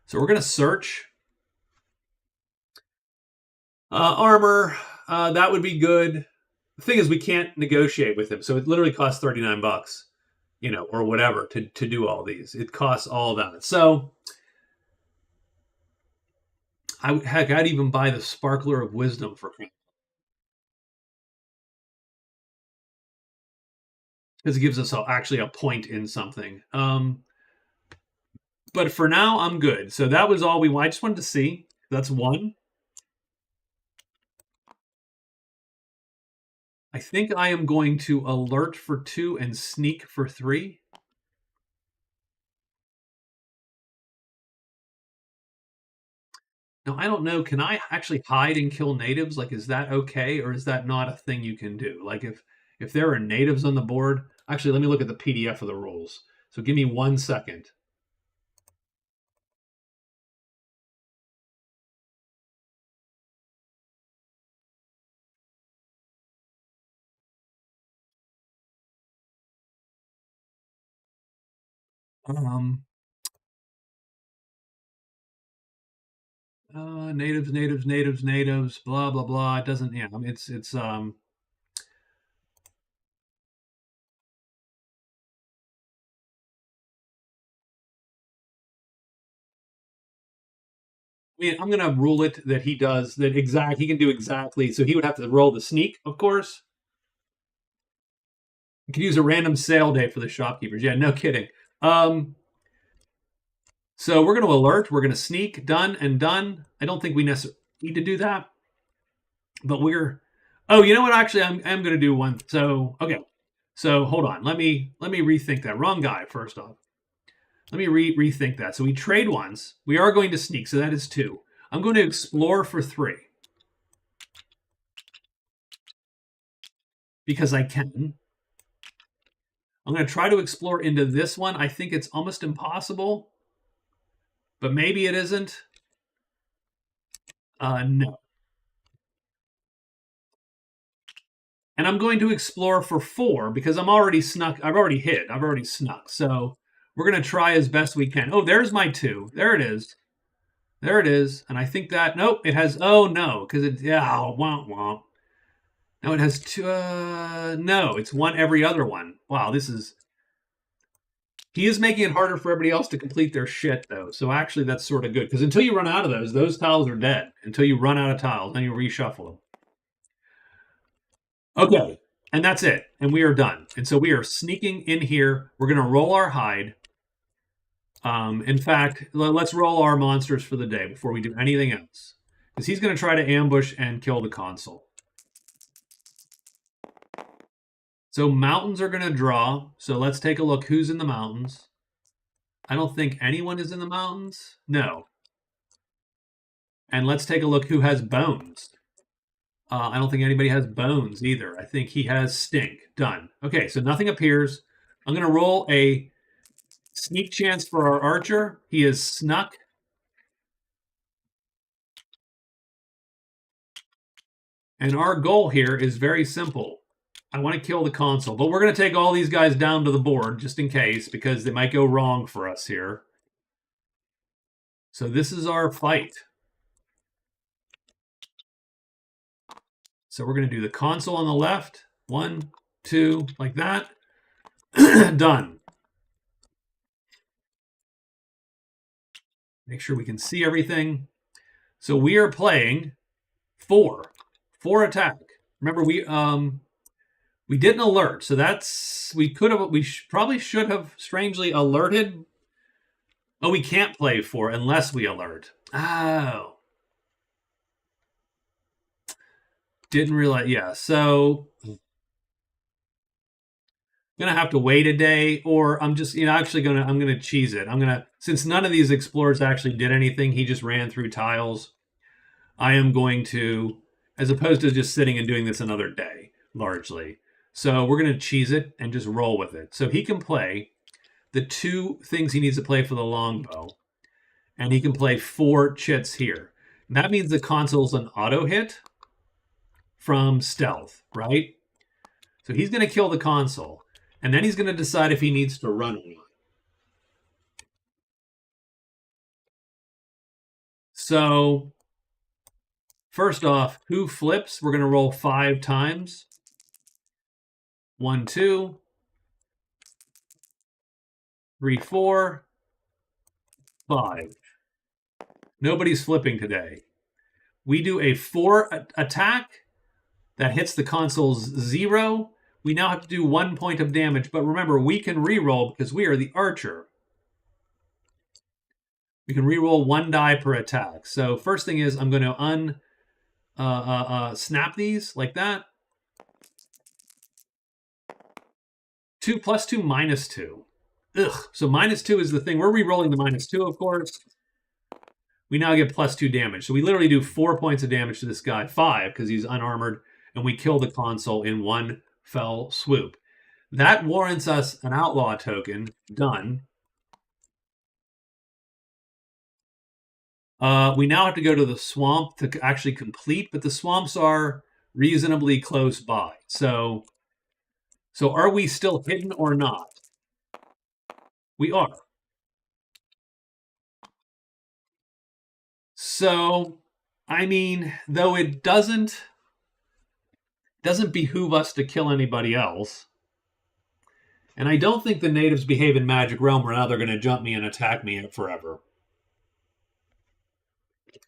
So we're going to search. Armor, that would be good. The thing is, we can't negotiate with him. So it literally costs 39 bucks, or whatever to do all these. It costs all that. So I'd even buy the Sparkler of Wisdom for him. Because it gives us actually a point in something. But for now, I'm good. So that was all I just wanted to see. That's 1. I think I am going to alert for 2 and sneak for 3. Now, I don't know. Can I actually hide and kill natives? Like, is that okay? Or is that not a thing you can do? Like, if there are natives on the board, actually, let me look at the PDF of the rules. So give me 1 second. Natives, blah, blah, blah. It doesn't, yeah, I mean, it's I mean, I'm going to rule it that he does that he can do exactly. So he would have to roll the sneak, of course. You could use a random sale day for the shopkeepers. Yeah, no kidding. So we're going to alert. We're going to sneak. Done and done. I don't think we necessarily need to do that. But oh, you know what? Actually, I'm going to do one. So, okay. So hold on. Let me rethink that. Wrong guy, first off. Let me rethink that. So we trade once. We are going to sneak. So that is 2. I'm going to explore for 3. Because I can. I'm going to try to explore into this one. I think it's almost impossible. But maybe it isn't. No. And I'm going to explore for 4 because I'm already snuck. I've already hit. I've already snuck. So we're going to try as best we can. Oh, there's my 2. There it is. There it is. And I think that, nope, it has, oh no, because it, yeah, womp womp. No, it has 2, no, it's 1 every other one. Wow, this is, he is making it harder for everybody else to complete their shit, though. So actually, that's sort of good. Because until you run out of those tiles are dead. Until you run out of tiles, then you reshuffle them. Okay, and that's it. And we are done. And so we are sneaking in here. We're going to roll our hide. In fact, let's roll our monsters for the day before we do anything else. Because he's going to try to ambush and kill the Consul. So mountains are going to draw. So let's take a look who's in the mountains. I don't think anyone is in the mountains. No. And let's take a look who has bones. I don't think anybody has bones either. I think he has stink. Done. Okay, so nothing appears. I'm going to roll a sneak chance for our archer. He is snuck. And our goal here is very simple. I want to kill the Consul, but we're going to take all these guys down to the board just in case, because they might go wrong for us here. So this is our fight. So we're going to do the Consul on the left. 1, 2, like that. Done. Make sure we can see everything. So we are playing 4 attack. Remember, we didn't alert, so that's we probably should have strangely alerted. Oh, we can't play 4 unless we alert. Oh, didn't realize. Yeah, so I'm gonna have to wait a day, or I'm just I'm gonna cheese it. Since none of these explorers actually did anything, he just ran through tiles. I am going to, as opposed to just sitting and doing this another day, largely. So we're going to cheese it and just roll with it. So he can play the 2 things he needs to play for the longbow, and he can play 4 chits here. And that means the Consul's an auto hit from stealth, right? So he's going to kill the Consul, and then he's going to decide if he needs to run or not. So first off, who flips? We're going to roll 5 times. 1, 2, 3, 4, 5. Nobody's flipping today. We do a 4 attack that hits the Consul's 0. We now have to do 1 point of damage, but remember, we can re-roll because we are the archer. We can re-roll 1 die per attack. So first thing is I'm going to snap these like that. 2 + 2 - 2. Ugh. So -2 is the thing. We're re-rolling the -2, of course. We now get +2 damage. So we literally do 4 points of damage to this guy. 5 because he's unarmored, and we kill the Consul in 1 fell swoop. That warrants us an outlaw token. Done. We now have to go to the swamp to actually complete, but the swamps are reasonably close by. So are we still hidden or not? We are. So, I mean, though it doesn't behoove us to kill anybody else, and I don't think the natives behave in Magic Realm where now they're going to jump me and attack me forever.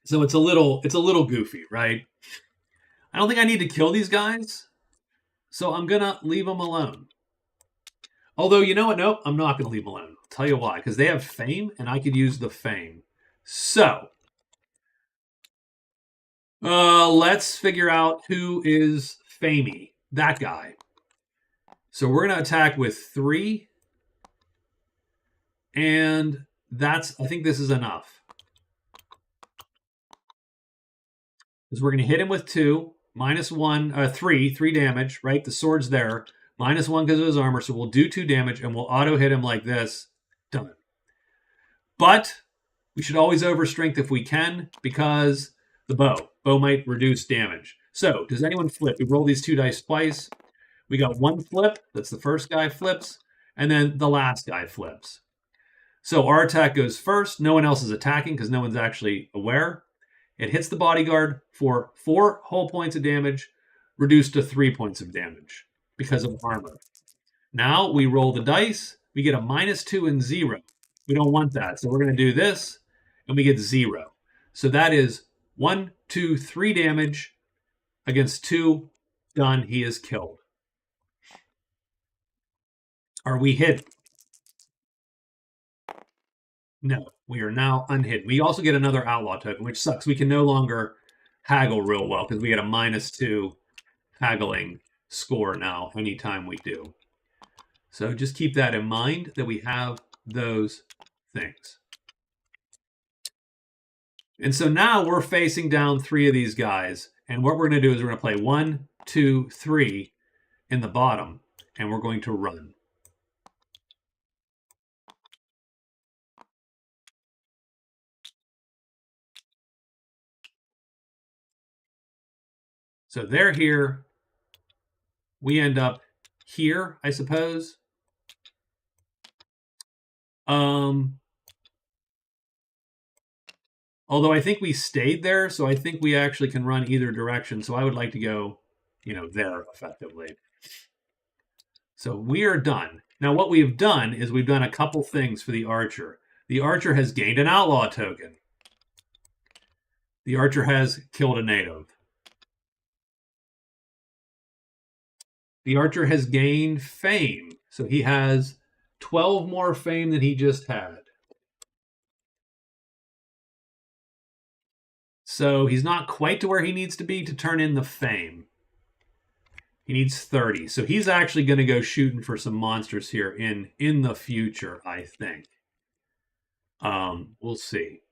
So it's a little goofy, right? I don't think I need to kill these guys, so I'm going to leave them alone. Although, you know what? Nope, I'm not going to leave them alone. I'll tell you why. Because they have fame, and I could use the fame. So, let's figure out who is famey. That guy. So we're going to attack with 3. And I think this is enough. Because we're going to hit him with 2. -1, 3 damage, right? The sword's there. -1 because of his armor, so we'll do 2 damage, and we'll auto-hit him like this. Done. But we should always overstrength if we can, because the bow might reduce damage. So, does anyone flip? We roll these 2 dice twice. We got 1 flip. That's the first guy flips. And then the last guy flips. So our attack goes first. No one else is attacking because no one's actually aware. It hits the bodyguard for 4 whole points of damage, reduced to 3 points of damage because of armor. Now we roll the dice. We get a -2 and 0. We don't want that. So we're going to do this, and we get 0. So that is 1, 2, 3 damage against 2. Done. He is killed. Are we hit? No, we are now unhidden. We also get another outlaw token, which sucks. We can no longer haggle real well because we get a -2 haggling score now anytime we do. So just keep that in mind that we have those things. And so now we're facing down 3 of these guys. And what we're going to do is we're going to play 1, 2, 3 in the bottom. And we're going to run. So they're here. We end up here, I suppose. Although I think we stayed there, so I think we actually can run either direction. So I would like to go, there effectively. So we are done. Now what we've done is we've done a couple things for the archer. The archer has gained an outlaw token. The archer has killed a native. The archer has gained fame. So he has 12 more fame than he just had. So he's not quite to where he needs to be to turn in the fame. He needs 30. So he's actually going to go shooting for some monsters here in the future, I think. We'll see.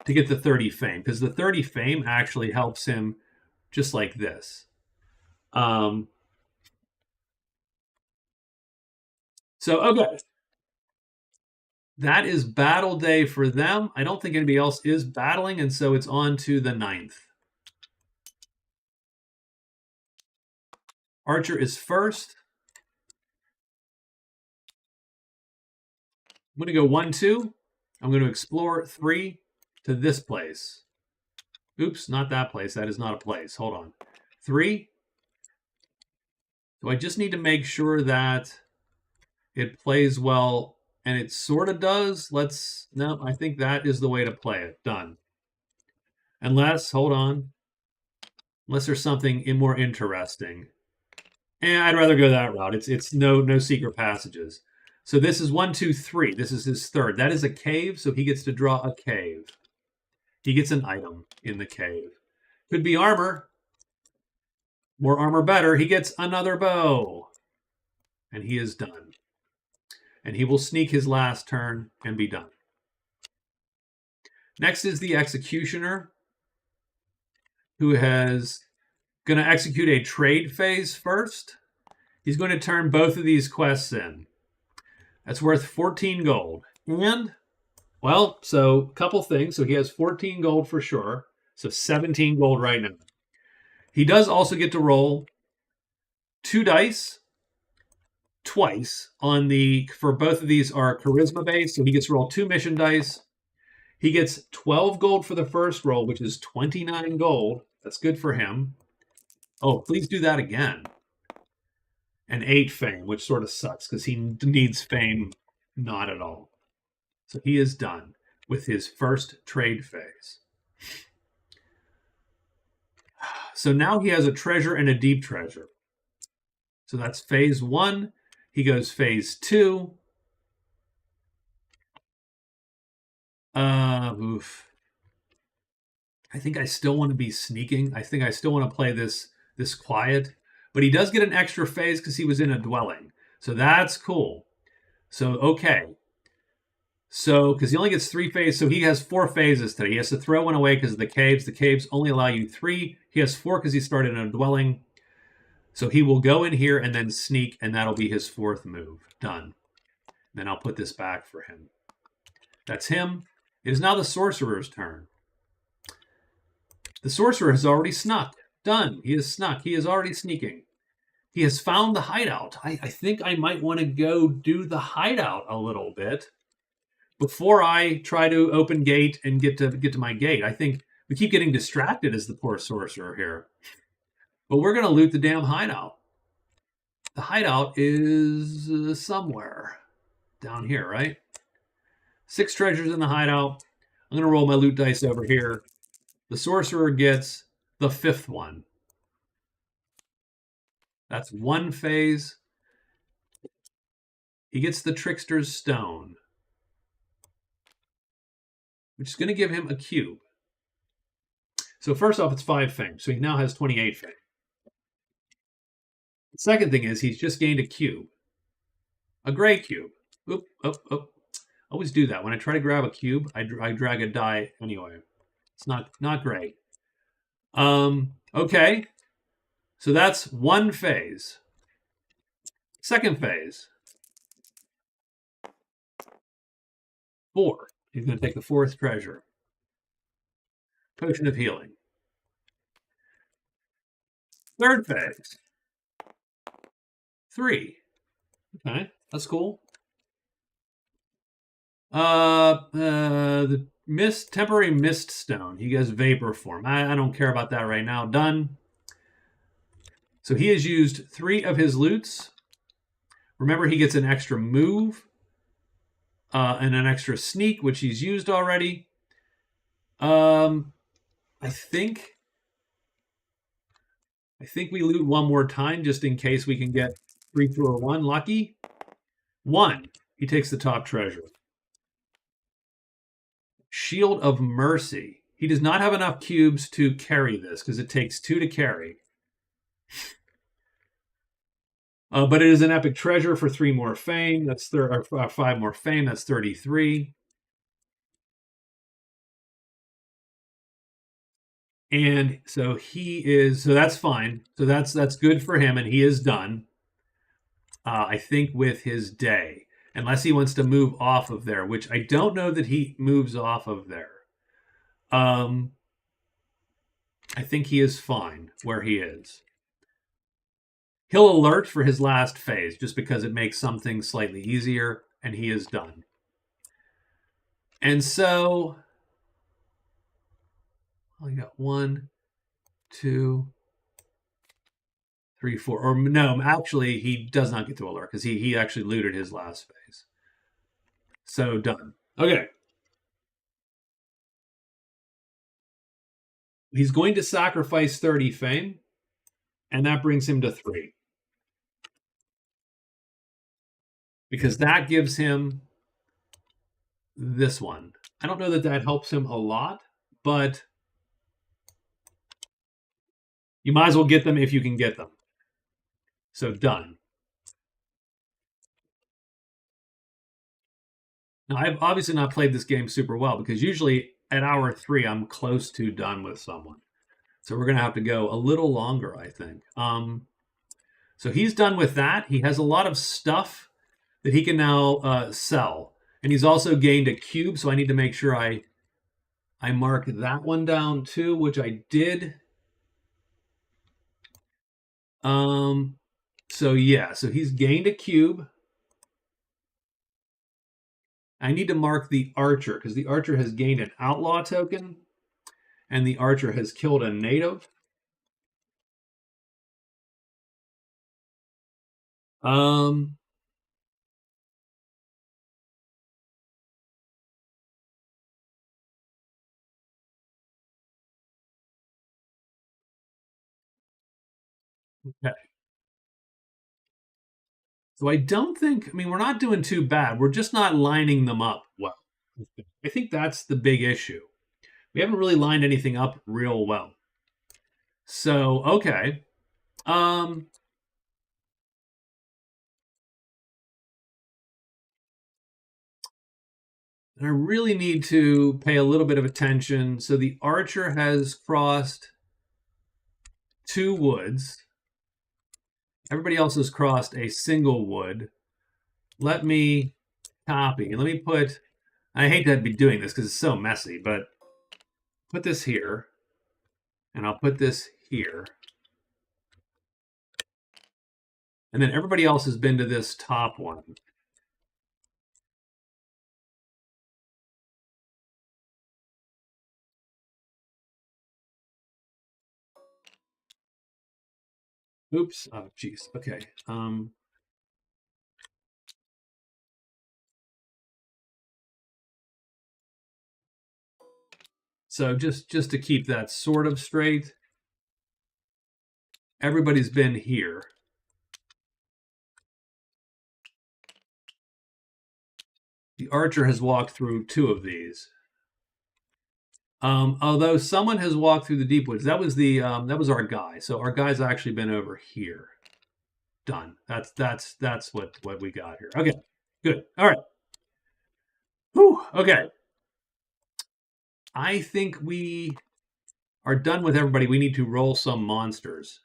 To get the 30 fame. Because the 30 fame actually helps him just like this. So, okay. That is battle day for them. I don't think anybody else is battling, and so it's on to the 9th. Archer is first. I'm going to go 1, 2. I'm going to explore 3 to this place. Oops, not that place. That is not a place. Hold on. 3. So I just need to make sure that it plays well, and it sort of does. No, I think that is the way to play it. Done. Unless, hold on. Unless there's something more interesting. And I'd rather go that route. It's no secret passages. So this is 1, 2, 3. This is his third. That is a cave, so he gets to draw a cave. He gets an item in the cave. Could be armor. More armor better. He gets another bow. And he is done. And he will sneak his last turn and be done. Next is the executioner, who is going to execute a trade phase first. He's going to turn both of these quests in. That's worth 14 gold. And, well, so a couple things. So he has 14 gold for sure. So 17 gold right now. He does also get to roll 2 dice twice for both of these are charisma based. So he gets to roll 2 mission dice. He gets 12 gold for the first roll, which is 29 gold. That's good for him. Oh, please do that again. And 8 fame, which sort of sucks because he needs fame not at all. So he is done with his first trade phase. So now he has a treasure and a deep treasure. So that's phase 1. He goes phase 2. Oof. I think I still want to be sneaking. I think I still want to play this quiet. But he does get an extra phase because he was in a dwelling. So that's cool. So, okay. So, because he only gets 3 phases, so he has 4 phases today. He has to throw one away because of the caves. The caves only allow you 3. He has 4 because he started in a dwelling. So he will go in here and then sneak, and that'll be his 4th move. Done. Then I'll put this back for him. That's him. It is now the sorcerer's turn. The sorcerer has already snuck. Done. He has snuck. He is already sneaking. He has found the hideout. I think I might want to go do the hideout a little bit before I try to open gate and get to my gate. I think we keep getting distracted as the poor sorcerer here. But we're going to loot the damn hideout. The hideout is somewhere down here, right? 6 treasures in the hideout. I'm going to roll my loot dice over here. The sorcerer gets the 5th one. That's 1 phase. He gets the trickster's stone, which is going to give him a cube. So first off, it's 5 fame. So he now has 28 fame. The second thing is he's just gained a cube. A gray cube. Oop, oop, oop. Always do that. When I try to grab a cube, I drag a die anyway. It's not great. Okay. So that's 1 phase. Second phase. 4. He's going to take the 4th treasure. Potion of healing. Third phase. 3. Okay, that's cool. The temporary mist stone. He gets vapor form. I don't care about that right now. Done. So he has used 3 of his loots. Remember, he gets an extra move and an extra sneak, which he's used already. I think we loot one more time just in case we can get 3 through a 1 lucky. 1. He takes the top treasure. Shield of Mercy. He does not have enough cubes to carry this because it takes 2 to carry. But it is an epic treasure for 3 more fame. That's 5 more fame. That's 33. And so so that's fine. So that's good for him, and he is done. I think with his day, unless he wants to move off of there, which I don't know that he moves off of there. I think he is fine where he is. He'll alert for his last phase just because it makes something slightly easier, and he is done. And so I got 1, 2, 3, 4. Or no, actually, he does not get to alert because he actually looted his last phase. So done. Okay. He's going to sacrifice 30 fame, and that brings him to 3. Because that gives him this one. I don't know that that helps him a lot, but you might as well get them if you can get them. So done. Now, I've obviously not played this game super well because usually at hour 3, I'm close to done with someone. So we're going to have to go a little longer, I think. So he's done with that. He has a lot of stuff that he can now sell. And he's also gained a cube, so I need to make sure I mark that one down too, which I did. So yeah, so he's gained a cube. I need to mark the archer because the archer has gained an outlaw token and the archer has killed a native. Okay. So I don't think, I mean, we're not doing too bad. We're just not lining them up well. I think that's the big issue. We haven't really lined anything up real well. So, okay. And I really need to pay a little bit of attention. So the archer has crossed 2 woods. Everybody else has crossed a single wood. Let me copy. And let me put, I hate to be doing this because it's so messy, but put this here. And I'll put this here. And then everybody else has been to this top one. Oops. Oh, geez. Okay. So just to keep that sort of straight, everybody's been here. The archer has walked through 2 of these. Although someone has walked through the deep woods. That was our guy. So our guy's actually been over here. Done. That's what we got here. Okay, good. All right. Whew, okay. I think we are done with everybody. We need to roll some monsters.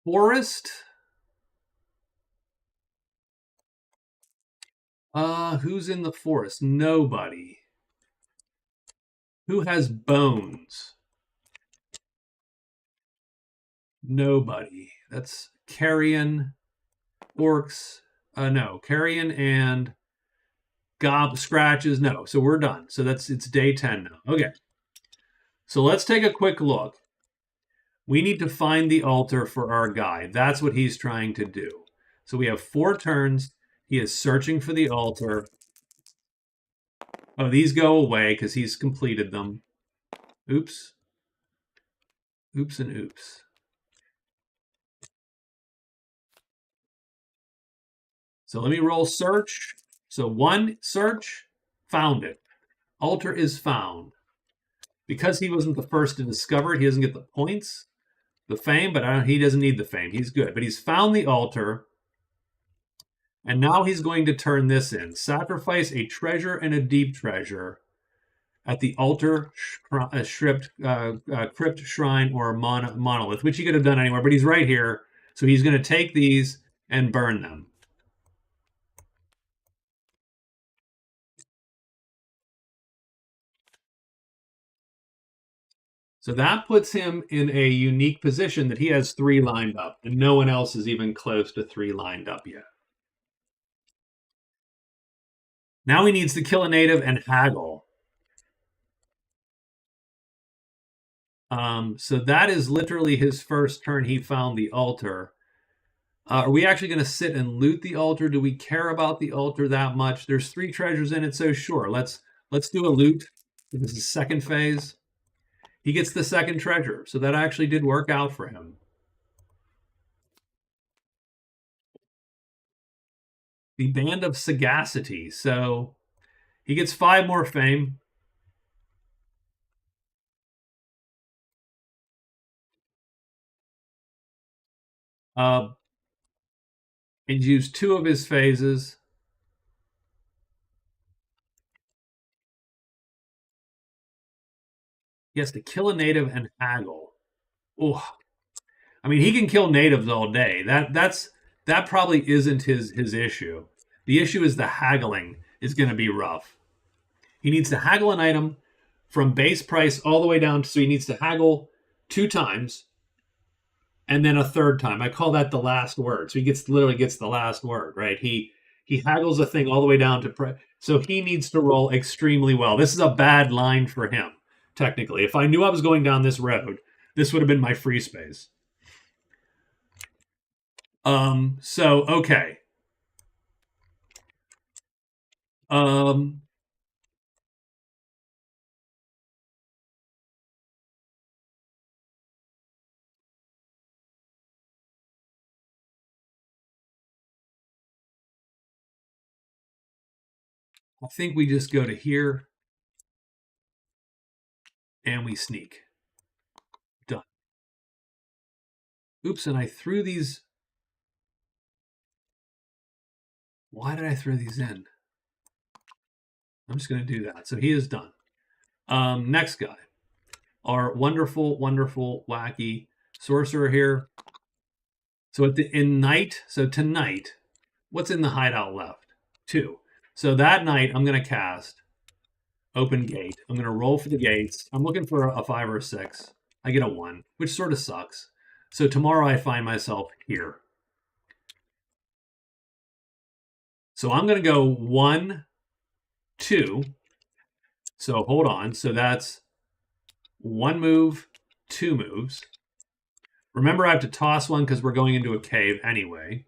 Forest. Who's in the forest? Nobody. Who has bones? Nobody. That's carrion, orcs. No, carrion and scratches. No. So we're done. So it's day 10 now. Okay. So let's take a quick look. We need to find the altar for our guy. That's what he's trying to do. So we have 4 turns. He is searching for the altar. Oh, these go away because he's completed them. Oops. Oops and oops. So let me roll search. So 1 search, found it. Altar is found. Because he wasn't the first to discover it, he doesn't get the points, the fame, but he doesn't need the fame. He's good. But he's found the altar. And now he's going to turn this in. Sacrifice a treasure and a deep treasure at the altar, crypt, shrine, or monolith, which he could have done anywhere, but he's right here. So he's going to take these and burn them. So that puts him in a unique position that he has 3 lined up, and no one else is even close to 3 lined up yet. Now he needs to kill a native and haggle. So that is literally his first turn. He found the altar. Are we actually going to sit and loot the altar? Do we care about the altar that much? There's 3 treasures in it, so sure. Let's do a loot. This is second phase. He gets the second treasure, so that actually did work out for him. The Band of Sagacity. So he gets 5 more fame. And use 2 of his phases. He has to kill a native and haggle. Oh, I mean, he can kill natives all day. That probably isn't his issue. The issue is the haggling is going to be rough. He needs to haggle an item from base price all the way down. So he needs to haggle 2 times and then a 3rd time. I call that the last word. So he literally gets the last word, right? He haggles a thing all the way down to so he needs to roll extremely well. This is a bad line for him, technically. If I knew I was going down this road, this would have been my free space. So okay. I think we just go to here and we sneak. Done. Oops, and I threw these. Why did I throw these in? I'm just going to do that. So he is done. Next guy. Our wonderful, wonderful, wacky sorcerer here. So tonight, what's in the hideout left? 2. So that night, I'm going to cast Open gate. I'm going to roll for the gates. I'm looking for a 5 or a 6. I get a 1, which sort of sucks. So tomorrow I find myself here. So I'm going to go 1, 2. So hold on. So that's 1 move, 2 moves. Remember, I have to toss one because we're going into a cave anyway.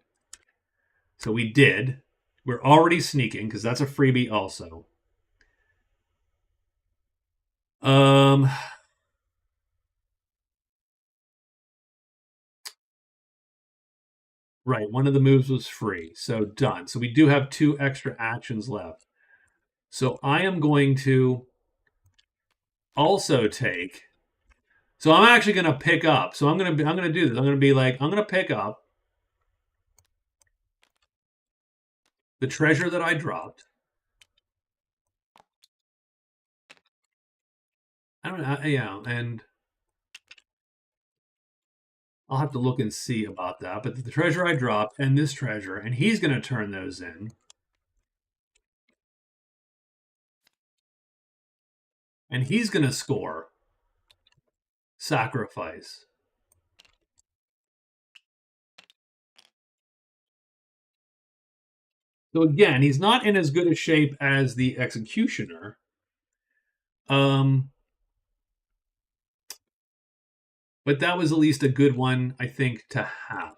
So we did. We're already sneaking because that's a freebie also. Right, one of the moves was free, so done. So we do have 2 extra actions left. So I am going to also take. So I'm actually going to pick up. So I'm going to do this. I'm going to be like, I'm going to pick up the treasure that I dropped. I don't know, yeah, and I'll have to look and see about that. But the treasure I dropped and this treasure, and he's going to turn those in. And he's going to score sacrifice. So again, he's not in as good a shape as the executioner. But that was at least a good one, I think, to have.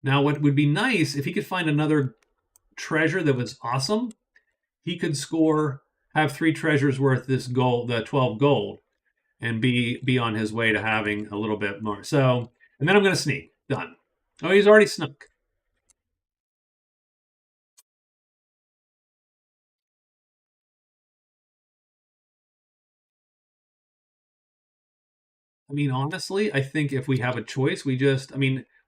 Now, what would be nice if he could find another treasure that was awesome, he could have 3 treasures worth this gold, the 12 gold, and be on his way to having a little bit more. So, and then I'm going to sneak. Done. Oh, he's already snuck. I mean, honestly, I think if we have a choice, we don't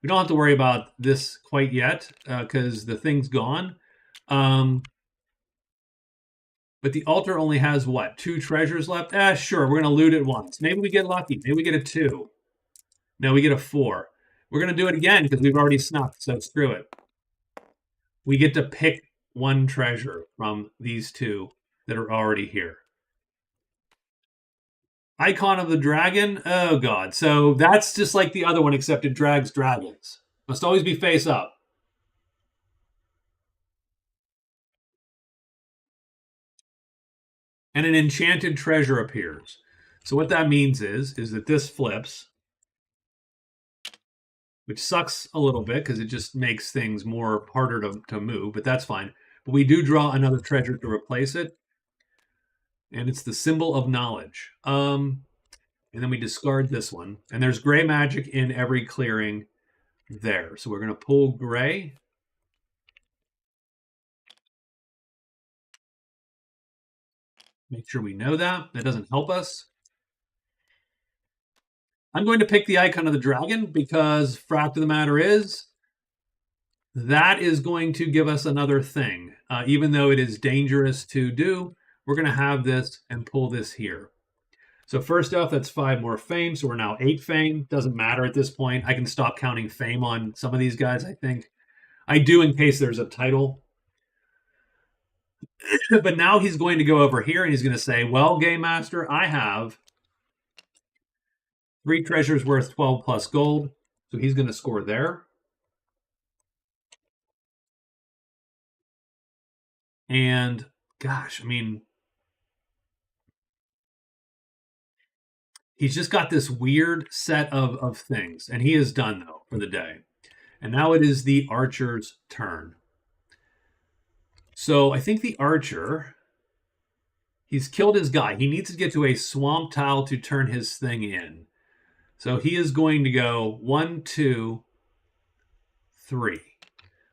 have to worry about this quite yet because the thing's gone. But the altar only has what? 2 treasures left? Sure, we're going to loot it once. Maybe we get lucky. Maybe we get a 2. No, we get a 4. We're going to do it again because we've already snuck, so screw it. We get to pick 1 treasure from these 2 that are already here. Icon of the Dragon? Oh, God. So that's just like the other one, except it drags dragons. Must always be face up. And an enchanted treasure appears. So what that means is that this flips, which sucks a little bit because it just makes things more harder to move, but that's fine. But we do draw another treasure to replace it, and it's the symbol of knowledge. And then we discard this one, and there's gray magic in every clearing there. So we're going to pull gray. Make sure we know that. That doesn't help us. I'm going to pick the icon of the dragon because fact of the matter is that is going to give us another thing. Even though it is dangerous to do, we're going to have this and pull this here. So first off, that's 5 more fame. So we're now 8 fame. Doesn't matter at this point. I can stop counting fame on some of these guys, I think. I do in case there's a title. But now he's going to go over here and he's going to say, well, Game Master, I have 3 treasures worth 12 plus gold. So he's going to score there. And gosh, I mean, he's just got this weird set of things. And he is done, though, for the day. And now it is the archer's turn. So I think the archer, he's killed his guy. He needs to get to a swamp tile to turn his thing in. So he is going to go 1, 2, 3.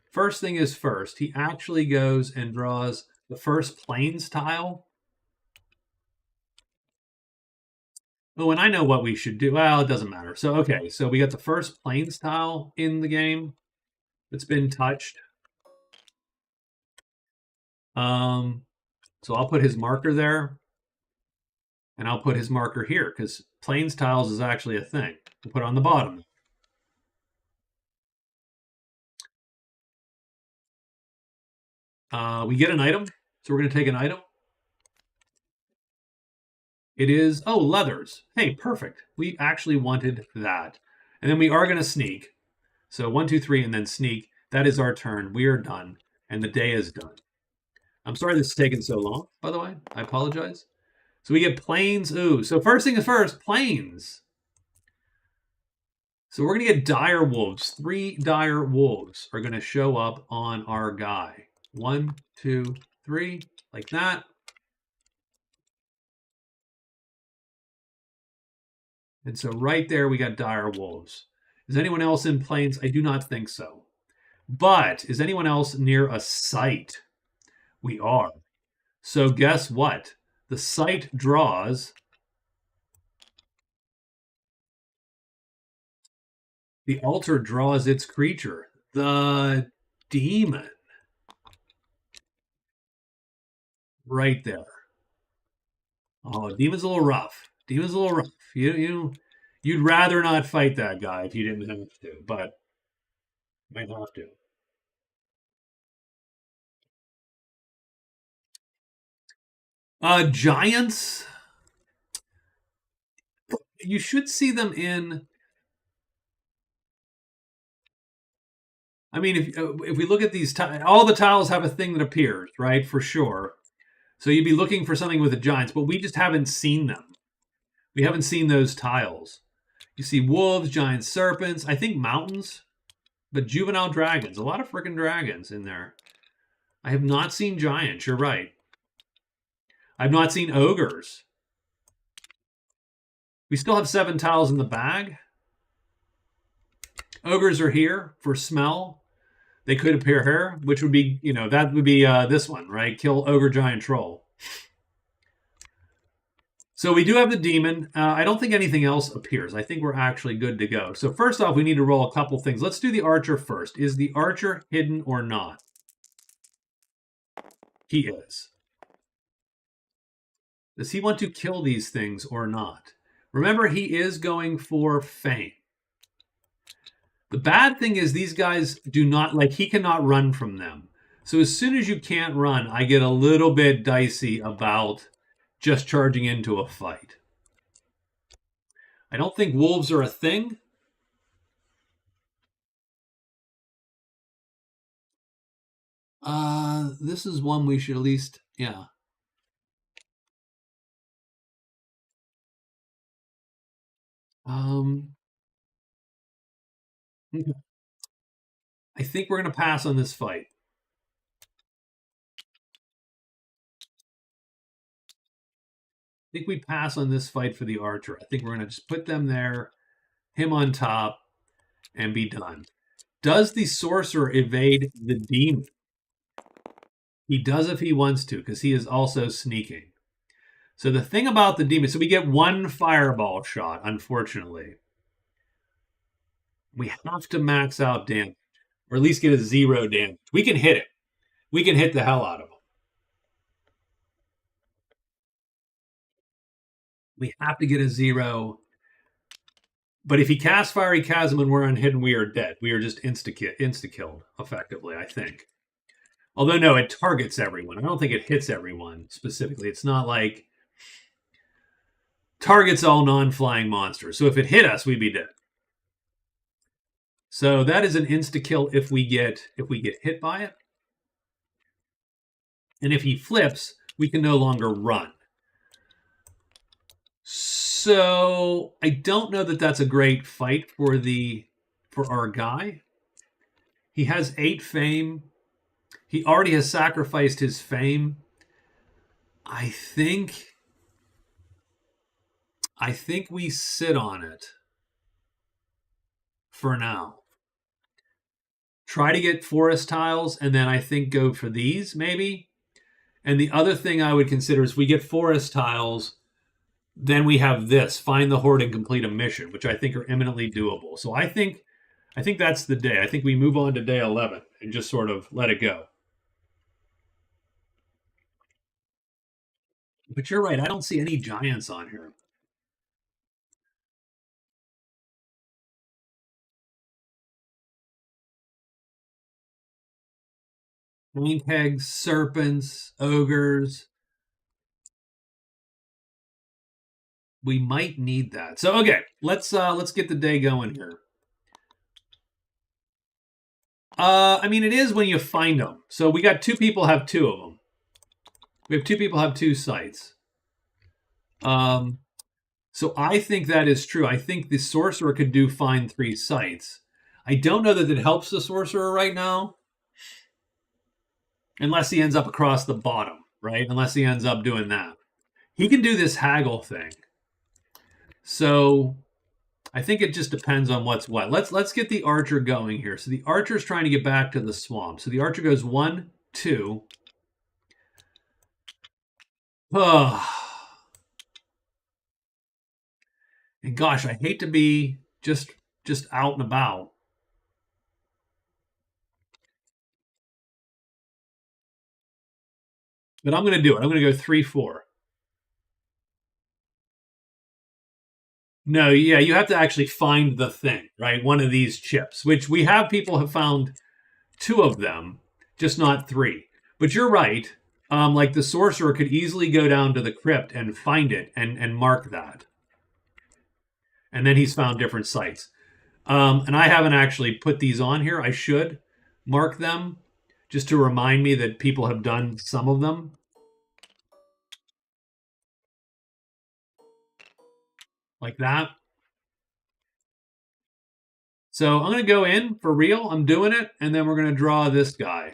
First thing is first. He actually goes and draws the first plains tile. Oh, and I know what we should do. Well, it doesn't matter. So, okay. So we got the first plains tile in the game that's been touched. So I'll put his marker there. And I'll put his marker here because plains tiles is actually a thing. We'll put it on the bottom. We get an item. So we're going to take an item. It is, oh, leathers. Hey, perfect. We actually wanted that. And then we are going to sneak. So 1, 2, 3, and then sneak. That is our turn. We are done. And the day is done. I'm sorry this is taking so long, by the way. I apologize. So we get plains. Ooh, so first thing is first, plains. So we're going to get dire wolves. 3 dire wolves are going to show up on our guy. 1, 2, 3, like that. And so right there, we got dire wolves. Is anyone else in plains? I do not think so. But is anyone else near a site? We are. So guess what? The site draws. The altar draws its creature, the demon. Right there. Oh, demon's a little rough. Demon's a little rough. You'd rather not fight that guy if you didn't have to, but might have to. Giants. You should see them in. I mean, if we look at these, all the tiles have a thing that appears, right? For sure. So you'd be looking for something with the giants, but we just haven't seen them. We haven't seen those tiles. You see wolves, giant serpents, I think mountains, but juvenile dragons. A lot of freaking dragons in there. I have not seen giants. You're right. I've not seen ogres. We still have 7 tiles in the bag. Ogres are here for smell. They could appear here, which would be, that would be this one, right? Kill ogre, giant, troll. So we do have the demon. I don't think anything else appears. I think we're actually good to go. So first off, we need to roll a couple things. Let's do the archer first. Is the archer hidden or not? He is. Does he want to kill these things or not? Remember, he is going for fame. The bad thing is these guys do not, he cannot run from them. So as soon as you can't run, I get a little bit dicey about just charging into a fight. I don't think wolves are a thing. This is one we should at least, yeah. I think we're going to pass on this fight. I think we pass on this fight for the archer. I think we're going to just put them there, him on top, and be done. Does the sorcerer evade the demon? He does if he wants to, because he is also sneaking. So the thing about the demon, so we get 1 fireball shot, unfortunately. We have to max out damage, or at least get a 0 damage. We can hit it. We can hit the hell out of him. We have to get a 0. But if he casts Fiery Chasm and we're unhidden, we are dead. We are just insta-killed, effectively, I think. Although, no, it targets everyone. I don't think it hits everyone specifically. It's not like targets all non-flying monsters. So if it hit us, we'd be dead. So that is an insta-kill if we get hit by it. And if he flips, we can no longer run. So I don't know that that's a great fight for our guy. He has 8 fame. He already has sacrificed his fame. I think we sit on it for now. Try to get forest tiles, and then I think go for these, maybe. And the other thing I would consider is we get forest tiles, then we have this, find the horde and complete a mission, which I think are eminently doable. So I think that's the day. I think we move on to day 11 and just sort of let it go. But you're right. I don't see any giants on here. Hags, serpents, ogres. We might need that. So okay, let's get the day going here. I mean, it is when you find them. So we got 2 people have 2 of them. We have 2 people have 2 sites. So I think that is true. I think the sorcerer could do find 3 sites. I don't know that it helps the sorcerer right now, unless he ends up across the bottom, right? Unless he ends up doing that. He can do this haggle thing. So I think it just depends on what's what. Let's get the archer going here. So the archer's trying to get back to the swamp. So the archer goes 1, 2. Oh. And gosh, I hate to be just out and about. But I'm going to do it. I'm going to go 3, 4. No, yeah, you have to actually find the thing, right? One of these chips, which we have people have found 2 of them, just not 3. But you're right. Like the sorcerer could easily go down to the crypt and find it and mark that. And then he's found different sites. And I haven't actually put these on here. I should mark them just to remind me that people have done some of them. Like that. So I'm going to go in for real. I'm doing it. And then we're going to draw this guy.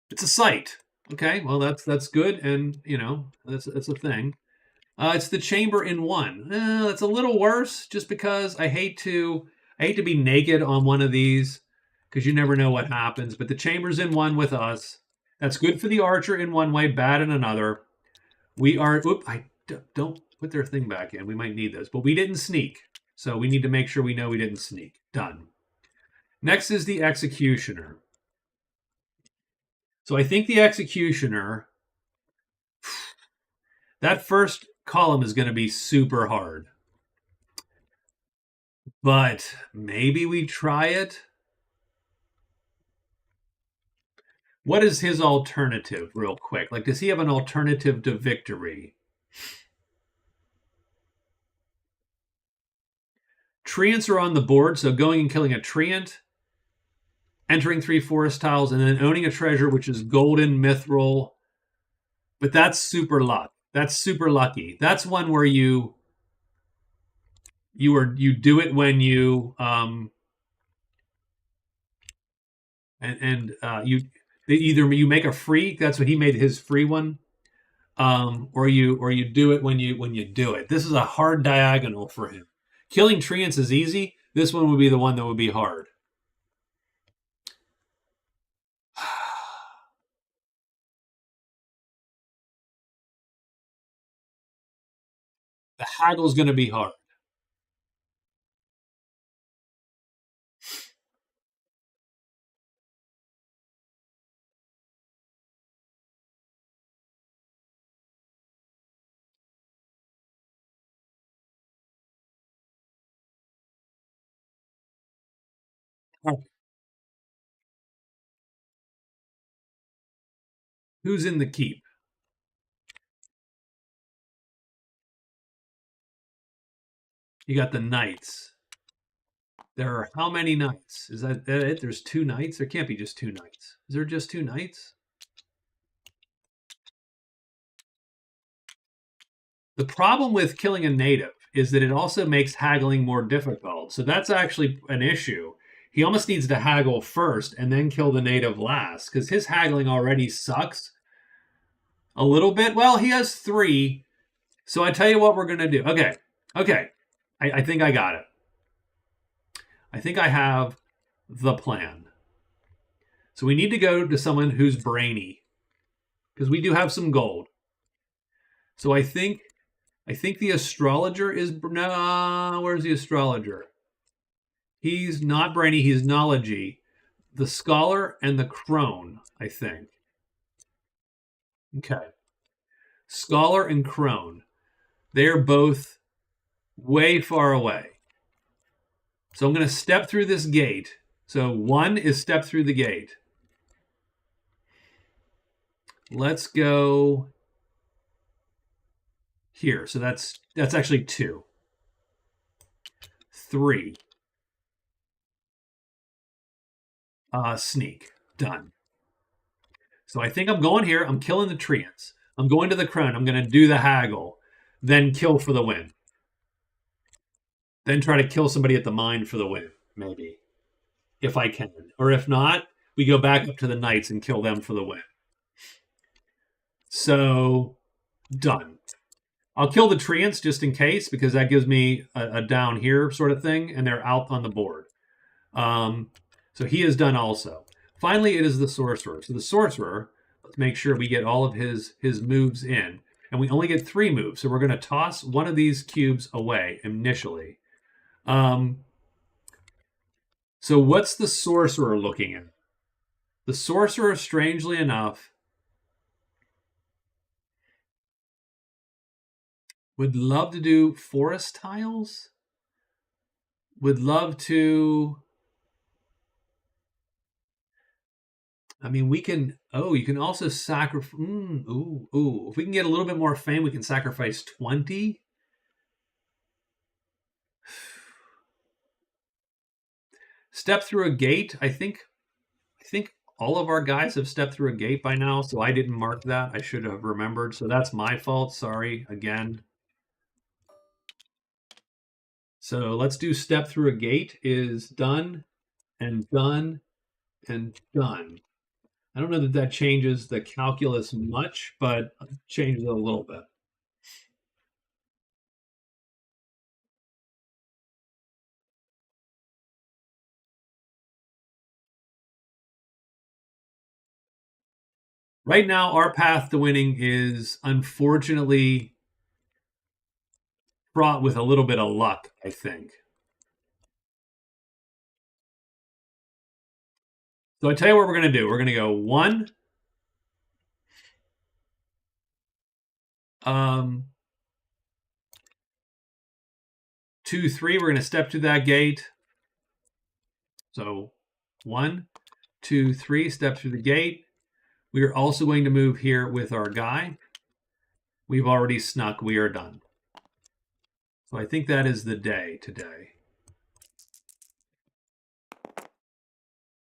It's a site. Okay, well, that's good. And, you know, that's a thing. It's the chamber in 1. That's a little worse just because I hate to be naked on one of these because you never know what happens. But the chamber's in 1 with us. That's good for the archer in one way, bad in another. We are, don't put their thing back in. We might need those, but we didn't sneak. So we need to make sure we know we didn't sneak. Done. Next is the executioner. So I think the executioner, that first column is going to be super hard. But maybe we try it. What is his alternative, real quick? Like, does he have an alternative to victory? Treants are on the board, so going and killing a treant, entering 3 forest tiles, and then owning a treasure, which is golden mithril. But that's super luck. That's super lucky. That's one where you do it when you you either you make a free. That's what he made his free one, or you do it when you do it. This is a hard diagonal for him. Killing treants is easy. This one would be the one that would be hard. The haggle's going to be hard. Who's in the keep? You got the knights. There are how many knights? Is that it? There's 2 knights? There can't be just 2 knights. Is there just 2 knights? The problem with killing a native is that it also makes haggling more difficult. So that's actually an issue. He almost needs to haggle first and then kill the native last because his haggling already sucks a little bit. Well, he has 3. So I tell you what we're going to do. Okay. I think I got it. I think I have the plan. So we need to go to someone who's brainy because we do have some gold. So I think the astrologer is no. Where's the astrologer? He's not brainy. He's knowledgey. The scholar and the crone, I think. Okay. Scholar and crone. They're both way far away. So I'm going to step through this gate So 1 is step through the gate. Let's go here. So that's actually 2. 3. Sneak. Done. So I think I'm going here. I'm killing the treants. I'm going to the crone. I'm going to do the haggle. Then kill for the win. Then try to kill somebody at the mine for the win, maybe. If I can. Or if not, we go back up to the knights and kill them for the win. So, done. I'll kill the treants just in case, because that gives me a down here sort of thing, and they're out on the board. So he is done also. Finally, it is the sorcerer. So the sorcerer, let's make sure we get all of his moves in. And we only get 3 moves, so we're going to toss one of these cubes away initially. So what's the sorcerer looking at? The sorcerer, strangely enough, would love to do forest tiles. Would love to... I mean, we can... Oh, you can also sacrifice... Ooh. If we can get a little bit more fame, we can sacrifice 20. Step through a gate. I think all of our guys have stepped through a gate by now, so I didn't mark that. I should have remembered. So that's my fault. Sorry again. So let's do step through a gate is done and done and done. I don't know that that changes the calculus much, but changes it a little bit. Right now, our path to winning is unfortunately fraught with a little bit of luck, I think. So I tell you what we're going to do. We're going to go 1, 2, 3. We're going to step to that gate. So 1, 2, 3, step through the gate. We are also going to move here with our guy. We've already snuck. We are done. So I think that is the day today.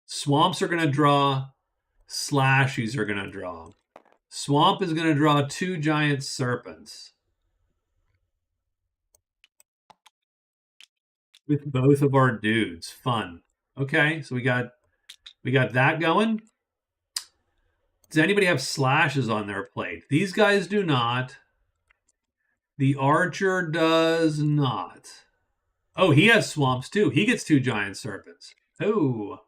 Swamps are going to draw. Slashies are going to draw. Swamp is going to draw 2 giant serpents. With both of our dudes. Fun. Okay, so we got that going. Does anybody have slashes on their plate? These guys do not. The archer does not. Oh, he has swamps too. He gets 2 giant serpents. Oh.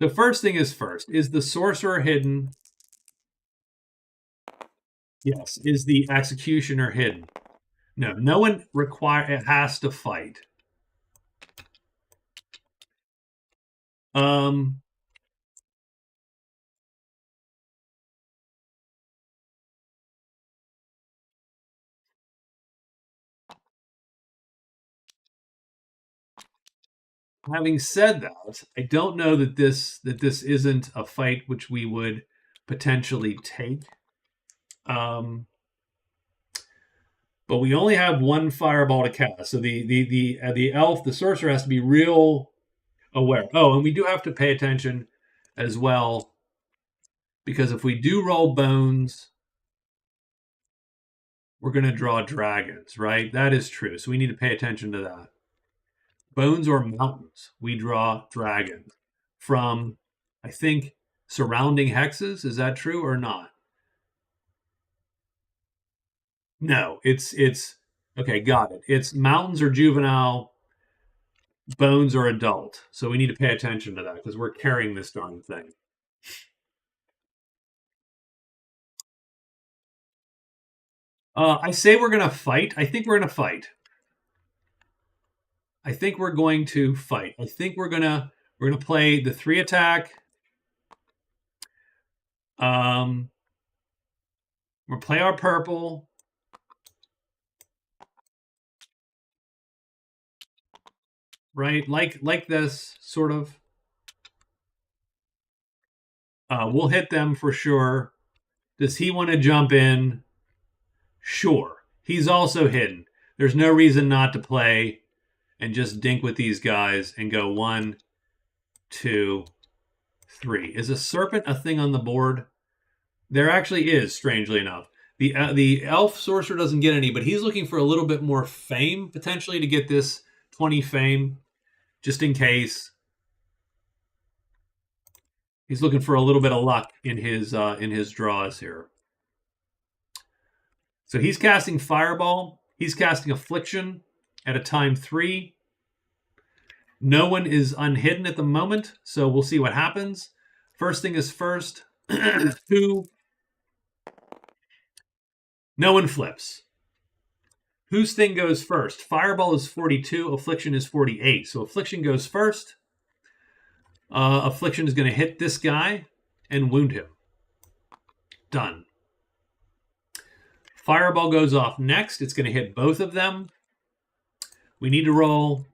The first thing is first. Is the sorcerer hidden? Yes. Is the executioner hidden? No. No one has to fight. Having said that, I don't know that this isn't a fight which we would potentially take. But we only have 1 fireball to cast, so the elf, the sorcerer, has to be real aware. Oh, and we do have to pay attention as well, because if we do roll bones, we're going to draw dragons, right? That is true. So we need to pay attention to that. Bones or mountains, we draw dragons from, I think, surrounding hexes. Is that true or not? No, it's okay, got it. It's mountains or juvenile, bones or adult. So we need to pay attention to that because we're carrying this darn thing. I say we're going to fight. I think we're going to fight. I think we're going to fight. I think we're gonna play the 3 attack. We'll play our purple. right? Like this, sort of. We'll hit them for sure. Does he want to jump in? Sure. He's also hidden. There's no reason not to play and just dink with these guys and go 1, 2, 3. Is a serpent a thing on the board? There actually is, strangely enough. The elf sorcerer doesn't get any, but he's looking for a little bit more fame, potentially, to get this 20 fame, just in case. He's looking for a little bit of luck in his draws here. So he's casting Fireball. He's casting Affliction at a time 3. No one is unhidden at the moment, so we'll see what happens. First thing is first. 2. No one flips. Whose thing goes first? Fireball is 42. Affliction is 48. So Affliction goes first. Affliction is going to hit this guy and wound him. Done. Fireball goes off next. It's going to hit both of them. We need to roll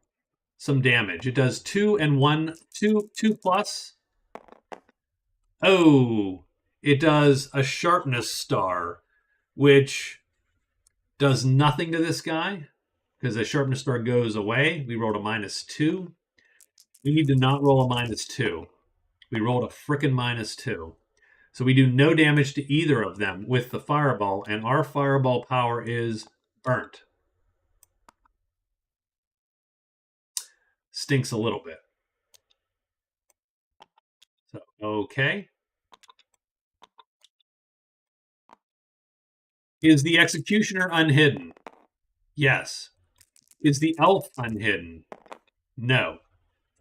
some damage. It does 2 and 1. 2 plus. Oh, it does a sharpness star, which does nothing to this guy because the sharpness star goes away. We rolled a -2. We need to not roll a -2. We rolled a frickin' -2. So we do no damage to either of them with the Fireball, and our Fireball power is burnt. Stinks a little bit. So, okay. Is the Executioner unhidden? Yes. Is the Elf unhidden? No.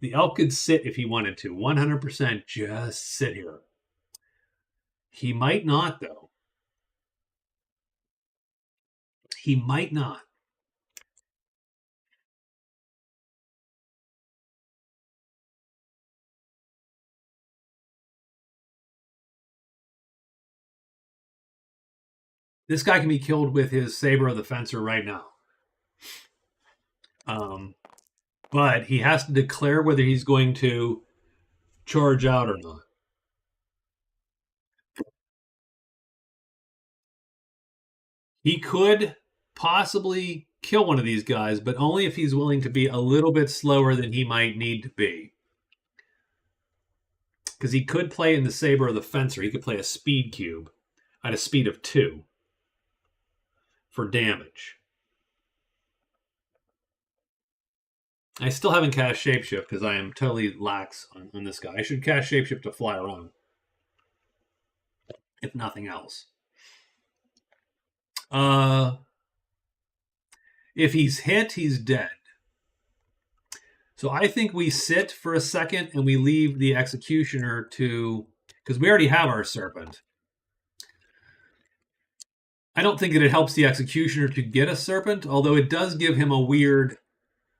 The Elf could sit if he wanted to. 100% just sit here. He might not, though. He might not. This guy can be killed with his Saber of the Fencer right now. But he has to declare whether he's going to charge out or not. He could possibly kill one of these guys, but only if he's willing to be a little bit slower than he might need to be. Because he could play in the Saber of the Fencer. He could play a speed cube at a speed of 2 for damage. I still haven't cast Shapeshift because I am totally lax on this guy. I should cast Shapeshift to fly around, if nothing else. If he's hit, he's dead. So I think we sit for a second and we leave the Executioner to... because we already have our Serpent. I don't think that it helps the Executioner to get a Serpent, although it does give him a weird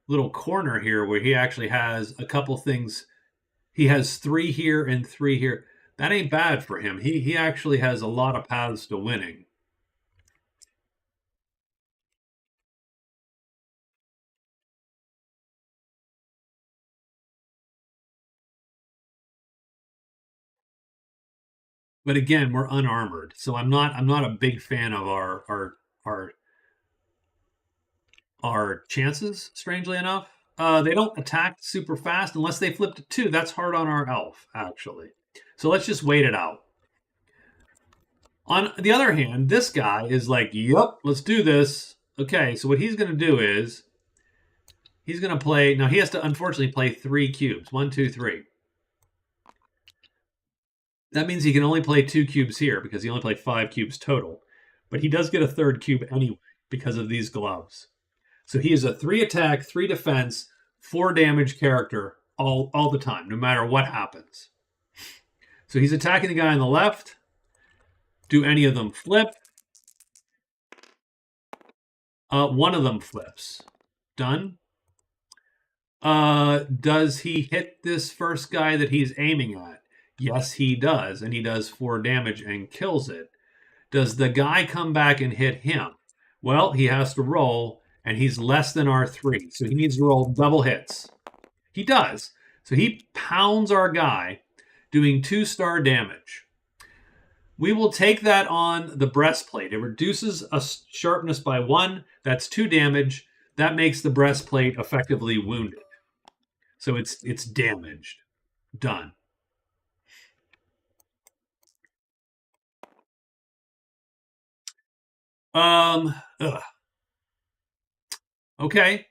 little corner here where he actually has a couple things. He has 3 here and 3 here. That ain't bad for him. He actually has a lot of paths to winning. But again, we're unarmored, so I'm not a big fan of our chances. Strangely enough, they don't attack super fast unless they flip to 2. That's hard on our elf, actually. So let's just wait it out. On the other hand, this guy is like, "Yep, let's do this." Okay, so what he's going to do is he's going to play. Now he has to unfortunately play 3 cubes. 1, 2, 3. That means he can only play 2 cubes here because he only played 5 cubes total. But he does get a 3rd cube anyway because of these gloves. So he is a 3 attack, 3 defense, 4 damage character all the time, no matter what happens. So he's attacking the guy on the left. Do any of them flip? One of them flips. Done. Does he hit this first guy that he's aiming at? Yes, he does, and he does 4 damage and kills it. Does the guy come back and hit him? Well, he has to roll, and he's less than R3, so he needs to roll double hits. He does. So he pounds our guy, doing 2-star damage. We will take that on the breastplate. It reduces a sharpness by 1. That's 2 damage. That makes the breastplate effectively wounded. So it's damaged. Done. Ugh. Okay.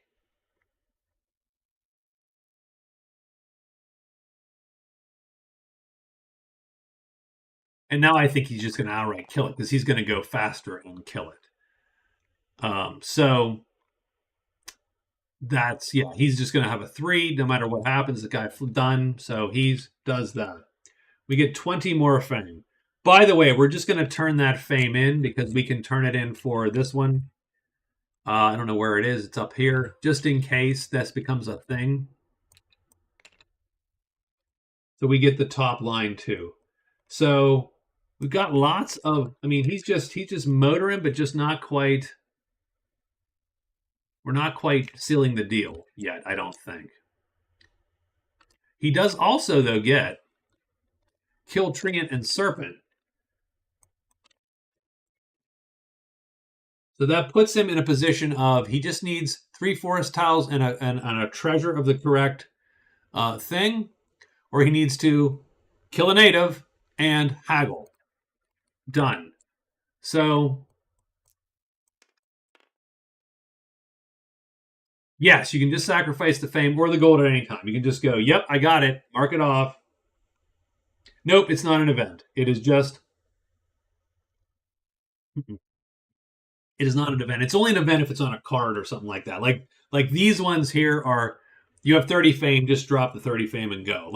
And now I think he's just going to outright kill it because he's going to go faster and kill it. So that's, yeah, he's just going to have a 3 no matter what happens. The guy done. So he does that. We get 20 more fame. By the way, we're just going to turn that fame in because we can turn it in for this one. I don't know where it is. It's up here, just in case this becomes a thing. So we get the top line too. So we've got lots of, I mean, he's just motoring, but just not quite. We're not quite sealing the deal yet, I don't think. He does also, though, get Kill Treant and Serpent. So that puts him in a position of he just needs 3 forest tiles and a treasure of the correct thing, or he needs to kill a native and haggle. Done. So yes, you can just sacrifice the fame or the gold at any time. You can just go, yep, I got it. Mark it off. Nope, it's not an event. It is just. It is not an event. It's only an event if it's on a card or something like that. Like these ones here are, you have 30 fame, just drop the 30 fame and go.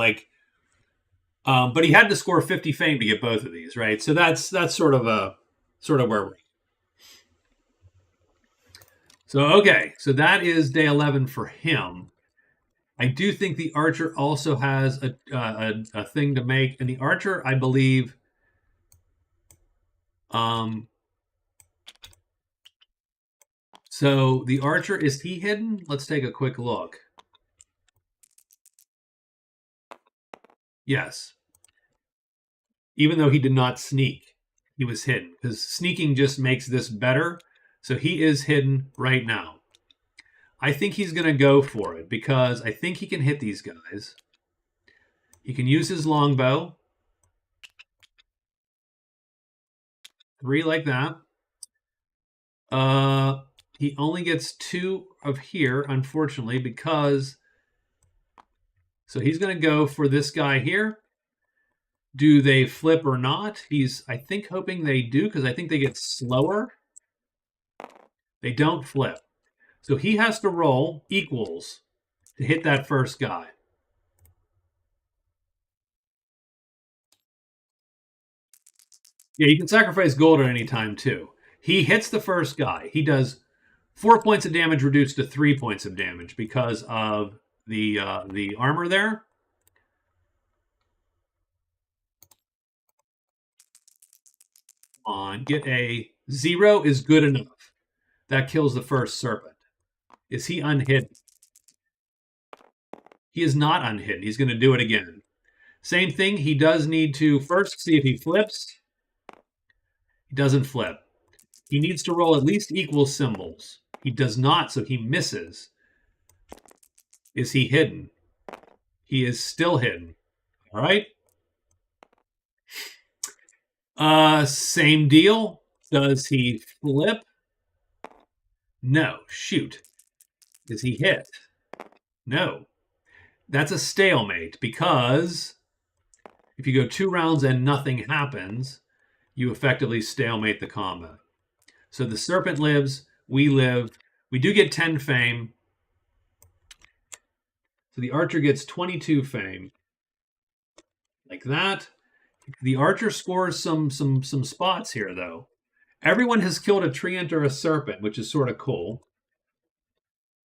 But he had to score 50 fame to get both of these, right? So that's sort of where we're. So okay, so that is day 11 for him. I do think the archer also has a thing to make, and the archer, I believe, so the archer, is he hidden? Let's take a quick look. Yes. Even though he did not sneak, he was hidden because sneaking just makes this better. So he is hidden right now. I think he's going to go for it because I think he can hit these guys. He can use his longbow. 3 like that. He only gets 2 of here, unfortunately, because. So he's going to go for this guy here. Do they flip or not? He's, I think, hoping they do because I think they get slower. They don't flip. So he has to roll equals to hit that first guy. Yeah, you can sacrifice gold at any time too. He hits the first guy. He does 4 points of damage reduced to 3 points of damage because of the armor there. On, get a 0 is good enough. That kills the first serpent. Is he unhidden? He is not unhidden. He's going to do it again. Same thing. He does need to first see if he flips. He doesn't flip. He needs to roll at least equal symbols. He does not, so he misses. Is he hidden? He is still hidden. All right. Same deal. Does he flip? No. Shoot. Is he hit? No. That's a stalemate because if you go 2 rounds and nothing happens, you effectively stalemate the combat. So the serpent lives, we live. We do get 10 fame. So the archer gets 22 fame. Like that. The archer scores some spots here, though. Everyone has killed a treant or a serpent, which is sort of cool.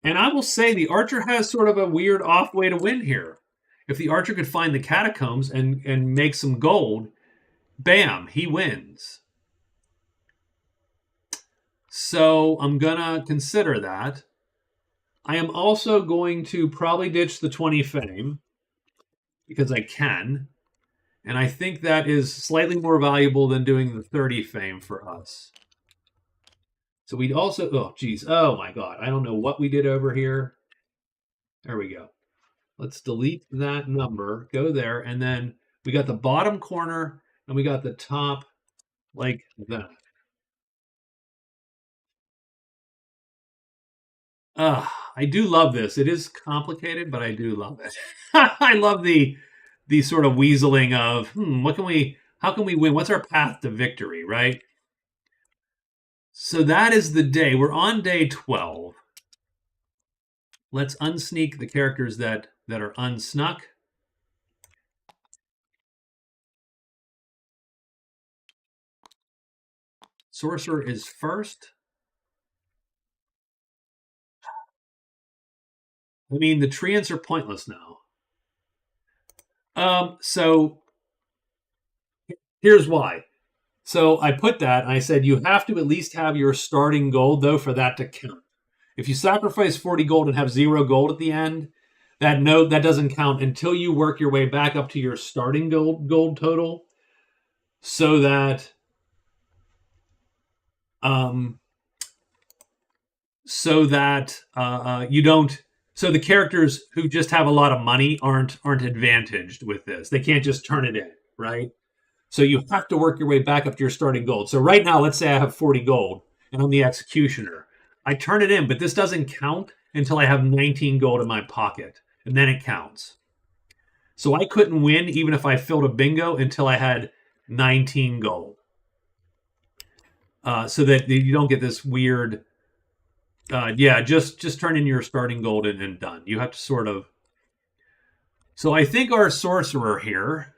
And I will say the archer has sort of a weird off way to win here. If the archer could find the catacombs and make some gold, bam, he wins. So I'm going to consider that. I am also going to probably ditch the 20 fame because I can. And I think that is slightly more valuable than doing the 30 fame for us. So we'd also, oh, geez. Oh, my God. I don't know what we did over here. There we go. Let's delete that number, go there, and then we got the bottom corner and we got the top like that. I do love this. It is complicated, but I do love it. I love the sort of weaseling of, how can we win? What's our path to victory, right? So that is the day. We're on day 12. Let's unsneak the characters that are unsnuck. Sorcerer is first. I mean, the treants are pointless now. So here's why. So I put that and I said you have to at least have your starting gold though for that to count. If you sacrifice 40 gold and have 0 gold at the end, that doesn't count until you work your way back up to your starting gold total, so that you don't. So the characters who just have a lot of money aren't advantaged with this. They can't just turn it in, right? So you have to work your way back up to your starting gold. So right now, let's say I have 40 gold and I'm the executioner. I turn it in, but this doesn't count until I have 19 gold in my pocket, and then it counts. So I couldn't win even if I filled a bingo until I had 19 gold. So that you don't get this weird, just turn in your starting gold and done. You have to sort of. So I think our sorcerer here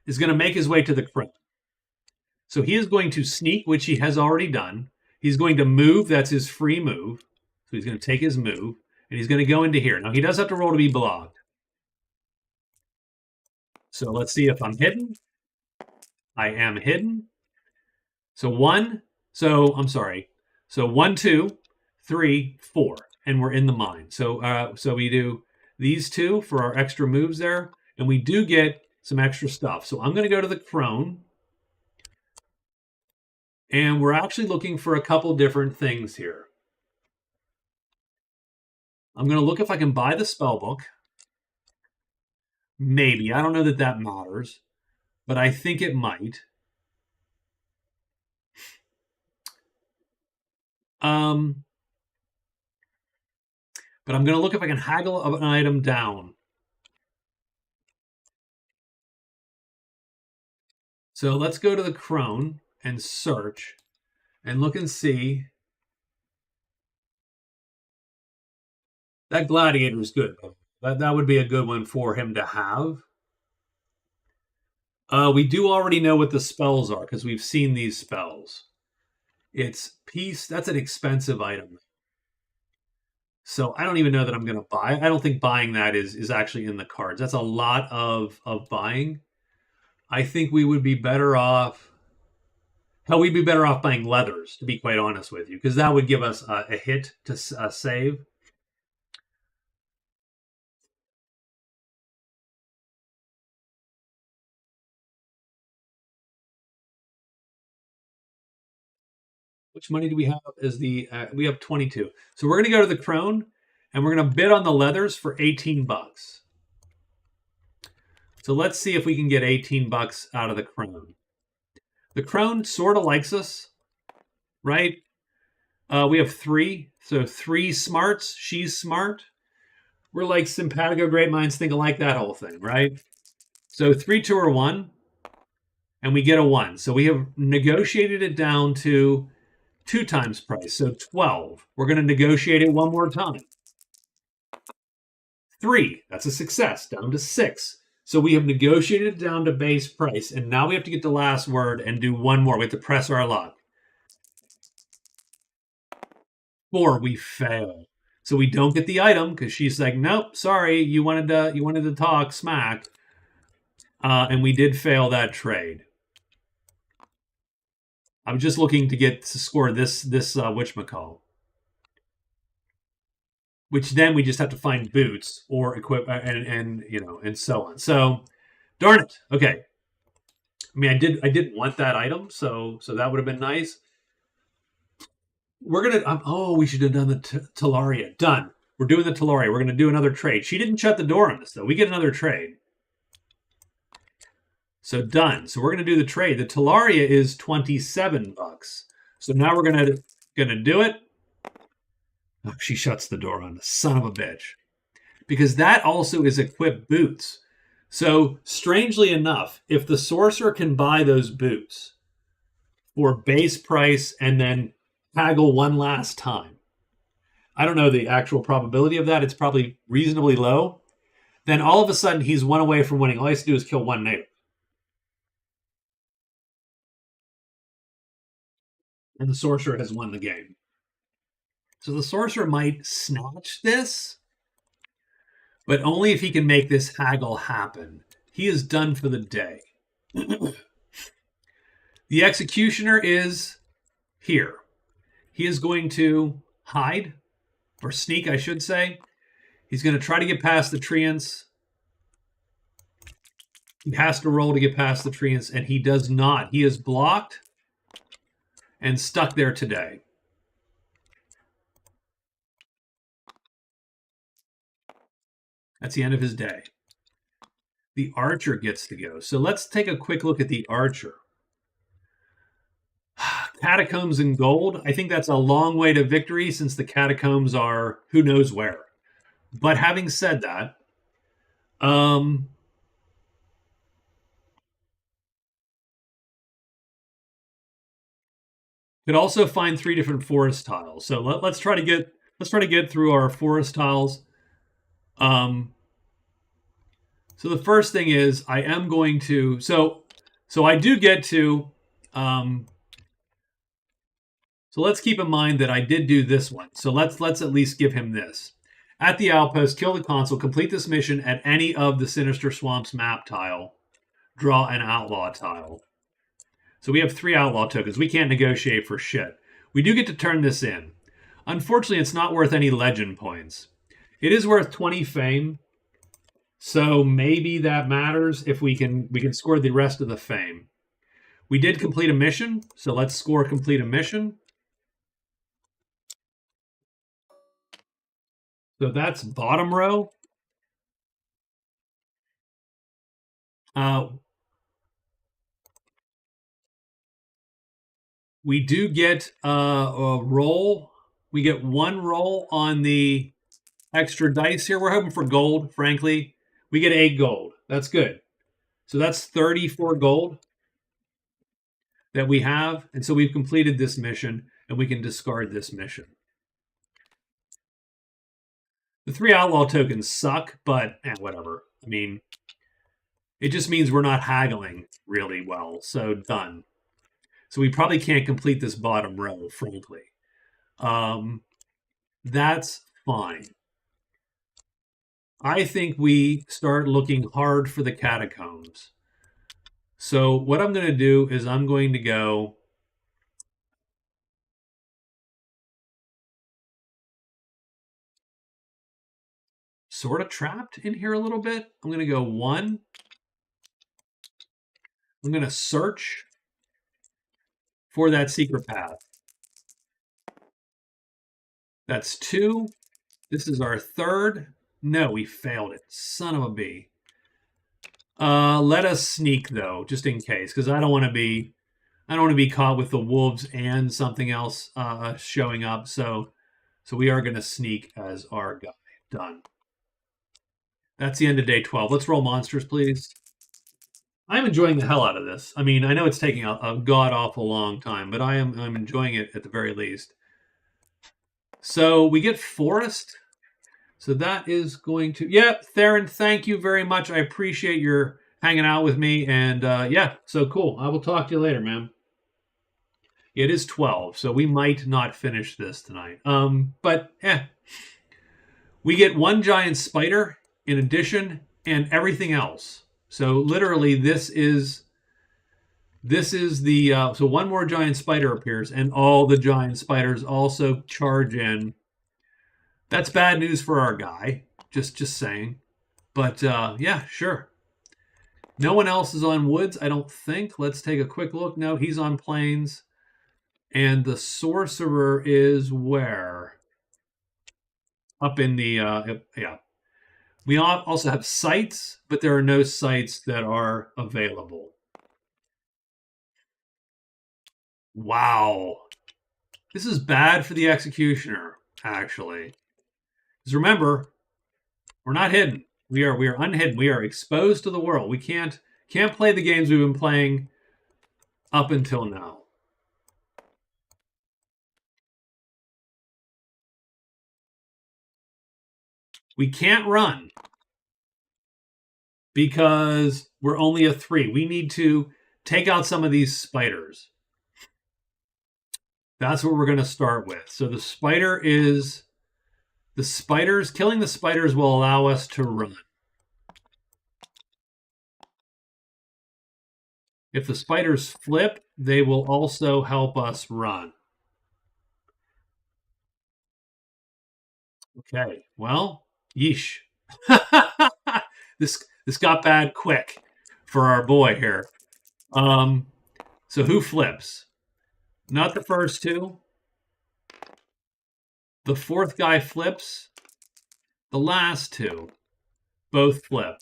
is going to make his way to the crown. So he is going to sneak, which he has already done. He's going to move. That's his free move. So he's going to take his move, and he's going to go into here. Now, he does have to roll to be blocked. So let's see if I'm hidden. I am hidden. So 1. So, I'm sorry. So 1, 2, 3, 4. And we're in the mine. So we do these 2 for our extra moves there. And we do get some extra stuff. So I'm going to go to the crone. And we're actually looking for a couple different things here. I'm going to look if I can buy the spell book. Maybe. I don't know that matters. But I think it might. But I'm going to look if I can haggle an item down. So let's go to the crone and search and look and see. That gladiator is good. That would be a good one for him to have. We do already know what the spells are because we've seen these spells. It's peace. That's an expensive item. So I don't even know that I'm going to buy. I don't think buying that is actually in the cards. That's a lot of buying. I think we would be better off. Hell, we'd be better off buying leathers, to be quite honest with you, because that would give us a hit to save. Which money do we have as the, we have 22. So we're going to go to the crone and we're going to bid on the leathers for 18 bucks. So let's see if we can get 18 bucks out of the crone. The crone sort of likes us, right? We have 3. So 3 smarts. She's smart. We're like simpatico, great minds think alike, that whole thing, right? So 3, 2, or 1. And we get a 1. So we have negotiated it down to 2 times price, so 12. We're going to negotiate it one more time. 3, that's a success, down to 6. So we have negotiated it down to base price, and now we have to get the last word and do one more. We have to press our luck. 4, we fail. So we don't get the item because she's like, nope, sorry, you wanted to talk smack. And we did fail that trade. I'm just looking to score this whatchamacall. which then we just have to find boots or equip and you know, and so on. So darn it. Okay. I mean, I didn't want that item, so that would have been nice. We're gonna. Oh, we should have done the Talaria. Done. We're doing the Talaria. We're gonna do another trade. She didn't shut the door on us though. We get another trade. So done. So we're gonna do the trade. The Talaria is $27. So now we're gonna do it. Oh, she shuts the door on us. Son of a bitch. Because that also is equip boots. So strangely enough, if the sorcerer can buy those boots for base price and then haggle one last time, I don't know the actual probability of that. It's probably reasonably low. Then all of a sudden he's one away from winning. All he has to do is kill one native. And the sorcerer has won the game. So the sorcerer might snatch this, but only if he can make this haggle happen. He is done for the day. The executioner is here. He is going to hide, or sneak, I should say. He's going to try to get past the treants. He has to roll to get past the treants, and he does not. He is blocked and stuck there today. That's the end of his day. The archer gets to go. So let's take a quick look at the archer. Catacombs and gold. I think that's a long way to victory since the catacombs are who knows where. But having said that, could also find 3 different forest tiles. So let's try to get through our forest tiles. So the first thing is I am going to so I do get to so let's keep in mind that I did do this one. So let's at least give him this. At the outpost, kill the consul, complete this mission at any of the Sinister Swamps map tile. Draw an outlaw tile. So we have 3 outlaw tokens. We can't negotiate for shit. We do get to turn this in. Unfortunately, it's not worth any legend points. It is worth 20 fame. So maybe that matters if we can score the rest of the fame. We did complete a mission, so let's score complete a mission. So that's bottom row. We do get a roll. We get 1 roll on the extra dice here. We're hoping for gold, frankly. We get 8 gold. That's good. So that's 34 gold that we have. And so we've completed this mission, and we can discard this mission. The 3 outlaw tokens suck, but whatever. I mean, it just means we're not haggling really well. So done. So we probably can't complete this bottom row, frankly. That's fine. I think we start looking hard for the catacombs. So what I'm going to do is I'm going to go sort of trapped in here a little bit. I'm going to go 1. I'm going to search for that secret path. That's 2. This is our 3rd. No, we failed it. Son of a bee. Let us sneak though, just in case, because I don't want to be caught with the wolves and something else showing up. So we are going to sneak as our guy. Done. That's the end of day 12. Let's roll monsters, please. I'm enjoying the hell out of this. I mean, I know it's taking a god-awful long time, but I'm enjoying it at the very least. So we get forest. So that is going to... Yeah, Theron, thank you very much. I appreciate your hanging out with me. And yeah, so cool. I will talk to you later, man. It is 12, so we might not finish this tonight. But we get 1 giant spider in addition and everything else. So literally this is the... so 1 more giant spider appears and all the giant spiders also charge in That's bad news for our guy. Just saying. But yeah, sure. No one else is on woods, I don't think. Let's take a quick look. No, he's on plains. And the sorcerer is where? Up in the, yeah. We also have sites, but there are no sites that are available. Wow. This is bad for the executioner, actually. Because remember, we're not hidden. We are unhidden. We are exposed to the world. We can't play the games we've been playing up until now. We can't run because we're only a 3. We need to take out some of these spiders. That's what we're going to start with. So the spider is the spiders. Killing the spiders will allow us to run. If the spiders flip, they will also help us run. Okay, well, yeesh. This got bad quick for our boy here. So who flips? Not the first two. The fourth guy flips. The last two both flip.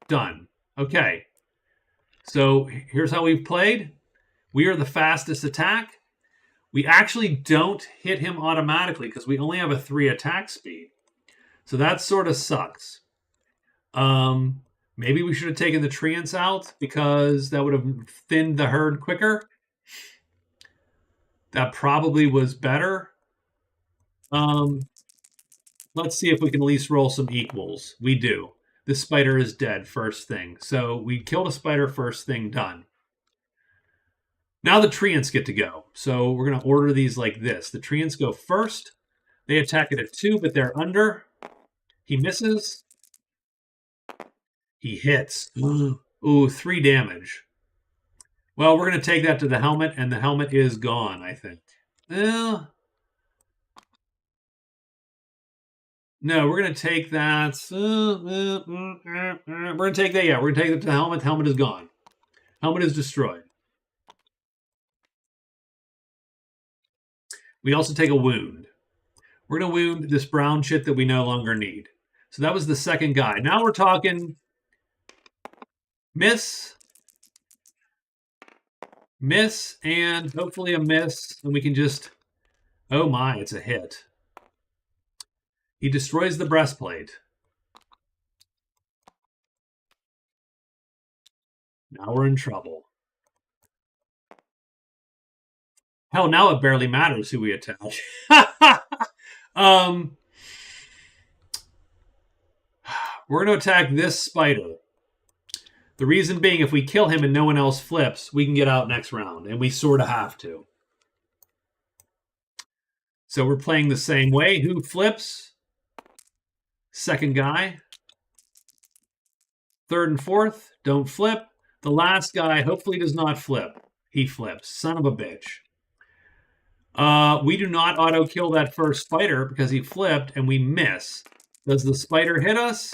Done. Okay. So here's how we've played. We are the fastest attack. We actually don't hit him automatically because we only have a 3 attack speed. So that sort of sucks. Maybe we should have taken the treants out because that would have thinned the herd quicker. That probably was better. Let's see if we can at least roll some equals. We do. The spider is dead first thing. So we killed a spider first thing, done. Now the treants get to go. So we're going to order these like this. The treants go first. They attack it at 2, but they're under. He misses. He hits. Ooh, 3 damage. Well, we're going to take that to the helmet, and the helmet is gone, I think. Well, no, we're going to take that. We're going to take that, yeah. We're going to take it to the helmet. The helmet is gone. Helmet is destroyed. We also take a wound. We're going to wound this brown shit that we no longer need. So that was the second guy. Now we're talking miss, and hopefully a miss. And we can just, oh my, it's a hit. He destroys the breastplate. Now we're in trouble. Hell, now it barely matters who we attack. We're going to attack this spider. The reason being, if we kill him and no one else flips, we can get out next round, and we sort of have to. So we're playing the same way. Who flips? Second guy. Third and fourth, don't flip. The last guy hopefully does not flip. He flips. Son of a bitch. We do not auto-kill that first spider because he flipped and we miss. Does the spider hit us?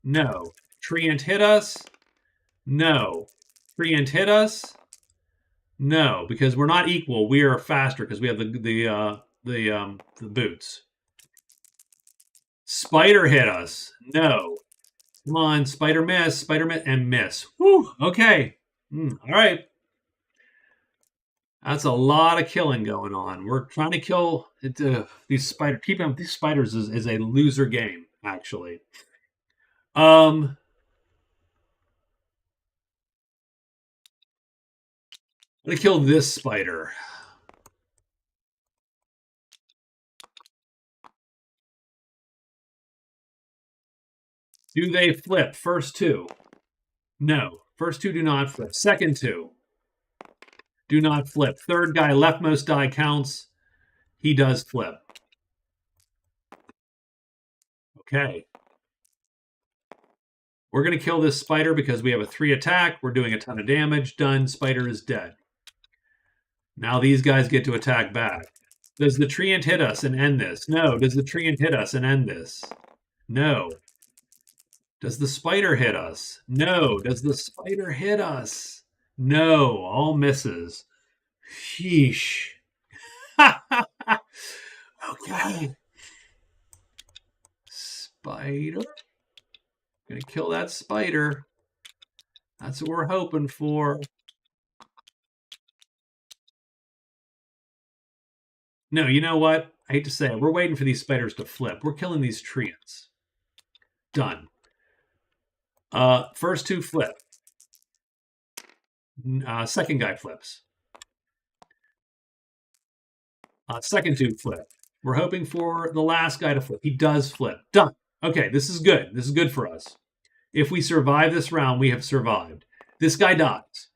No. Treant hit us? No. Treant hit us? No, because we're not equal. We are faster because we have the boots. Spider hit us? No. Come on, spider miss, and miss. Whew, okay. All right. That's a lot of killing going on. We're trying to kill these spiders. Keeping up with these spiders is a loser game, actually. I'm going to kill this spider. Do they flip? First 2. No. First 2 do not flip. Second 2. Do not flip. Third guy, leftmost die counts. He does flip. Okay. We're going to kill this spider because we have a 3 attack. We're doing a ton of damage. Done. Spider is dead. Now these guys get to attack back. Does the treant hit us and end this? No. Does the treant hit us and end this? No. Does the spider hit us? No. Does the spider hit us? No. All misses. Sheesh. Okay. Spider. Gonna kill that spider. That's what we're hoping for. No, you know what? I hate to say it. We're waiting for these spiders to flip. We're killing these treants. Done. First two flip. Second guy flips. Second two flip. We're hoping for the last guy to flip. He does flip. Done. Okay, this is good. This is good for us. If we survive this round, we have survived. This guy dies.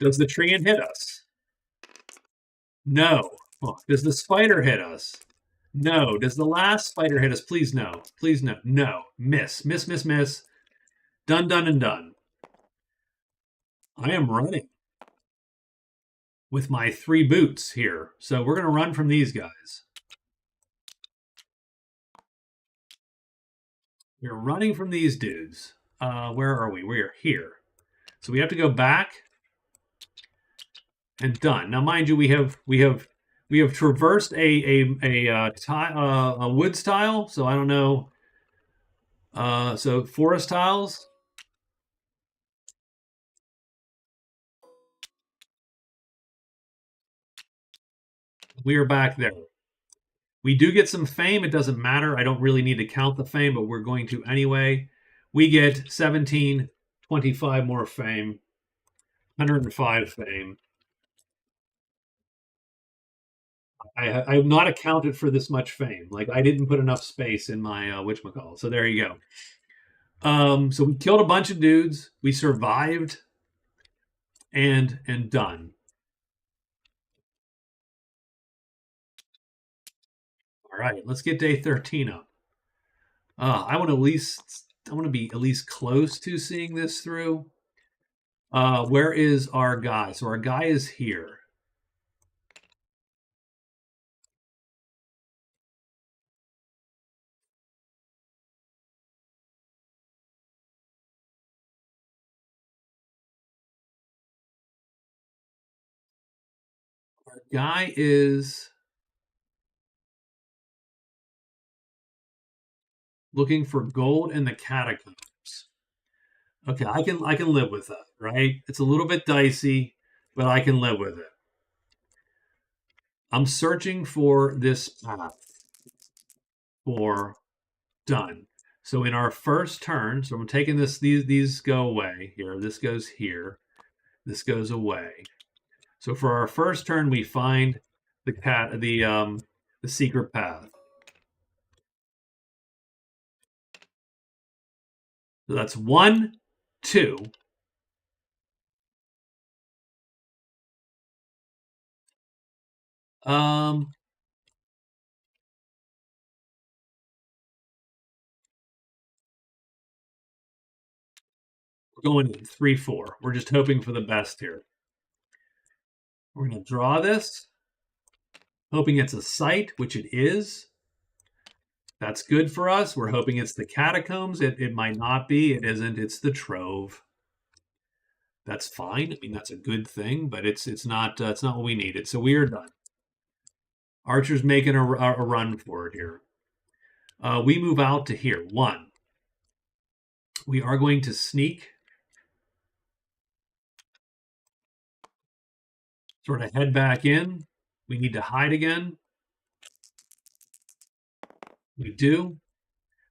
Does the treant hit us? No. Oh, does the spider hit us? No. Does the last spider hit us? Please no. Please no. No. Miss. Miss, miss, miss. Done, done, and done. I am running with my 3 boots here. So we're going to run from these guys. We're running from these dudes. Where are we? We are here. So we have to go back and done. Now, mind you, we have traversed a woods tile. So I don't know. So forest tiles. We are back there. We do get some fame. It doesn't matter. I don't really need to count the fame, but we're going to anyway. We get 17, 25 more fame, 105 fame. I've not accounted for this much fame. Like, I didn't put enough space in my whatchamacallit. So there you go. So we killed a bunch of dudes. We survived, and done. All right, let's get day 13 up. I want to be at least close to seeing this through. Where is our guy? So our guy is here. Our guy is looking for gold in the catacombs. Okay, I can live with that, right? It's a little bit dicey, but I can live with it. I'm searching for this path for done. So in our first turn, so I'm taking this, these go away here. This goes here. This goes away. So for our first turn, we find the secret path. So that's 1, 2. We're going in 3, 4. We're just hoping for the best here. We're going to draw this, hoping it's a site, which it is. That's good for us. We're hoping it's the catacombs. It might not be. It isn't. It's the trove. That's fine. I mean, that's a good thing, but it's not what we needed. So we are done. Archer's making a run for it here. We move out to here. 1. We are going to sneak. Sort of head back in. We need to hide again. We do.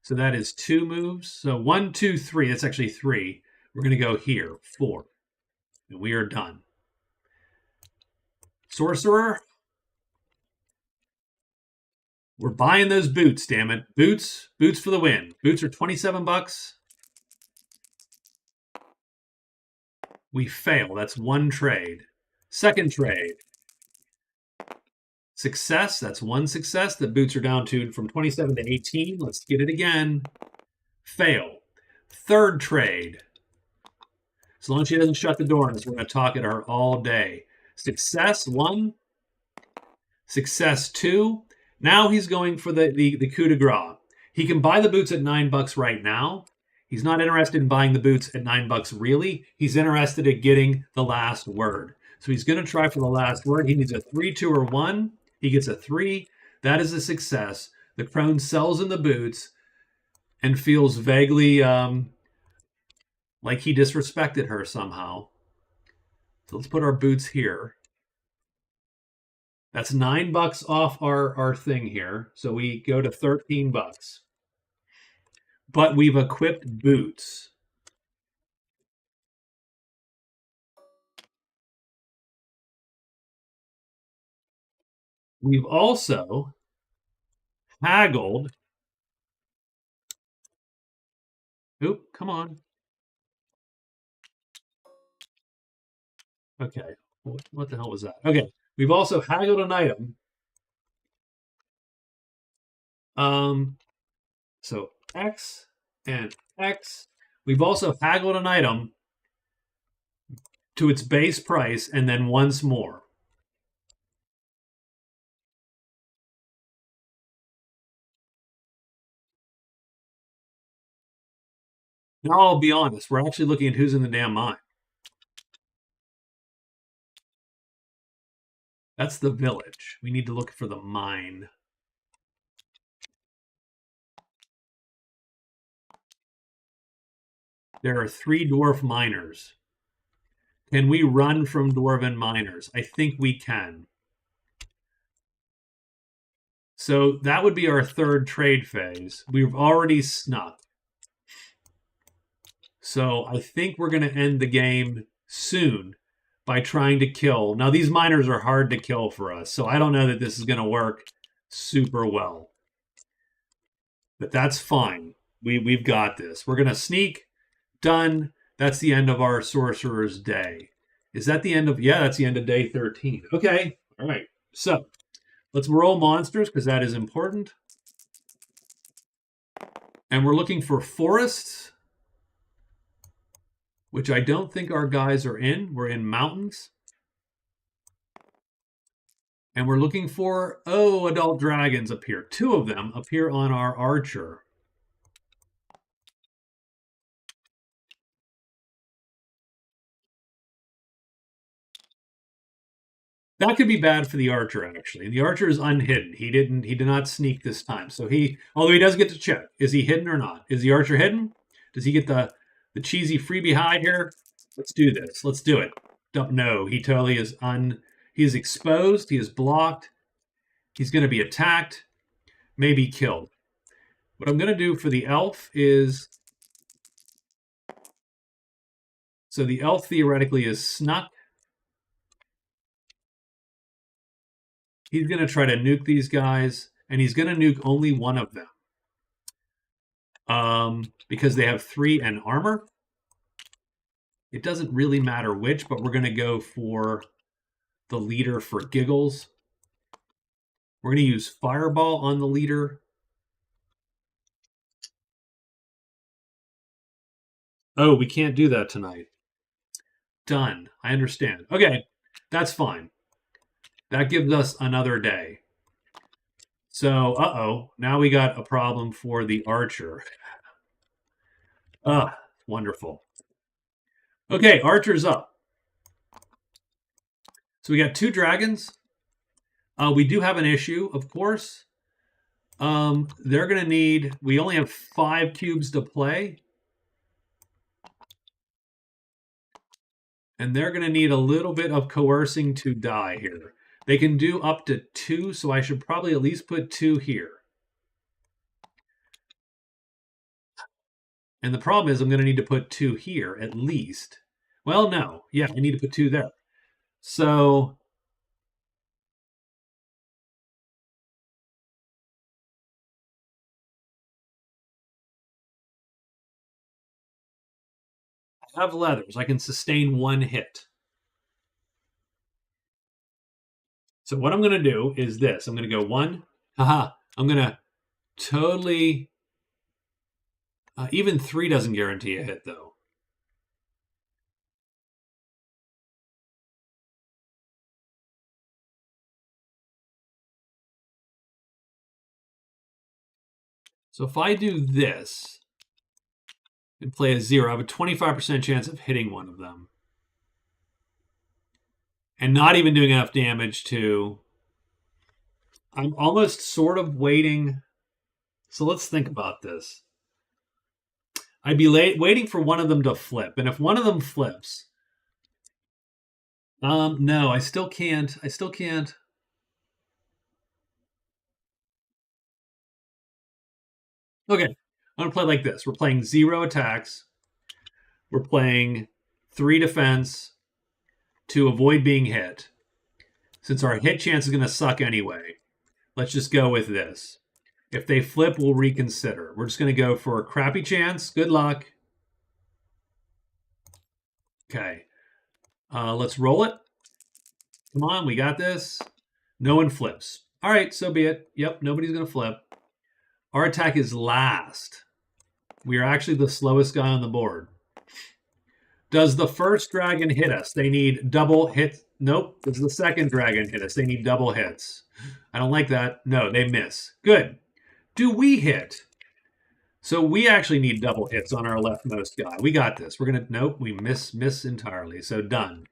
So that is 2 moves. So 1, 2, 3. That's actually 3. We're going to go here. 4. And we are done. Sorcerer. We're buying those boots, damn it. Boots for the win. Boots are $27. We fail. That's 1 trade. Second trade. Success. That's 1 success. The boots are down to from 27 to 18. Let's get it again. Fail. Third trade. As long as she doesn't shut the door on us, we're going to talk at her all day. Success. 1. Success 2. Now he's going for the coup de grace. He can buy the boots at $9 right now. He's not interested in buying the boots at $9 really. He's interested in getting the last word. So he's going to try for the last word. He needs a 3, 2, or 1. He gets a 3. That is a success. The crone sells in the boots and feels vaguely like he disrespected her somehow. So let's put our boots here. That's $9 off our thing here. So we go to $13. But we've equipped boots. We've also haggled. Oop, come on. Okay, what the hell was that? Okay, we've also haggled an item. So X and X. We've also haggled an item to its base price and then once more. Now I'll be honest, we're actually looking at who's in the damn mine. That's the village. We need to look for the mine. There are 3 dwarf miners. Can we run from dwarven miners? I think we can. So that would be our 3rd trade phase. We've already snuck. So I think we're going to end the game soon by trying to kill. Now, these miners are hard to kill for us, so I don't know that this is going to work super well. But that's fine. We've got this. We're going to sneak. Done. That's the end of our sorcerer's day. Is that the end of... Yeah, that's the end of day 13. Okay. All right. So let's roll monsters because that is important. And we're looking for forests, which I don't think our guys are in. We're in mountains. And we're looking for, adult dragons appear. 2 of them appear on our archer. That could be bad for the archer, actually. The archer is unhidden. He did not sneak this time. So although he does get to check. Is he hidden or not? Is the archer hidden? Does he get the cheesy freebie hide here? Let's do this. Let's do it. No, he totally is he is exposed. He is blocked. He's going to be attacked, maybe killed. What I'm going to do for the elf is... So the elf theoretically is snuck. He's going to try to nuke these guys, and he's going to nuke only one of them. Because they have 3 and armor. It doesn't really matter which, but we're going to go for the leader for giggles. We're going to use Fireball on the leader. Oh, we can't do that tonight. Done. I understand. Okay, that's fine. That gives us another day. So, now we got a problem for the archer. Wonderful. Okay, archer's up. So we got 2 dragons. We do have an issue, of course. They're going to need... We only have 5 cubes to play. And they're going to need a little bit of coercing to die here. They can do up to 2, so I should probably at least put 2 here. And the problem is I'm going to need to put 2 here at least. Well, no. Yeah, I need to put 2 there. So... I have leathers. I can sustain 1 hit. So what I'm going to do is this. I'm going to go 1. Haha. I'm going to totally... even 3 doesn't guarantee a hit, though. So if I do this and play a 0, I have a 25% chance of hitting one of them. And not even doing enough damage to... I'm almost sort of waiting. So let's think about this. I'd be waiting for one of them to flip. And if one of them flips... no, I still can't. I still can't. Okay, I'm going to play like this. We're playing 0 attacks. We're playing 3 defense to avoid being hit. Since our hit chance is going to suck anyway, let's just go with this. If they flip, we'll reconsider. We're just going to go for a crappy chance. Good luck. Okay. Let's roll it. Come on, we got this. No one flips. All right, so be it. Yep, nobody's going to flip. Our attack is last. We are actually the slowest guy on the board. Does the first dragon hit us? They need double hits. Nope. Does the second dragon hit us? They need double hits. I don't like that. No, they miss. Good. Do we hit? So we actually need double hits on our leftmost guy. We got this. We're going to... Nope, we miss entirely. So done.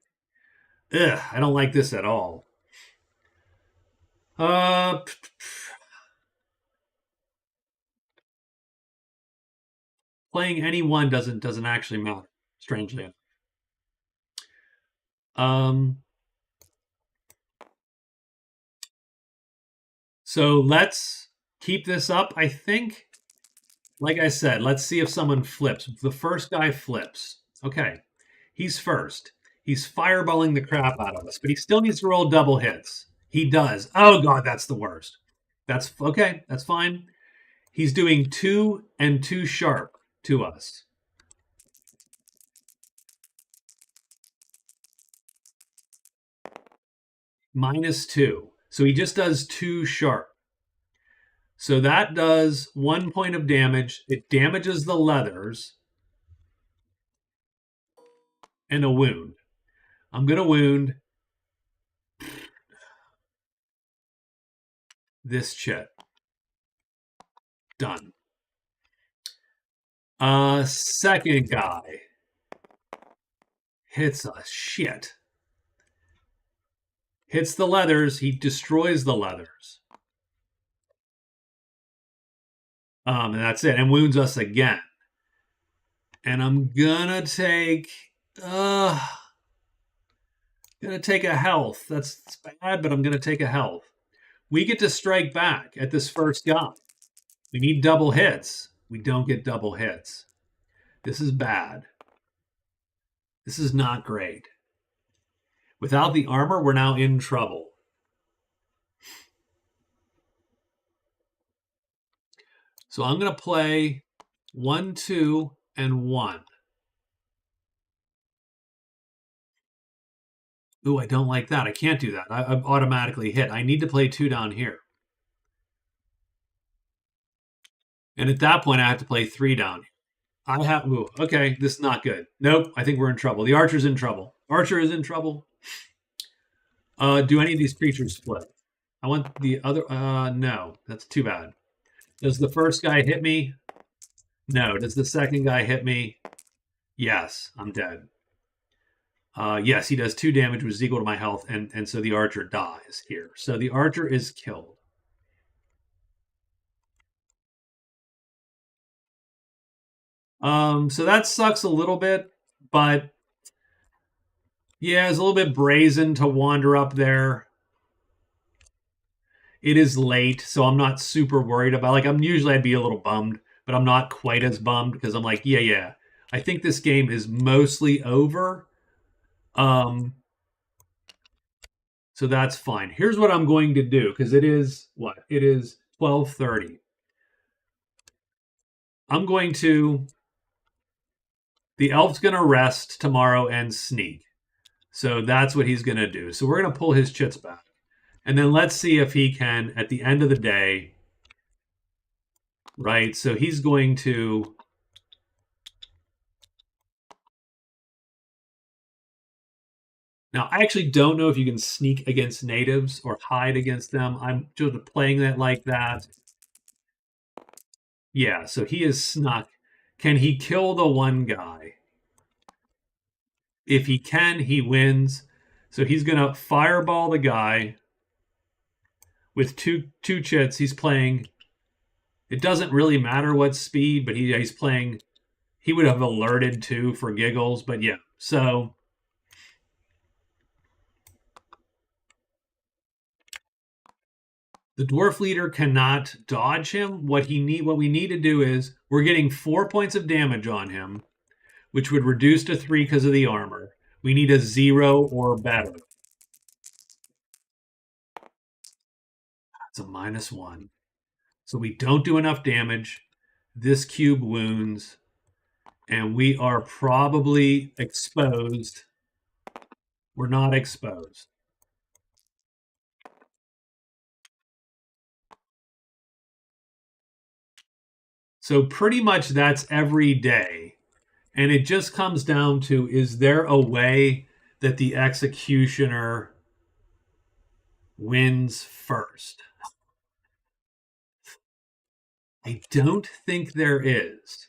Ugh, I don't like this at all. Playing any one doesn't actually matter, strangely. So let's keep this up, I think. Like I said, let's see if someone flips. The first guy flips. Okay, he's first. He's fireballing the crap out of us, but he still needs to roll double hits. He does. Oh, God, that's the worst. That's okay. That's fine. He's doing 2 and 2 sharp to us. -2. So he just does 2 sharp. So that does 1 point of damage. It damages the leathers. And a wound. I'm going to wound this chit. Done. Second guy hits us. Shit. Hits the leathers. He destroys the leathers. And that's it. And wounds us again. And I'm gonna take a health. That's bad, but I'm gonna take a health. We get to strike back at this first guy. We need double hits. We don't get double hits. This is bad. This is not great. Without the armor, we're now in trouble. So I'm going to play 1, 2, and 1. Ooh, I don't like that. I can't do that. I'm automatically hit. I need to play 2 down here. And at that point, I have to play 3 down here. Ooh, okay, this is not good. Nope, I think we're in trouble. The archer's in trouble. Archer is in trouble. Do any of these creatures flip? I want the other... no, that's too bad. Does the first guy hit me? No. Does the second guy hit me? Yes, I'm dead. Yes, he does 2 damage, which is equal to my health, and so the archer dies here. So the archer is killed. So that sucks a little bit, but yeah, it's a little bit brazen to wander up there. It is late, so I'm not super worried about, like, I'd be a little bummed, but I'm not quite as bummed because I'm like, yeah, I think this game is mostly over. So that's fine. Here's what I'm going to do, because it is, what? It is 12:30. I'm going to... The elf's going to rest tomorrow and sneak. So that's what he's going to do. So we're going to pull his chits back. And then let's see if he can, at the end of the day, right? So he's going to... Now, I actually don't know if you can sneak against natives or hide against them. I'm just playing that like that. Yeah, so he is snuck. Can he kill the one guy? If he can, he wins. So he's going to fireball the guy with two chits. He's playing. It doesn't really matter what speed, but he's playing. He would have alerted too for giggles, but yeah. So the dwarf leader cannot dodge him. What we need to do is we're getting 4 points of damage on him, which would reduce to 3 because of the armor. We need a 0 or better. It's a -1. So we don't do enough damage. This cube wounds, and we are probably exposed. We're not exposed. So pretty much that's every day. And it just comes down to, is there a way that the executioner wins first? I don't think there is.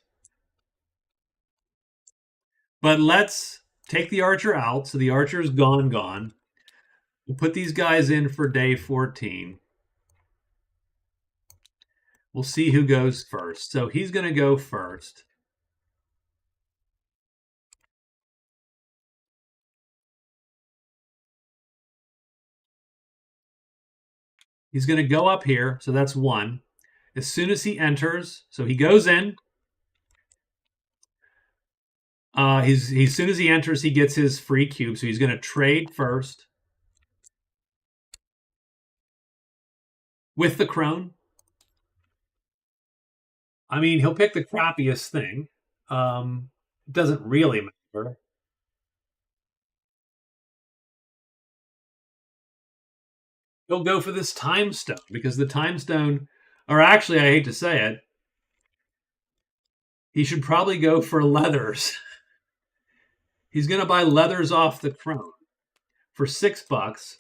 But let's take the archer out. So the archer's gone. We'll put these guys in for day 14. We'll see who goes first. So he's going to go first. He's going to go up here. So that's 1. As soon as he enters, so he goes in. As soon as he enters, he gets his free cube. So he's going to trade first with the crone. I mean, he'll pick the crappiest thing. It doesn't really matter. He'll go for this time stone because the time stone, or actually, I hate to say it, he should probably go for leathers. He's going to buy leathers off the crone for $6.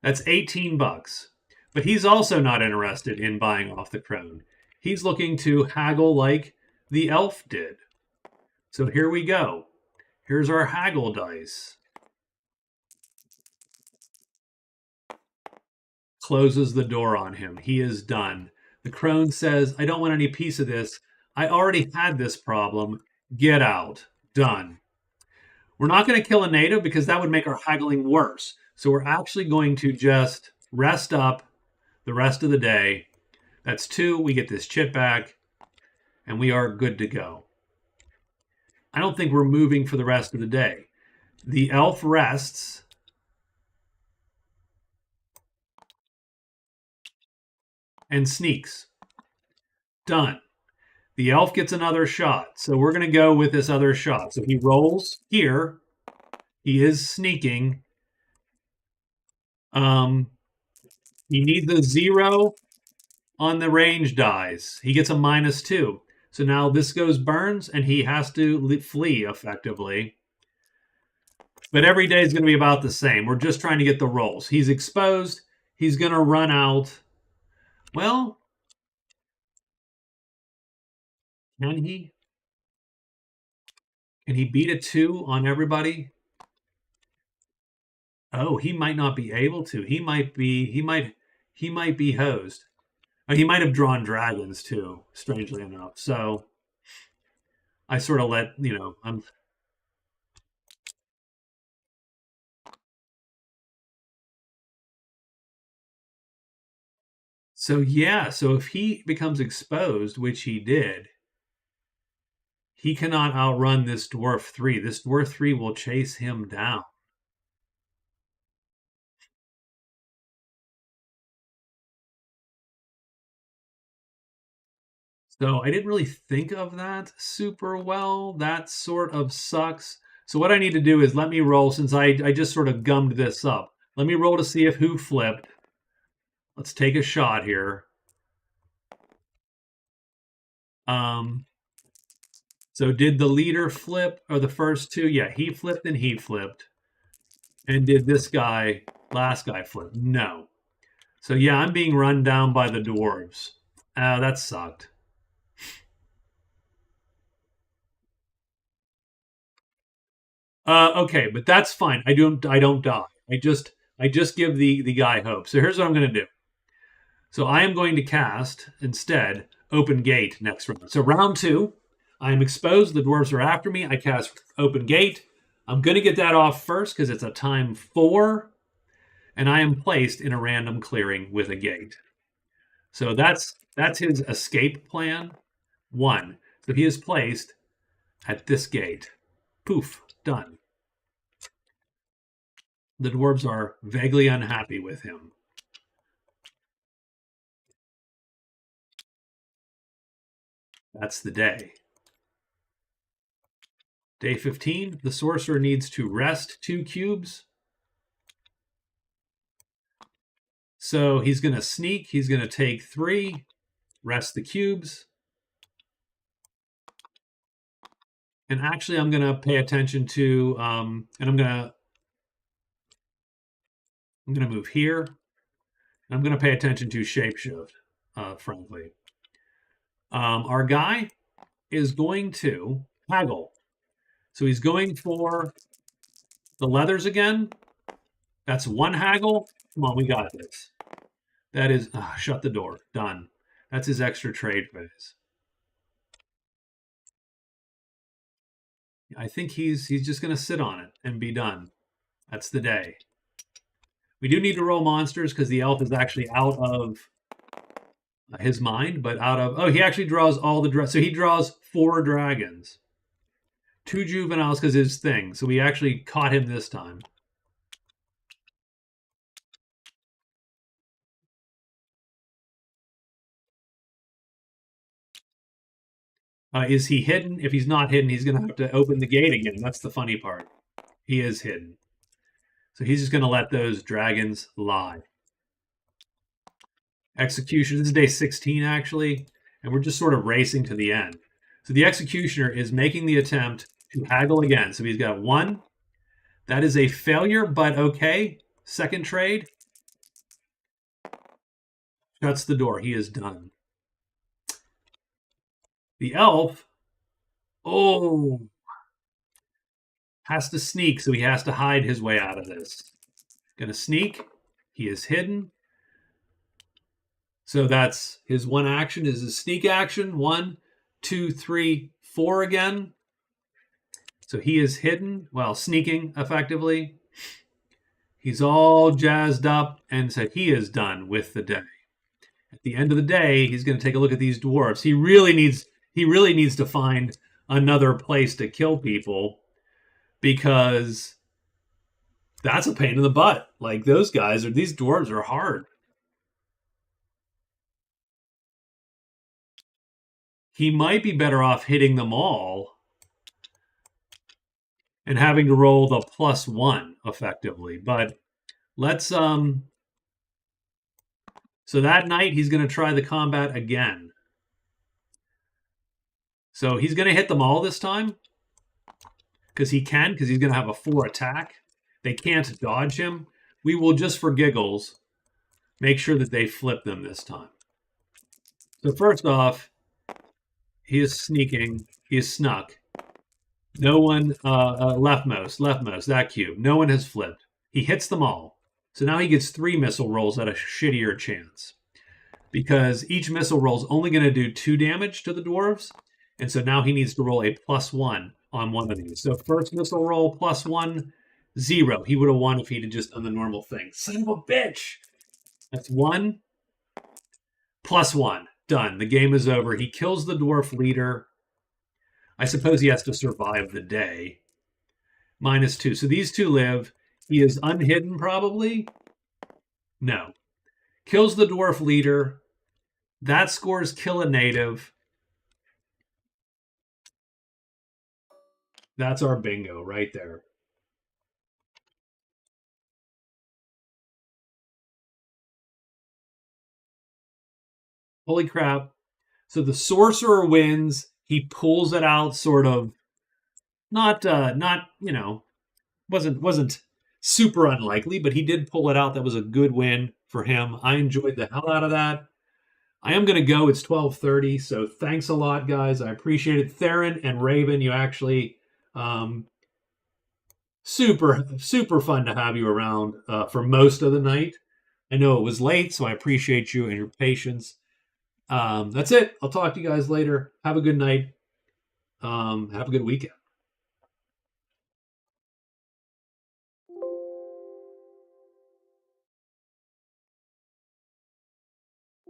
That's $18. But he's also not interested in buying off the crone. He's looking to haggle like the elf did. So here we go. Here's our haggle dice. Closes the door on him. He is done. The crone says, I don't want any piece of this. I already had this problem. Get out. Done. We're not going to kill a native because that would make our haggling worse. So we're actually going to just rest up the rest of the day. That's 2. We get this chit back, and we are good to go. I don't think we're moving for the rest of the day. The elf rests. And sneaks. Done. The elf gets another shot. So we're going to go with this other shot. So he rolls here. He is sneaking. He needs a 0 on the range dies. He gets a -2. So now this goes burns, and he has to flee effectively. But every day is going to be about the same. We're just trying to get the rolls. He's exposed. He's going to run out. Well, can he? Can he beat a 2 on everybody? Oh, he might not be able to. He might be hosed. Oh, he might have drawn dragons too, strangely enough. So I sort of let, I'm So yeah, so if he becomes exposed, which he did, he cannot outrun this dwarf 3. This dwarf 3 will chase him down. So I didn't really think of that super well. That sort of sucks. So what I need to do is let me roll, since I just sort of gummed this up. Let me roll to see if who flipped. Let's take a shot here. So did the leader flip, or the first 2? Yeah, he flipped and he flipped. And did this guy, last guy, flip? No. So yeah, I'm being run down by the dwarves. That sucked. Okay, but that's fine. I don't die. I just give the guy hope. So here's what I'm going to do. So I am going to cast instead Open Gate next round. So round 2, I am exposed. The dwarves are after me. I cast Open Gate. I'm going to get that off first because it's a time 4, and I am placed in a random clearing with a gate. So that's his escape plan 1. So he is placed at this gate. Poof, done. The dwarves are vaguely unhappy with him. That's the day. Day 15, the sorcerer needs to rest 2 cubes. So he's going to sneak. He's going to take 3, rest the cubes. And actually, I'm going to pay attention to, and I'm going to move here. I'm going to pay attention to shapeshift, frankly. Our guy is going to haggle. So he's going for the leathers again. That's 1 haggle. Come on, we got this. That is, shut the door. Done. That's his extra trade phase. I think he's just going to sit on it and be done. That's the day. We do need to roll monsters because the elf is actually out of his mind, but out of... Oh, he actually draws all the... So he draws 4 dragons. 2 juveniles because his thing. So we actually caught him this time. Is he hidden? If he's not hidden, he's going to have to open the gate again. That's the funny part. He is hidden. So he's just going to let those dragons lie. Execution. This is day 16, actually. And we're just sort of racing to the end. So the executioner is making the attempt to haggle again. So he's got 1. That is a failure, but okay. Second trade. Shuts the door. He is done. The elf, has to sneak, so he has to hide his way out of this. Gonna sneak. He is hidden. So that's his 1 action is his sneak action. 1, 2, 3, 4 again. So he is hidden, well, sneaking effectively. He's all jazzed up, and so he is done with the day. At the end of the day, he's going to take a look at these dwarves. He really needs to find another place to kill people because that's a pain in the butt. Like these dwarves are hard. He might be better off hitting them all and having to roll the +1 effectively. But let's so that night he's going to try the combat again. So he's going to hit them all this time because he's going to have a 4 attack. They can't dodge him. We will just for giggles make sure that they flip them this time. So first off, he is sneaking. He is snuck. No one, leftmost, that cube. No one has flipped. He hits them all. So now he gets 3 missile rolls at a shittier chance. Because each missile roll is only going to do 2 damage to the dwarves. And so now he needs to roll a +1 on one of these. So first missile roll +1, 0. He would have won if he'd just done the normal thing. Son of a bitch! That's 1, +1. Done. The game is over. He kills the dwarf leader. I suppose he has to survive the day. -2. So these 2 live. He is unhidden, probably. No. Kills the dwarf leader. That scores kill a native. That's our bingo right there. Holy crap. So the sorcerer wins. He pulls it out sort of not wasn't super unlikely, but he did pull it out. That was a good win for him. I enjoyed the hell out of that. I am going to go. It's 12:30, so thanks a lot, guys. I appreciate it. Theron and Raven, you actually super, super fun to have you around for most of the night. I know it was late, so I appreciate you and your patience. That's it. I'll talk to you guys later. Have a good night. Have a good weekend.